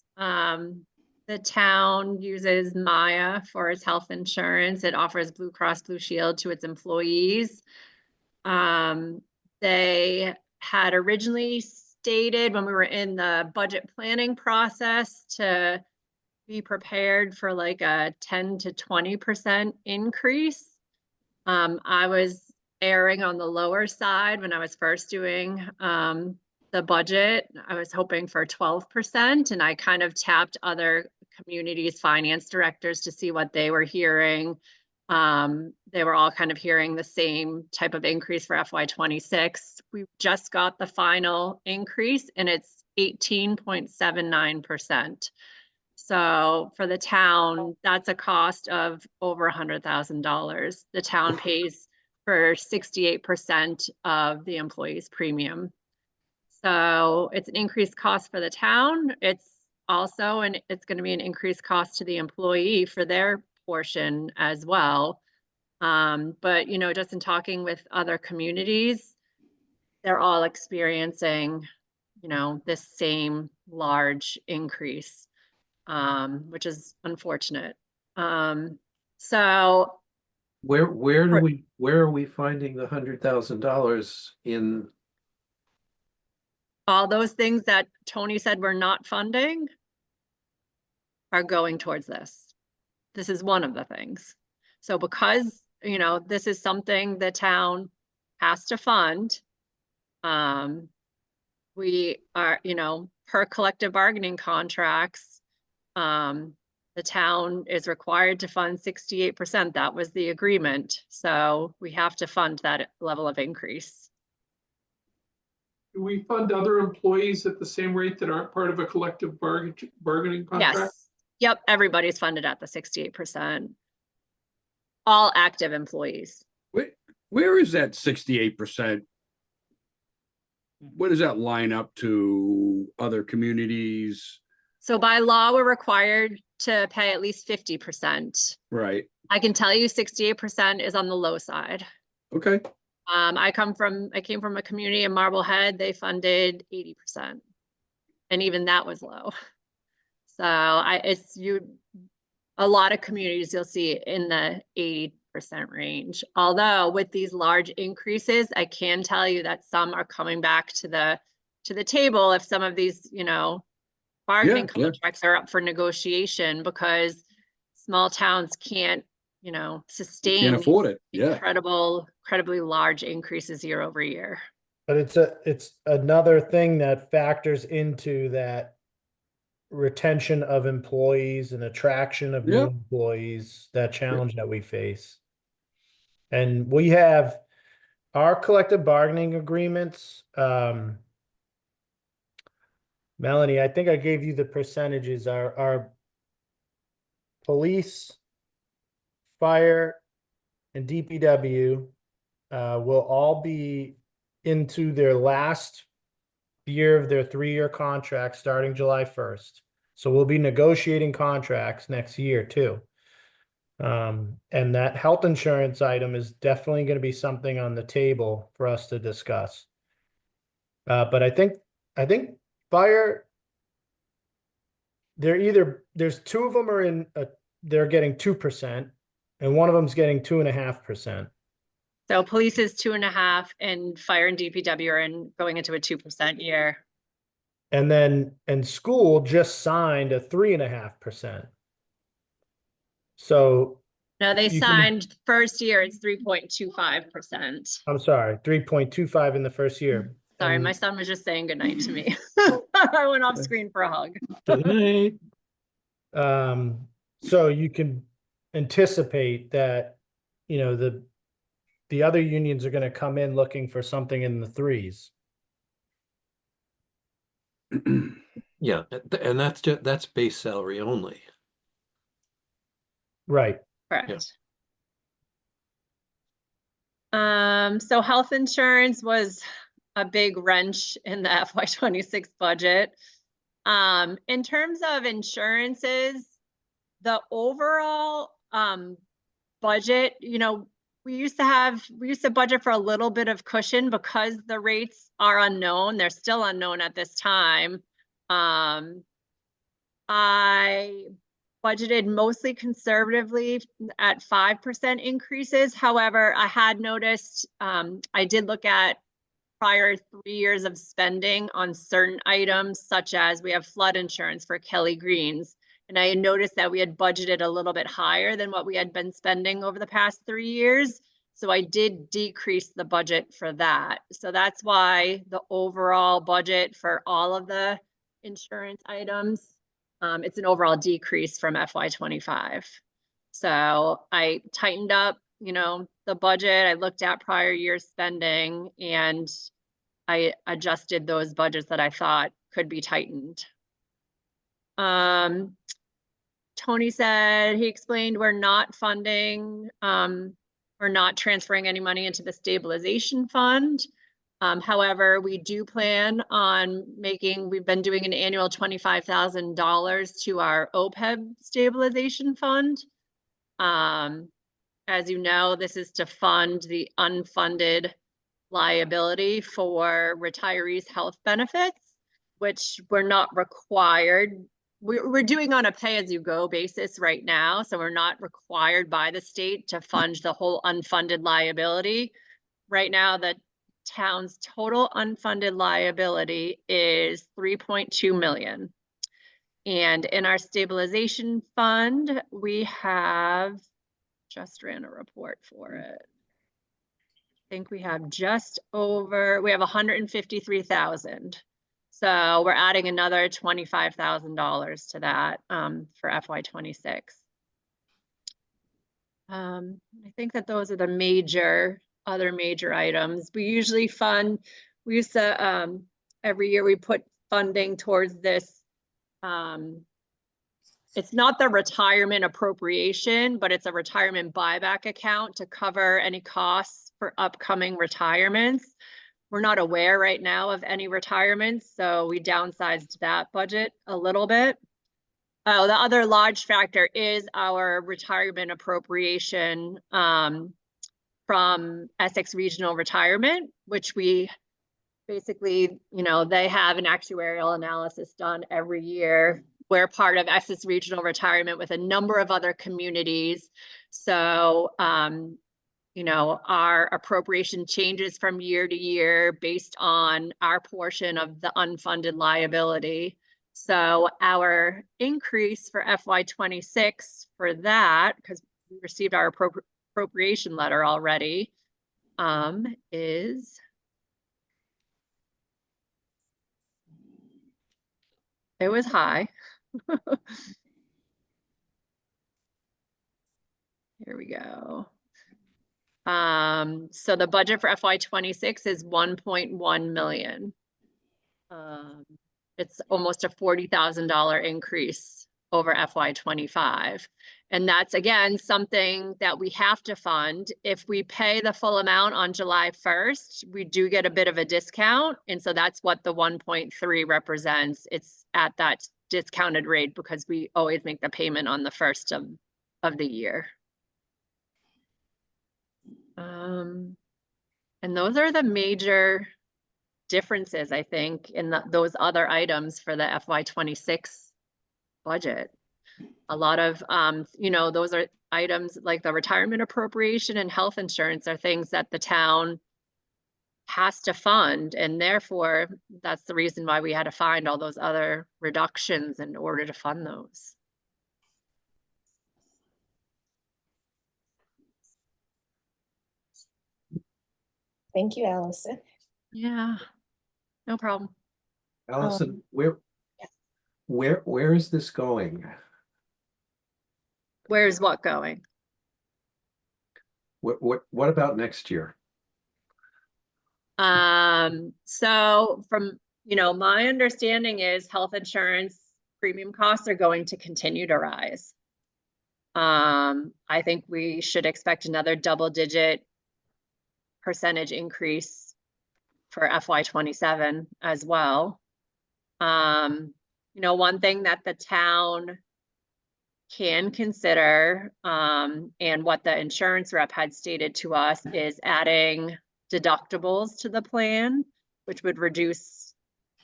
The town uses Maya for its health insurance. It offers Blue Cross Blue Shield to its employees. They had originally stated when we were in the budget planning process to be prepared for like a 10 to 20% increase. I was erring on the lower side when I was first doing the budget. I was hoping for 12%, and I kind of tapped other communities' finance directors to see what they were hearing. They were all kind of hearing the same type of increase for FY26. We just got the final increase, and it's 18.79%. So for the town, that's a cost of over $100,000. The town pays for 68% of the employee's premium. So it's an increased cost for the town. It's also, and it's going to be an increased cost to the employee for their portion as well. But, just in talking with other communities, they're all experiencing, this same large increase, which is unfortunate. So Where For- are we finding the $100,000 in? all those things that Tony said we're not funding are going towards this. This is one of the things. So because, you know, this is something the town has to fund, we are, you know, per collective bargaining contracts, the town is required to fund 68%. That was the agreement. So we have to fund that level of increase. Do we fund other employees at the same rate that aren't part of a collective bargaining contract? Yes. Yep. Everybody's funded at the 68%. All active employees. Where is that 68%? What does that line up to other communities? So by law, we're required to pay at least 50%. Right. I can tell you 68% is on the low side. Okay. I came from a community in Marblehead, they funded 80%. And even that was low. So a lot of communities you'll see in the 80% range. Although with these large increases, I can tell you that some are coming back to the table if some of these, you know, bargaining contracts are up for negotiation, because small towns can't, you know, sustain Can't afford it. Yeah. incredibly large increases year over year. But it's another thing that factors into that retention of employees and attraction of new Yep. employees, that challenge that we face. And we have our collective bargaining agreements. Melanie, I think I gave you the percentages. Our police, fire, and DPW will all be into their last year of their 3-year contract starting July 1st. So we'll be negotiating contracts next year too. And that health insurance item is definitely going to be something on the table for us to discuss. But I think fire, there's 2 of them are in they're getting 2% and one of them's getting 2.5%. So police is 2.5% and fire and DPW are going into a 2% year. And school just signed a 3.5%. So No, they you signed first year, it's 3.25%. I'm sorry, 3.25 in the first year. Sorry, And my son was just saying goodnight to me. I went off screen for a hug. so you can anticipate that, you know, the other unions are going to come in looking for something in the 3s. Yeah, and that's base salary only. Right. Correct. So health insurance was a big wrench in the FY26 budget. In terms of insurances, the overall budget, you know, we used to budget for a little bit of cushion because the rates are unknown. They're still unknown at this time. I budgeted mostly conservatively at 5% increases. However, I had noticed, I did look at prior 3 years of spending on certain items, such as we have flood insurance for Kelly Greens. And I noticed that we had budgeted a little bit higher than what we had been spending over the past 3 years. So I did decrease the budget for that. So that's why the overall budget for all of the insurance items, it's an overall decrease from FY25. So I tightened up, you know, the budget. I looked at prior year spending and I adjusted those budgets that I thought could be tightened. Tony said, he explained we're not funding, we're not transferring any money into the stabilization fund. However, we do plan on we've been doing an annual $25,000 to our OPEB stabilization fund. As you know, this is to fund the unfunded liability for retirees' health benefits, which we're not required we're doing on a pay-as-you-go basis right now, so we're not required by the state to fund the whole unfunded liability. Right now, the town's total unfunded liability is 3.2 million. And in our stabilization fund, we have, just ran a report for it. I think we have we have 153,000. So we're adding another $25,000 to that for FY26. I think that those are the other major items. We usually we used to, every year we put funding towards this. It's not the retirement appropriation, but it's a retirement buyback account to cover any costs for upcoming retirements. We're not aware right now of any retirements, so we downsized that budget a little bit. Oh, the other large factor is our retirement appropriation from Essex Regional Retirement, which we basically, they have an actuarial analysis done every year. We're part of Essex Regional Retirement with a number of other communities. So, our appropriation changes from year to year based on our portion of the unfunded liability. So our increase for FY26 for that, because we received our appropriation letter already, is it was high. Here we go. So the budget for FY26 is 1.1 million. It's almost a $40,000 increase over FY25. And that's, again, something that we have to fund. If we pay the full amount on July 1st, we do get a bit of a discount. And so that's what the 1.3 represents. It's at that discounted rate because we always make the payment on the 1st of the year. And those are the major differences, I think, in those other items for the FY26 budget. A lot of, those are items like the retirement appropriation and health insurance are things that the town has to fund. And therefore, that's the reason why we had to find all those other reductions in order to fund those. Thank you, Allison. Yeah, no problem. Allison, where is this going? Where's what going? What about next year? So from, my understanding is health insurance premium costs are going to continue to rise. I think we should expect another double-digit percentage increase for FY27 as well. One thing that the town can consider, and what the insurance rep had stated to us, is adding deductibles to the plan, which would reduce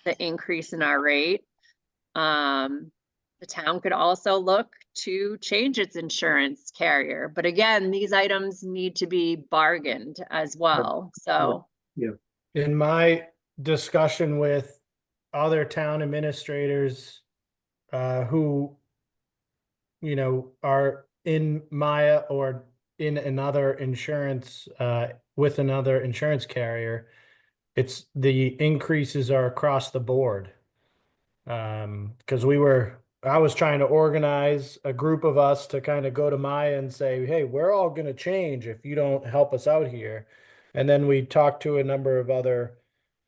the increase in our rate. The town could also look to change its insurance carrier. But again, these items need to be bargained as well. So yeah. In my discussion with other town administrators who, are in Maya or in another insurance with another insurance carrier, it's the increases are across the board. Because I was trying to organize a group of us to kind of go to Maya and say, hey, we're all going to change if you don't help us out here. And then we talked to a number of other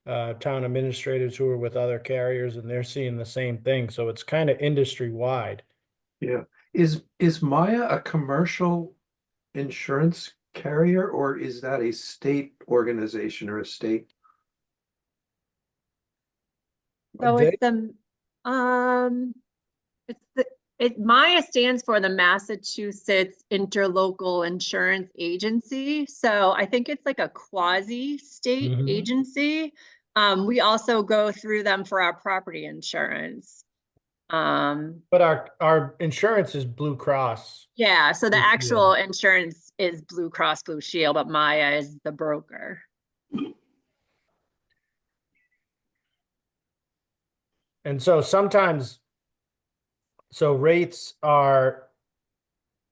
town administrators who are with other carriers, and they're seeing the same thing. So it's kind of industry wide. Yeah. Is Maya a commercial insurance carrier, or is that a state organization or a state? So MIA stands for the Massachusetts Interlocal Insurance Agency. So I think it's like a quasi-state agency. We also go through them for our property insurance. But our insurance is Blue Cross. Yeah, so the Blue actual Shield. insurance is Blue Cross Blue Shield, but Maya is the broker. And so sometimes, so rates are,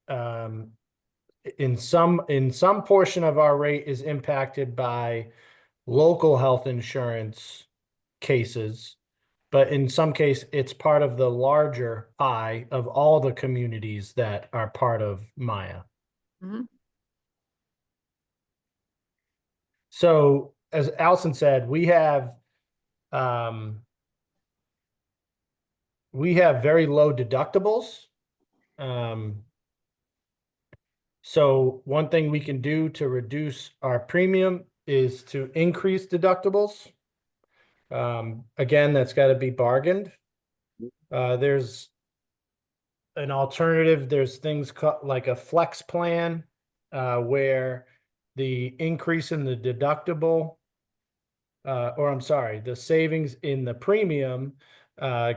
in some portion of our rate is impacted by local health insurance cases, but in some case, it's part of the larger pie of all the communities that are part of Maya. Mhm. So as Allison said, we have very low deductibles. So one thing we can do to reduce our premium is to increase deductibles. Again, that's got to be bargained. There's an alternative. There's things like a flex plan, where the increase in the deductible, or I'm sorry, the savings in the premium,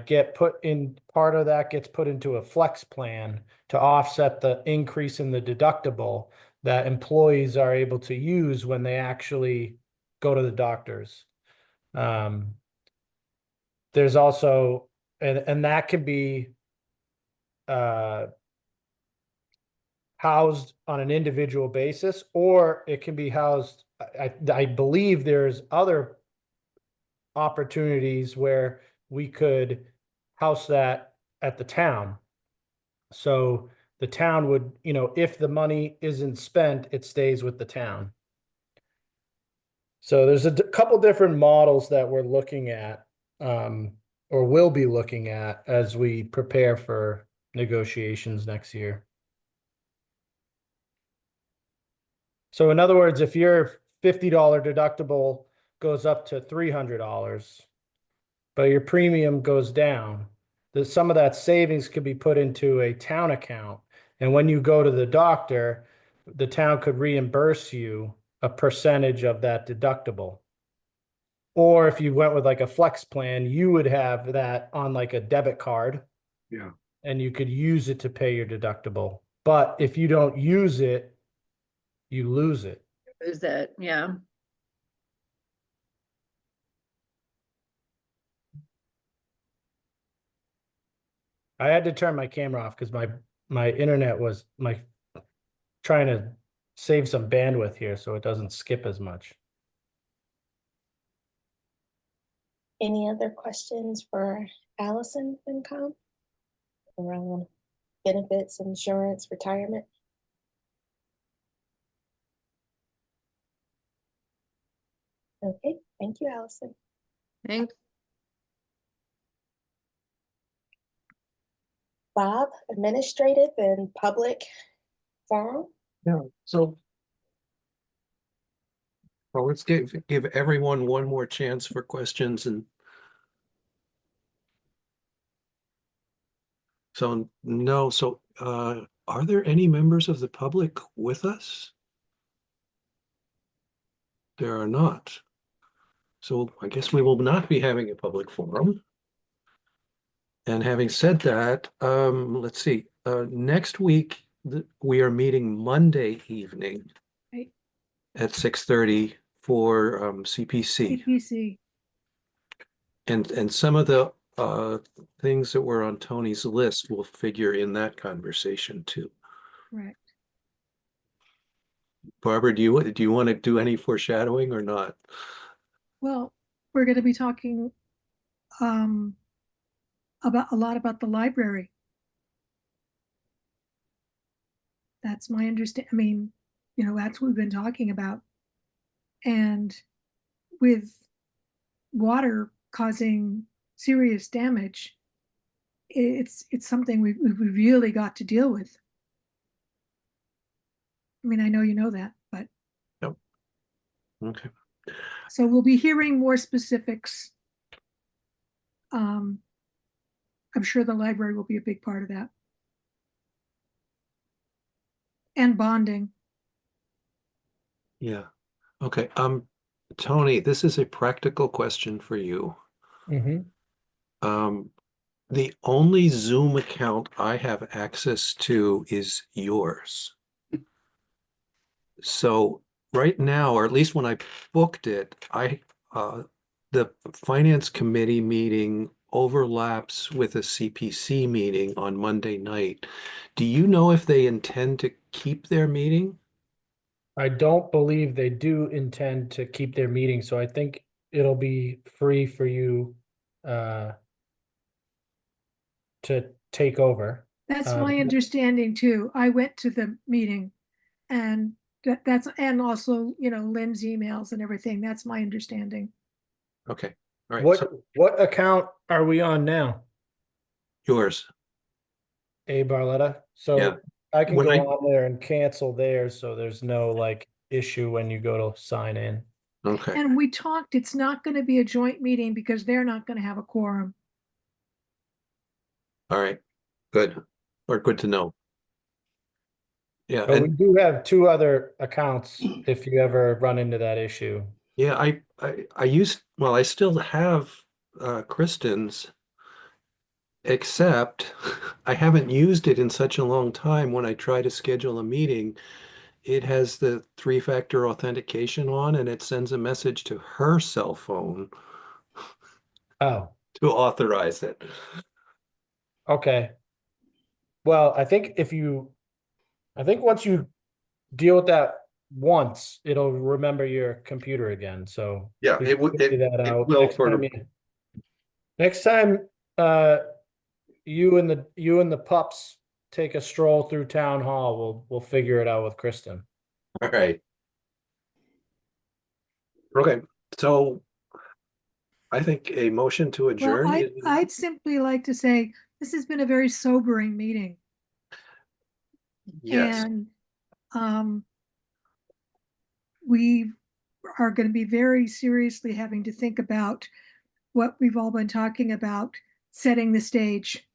get put in, part of that gets put into a flex plan to offset the increase in the deductible that employees are able to use when they actually go to the doctors. There's also, and that can be housed on an individual basis, or it can be housed, I believe there's other opportunities where we could house that at the town. So the town would, if the money isn't spent, it stays with the town. So there's a couple different models that we're looking at, or will be looking at as we prepare for negotiations next year. So in other words, if your $50 deductible goes up to $300, but your premium goes down, some of that savings could be put into a town account. And when you go to the doctor, the town could reimburse you a percentage of that deductible. Or if you went with like a flex plan, you would have that on like a debit card. Yeah. And you could use it to pay your deductible. But if you don't use it, you lose it. Is it? Yeah. I had to turn my camera off because my internet was trying to save some bandwidth here so it doesn't skip as much. Any other questions for Allison FinCom around benefits, insurance, retirement? Okay, thank you, Allison. Thanks. Bob, administrative and public forum? Yeah, so well, let's give everyone one more chance for questions. And so no, so are there any members of the public with us? There are not. So I guess we will not be having a public forum. And having said that, let's see, next week we are meeting Monday evening Right. at 6:30 for CPC. CPC. And some of the things that were on Tony's list will figure in that conversation too. Correct. Barbara, do you want to do any foreshadowing or not? Well, we're going to be talking about a lot about the library. That's my understanding. I mean, that's what we've been talking about. And with water causing serious damage, it's something we really got to deal with. I mean, I know you know that, but Yep. Okay. so we'll be hearing more specifics. I'm sure the library will be a big part of that. And bonding. Yeah. Okay. Tony, this is a practical question for you. Mm-hmm. The only Zoom account I have access to is yours. So right now, or at least when I booked it, the finance committee meeting overlaps with a CPC meeting on Monday night. Do you know if they intend to keep their meeting? I don't believe they do intend to keep their meeting, so I think it'll be free for you to take over. That's my understanding too. I went to the meeting and and also, Lynn's emails and everything. That's my understanding. Okay, all right, What so what account are we on now? yours. A Barletta. So Yeah. I can When go I- on there and cancel theirs, so there's no like issue when you go to sign in. Okay, And we talked, it's not going to be a joint meeting because they're not going to have a quorum. all right, good, or good to know. Yeah, But we and do have two other accounts if you ever run into that issue. yeah, I still have Kristen's, except I haven't used it in such a long time. When I try to schedule a meeting, it has the three-factor authentication on and it sends a message to her cell phone Oh, to authorize it. okay. Well, I think once you deal with that once, it'll remember your computer again. So Yeah, we it can would, figure that it out will for, next time you and the pups take a stroll through town hall, we'll figure it out with Kristen. all right. Okay, so I think a motion to Well, adjourn. I'd simply like to say, this has been a very sobering meeting. Yes, And we are going to be very seriously having to think about what we've all been talking about, setting the stage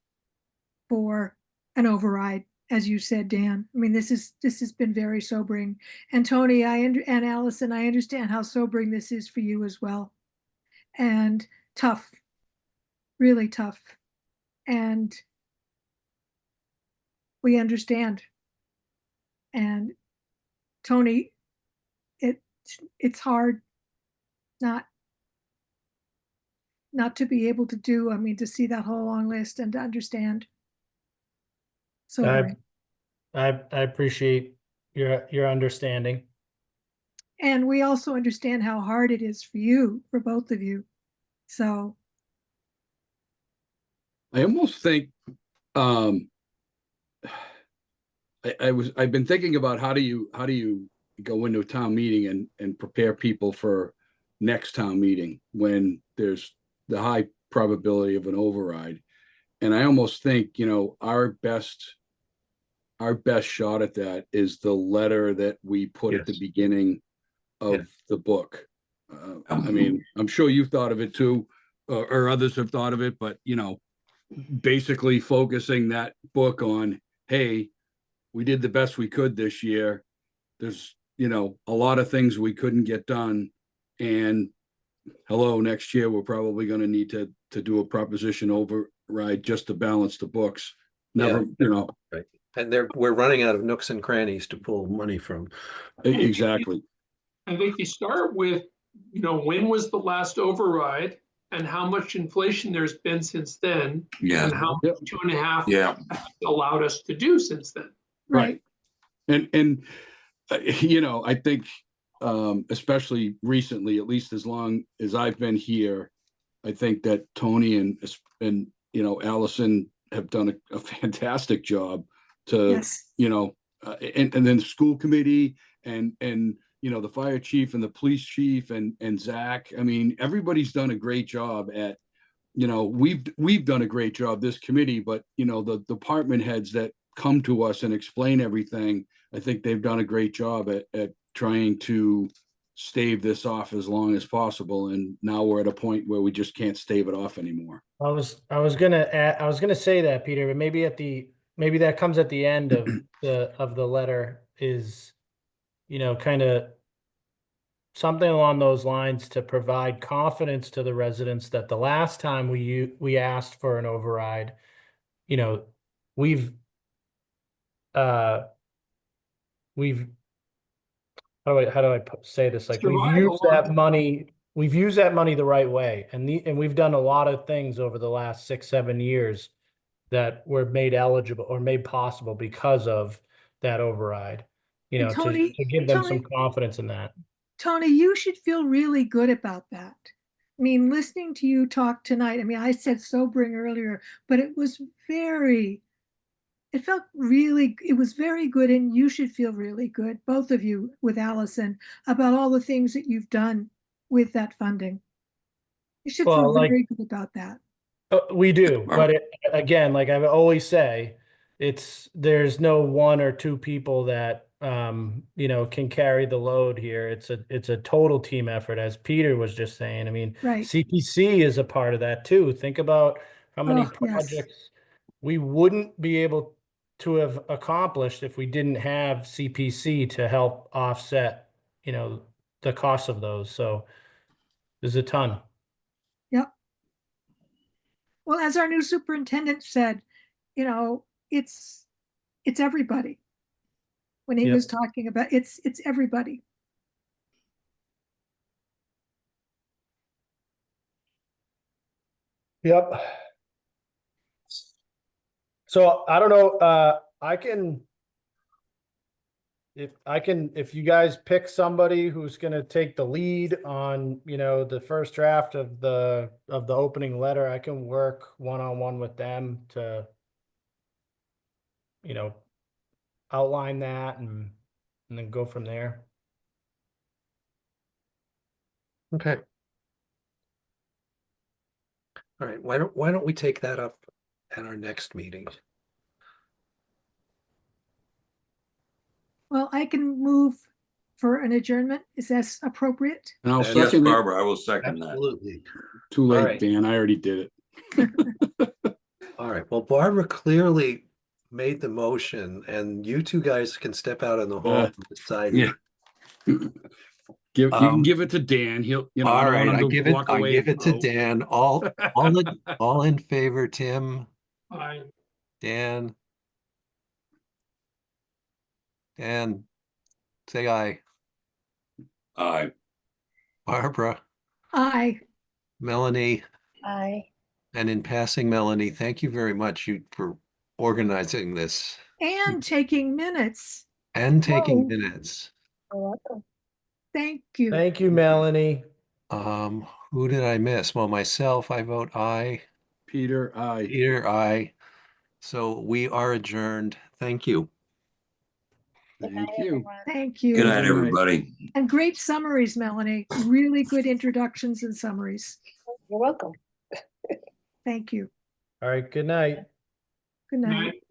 for an override, as you said, Dan. I mean, this has been very sobering. And Tony, and Allison, I understand how sobering this is for you as well. And tough, really tough. And we understand. And Tony, it's hard not to be able to do, I mean, to see that whole long list and to understand. Sobering. I appreciate your understanding. And we also understand how hard it is for you, for both of you. So I almost think, I've been thinking about how do you go into a town meeting and prepare people for next town meeting when there's the high probability of an override. And I almost think, our best shot at that is the letter that we put at the Yes. beginning of the book. I mean, I'm sure you've thought of it too, or others have thought of it, but basically focusing that book on, hey, we did the best we could this year. There's, a lot of things we couldn't get done. And hello, next year, we're probably going to need to do a proposition override just to balance the books. Never, right. And we're running out of nooks and crannies to pull money from. Exactly. I think you start with, when was the last override and how much inflation there's been since then? Yeah. And how Yep. 2.5 Yeah. allowed us to do since then. right. And I think, especially recently, at least as long as I've been here, I think that Tony and Allison have done a fantastic job to, Yes. and then the school committee and the fire chief and the police chief and Zach. I mean, everybody's done a great job at, we've done a great job, this committee, but the department heads that come to us and explain everything, I think they've done a great job at trying to stave this off as long as possible. And now we're at a point where we just can't stave it off anymore. I was gonna say that, Peter, but maybe that comes at the end of the letter is, kind of something along those lines to provide confidence to the residents that the last time we asked for an override, you know, we've we've how do I say this? Like Survive a we've used that money the right way, and we've done a lot of things over the last 6-7 years that were made eligible or made possible because of that override. You know, Tony, to give them some Tony, confidence in that. Tony, you should feel really good about that. I mean, listening to you talk tonight, I mean, I said sobering earlier, but it was it was very good, and you should feel really good, both of you with Allison, about all the things that you've done with that funding. You should feel Well, like very good about that. we do, but again, like I always say, there's no one or two people that you know, can carry the load here. It's a total team effort, as Peter was just saying. I mean, Right. CPC is a part of that too. Think about how many Oh, yes. projects we wouldn't be able to have accomplished if we didn't have CPC to help offset, you know, the cost of those. So there's a ton. Yep. Well, as our new superintendent said, you know, it's everybody. When he Yep. was talking about it's everybody. Yep. So I don't know, if you guys pick somebody who's gonna take the lead on, you know, the first draft of the opening letter, I can work one-on-one with them to, you know, outline that and then go from there. Okay. All right, why don't we take that up at our next meeting? Well, I can move for an adjournment. Is that appropriate? And I'll Yes, Yes, second it. Barbara, I will second that. Absolutely. Too All late, right. Dan. I already did it. All right, well, Barbara clearly made the motion, and you two guys can step out in the hall and decide. Yeah. You can give it to Dan. He'll, you know, I All don't right, want I him to give it, walk I away. give it to Dan. All in favor, Tim, I Dan. Dan, say aye. Aye. Barbara, Aye. Melanie, Aye. and in passing, Melanie, thank you very much for organizing this And taking minutes. and taking Oh. minutes. You're welcome. Thank you. Thank you, Melanie. Who did I miss? Well, myself, I vote aye. Peter, aye. Peter, aye. So we are adjourned. Thank you. Good night, Thank you. everyone. Thank you. Good night, night. everybody. And great summaries, Melanie. Really good introductions and summaries. You're welcome. Thank you. All right, good night. Good night. night.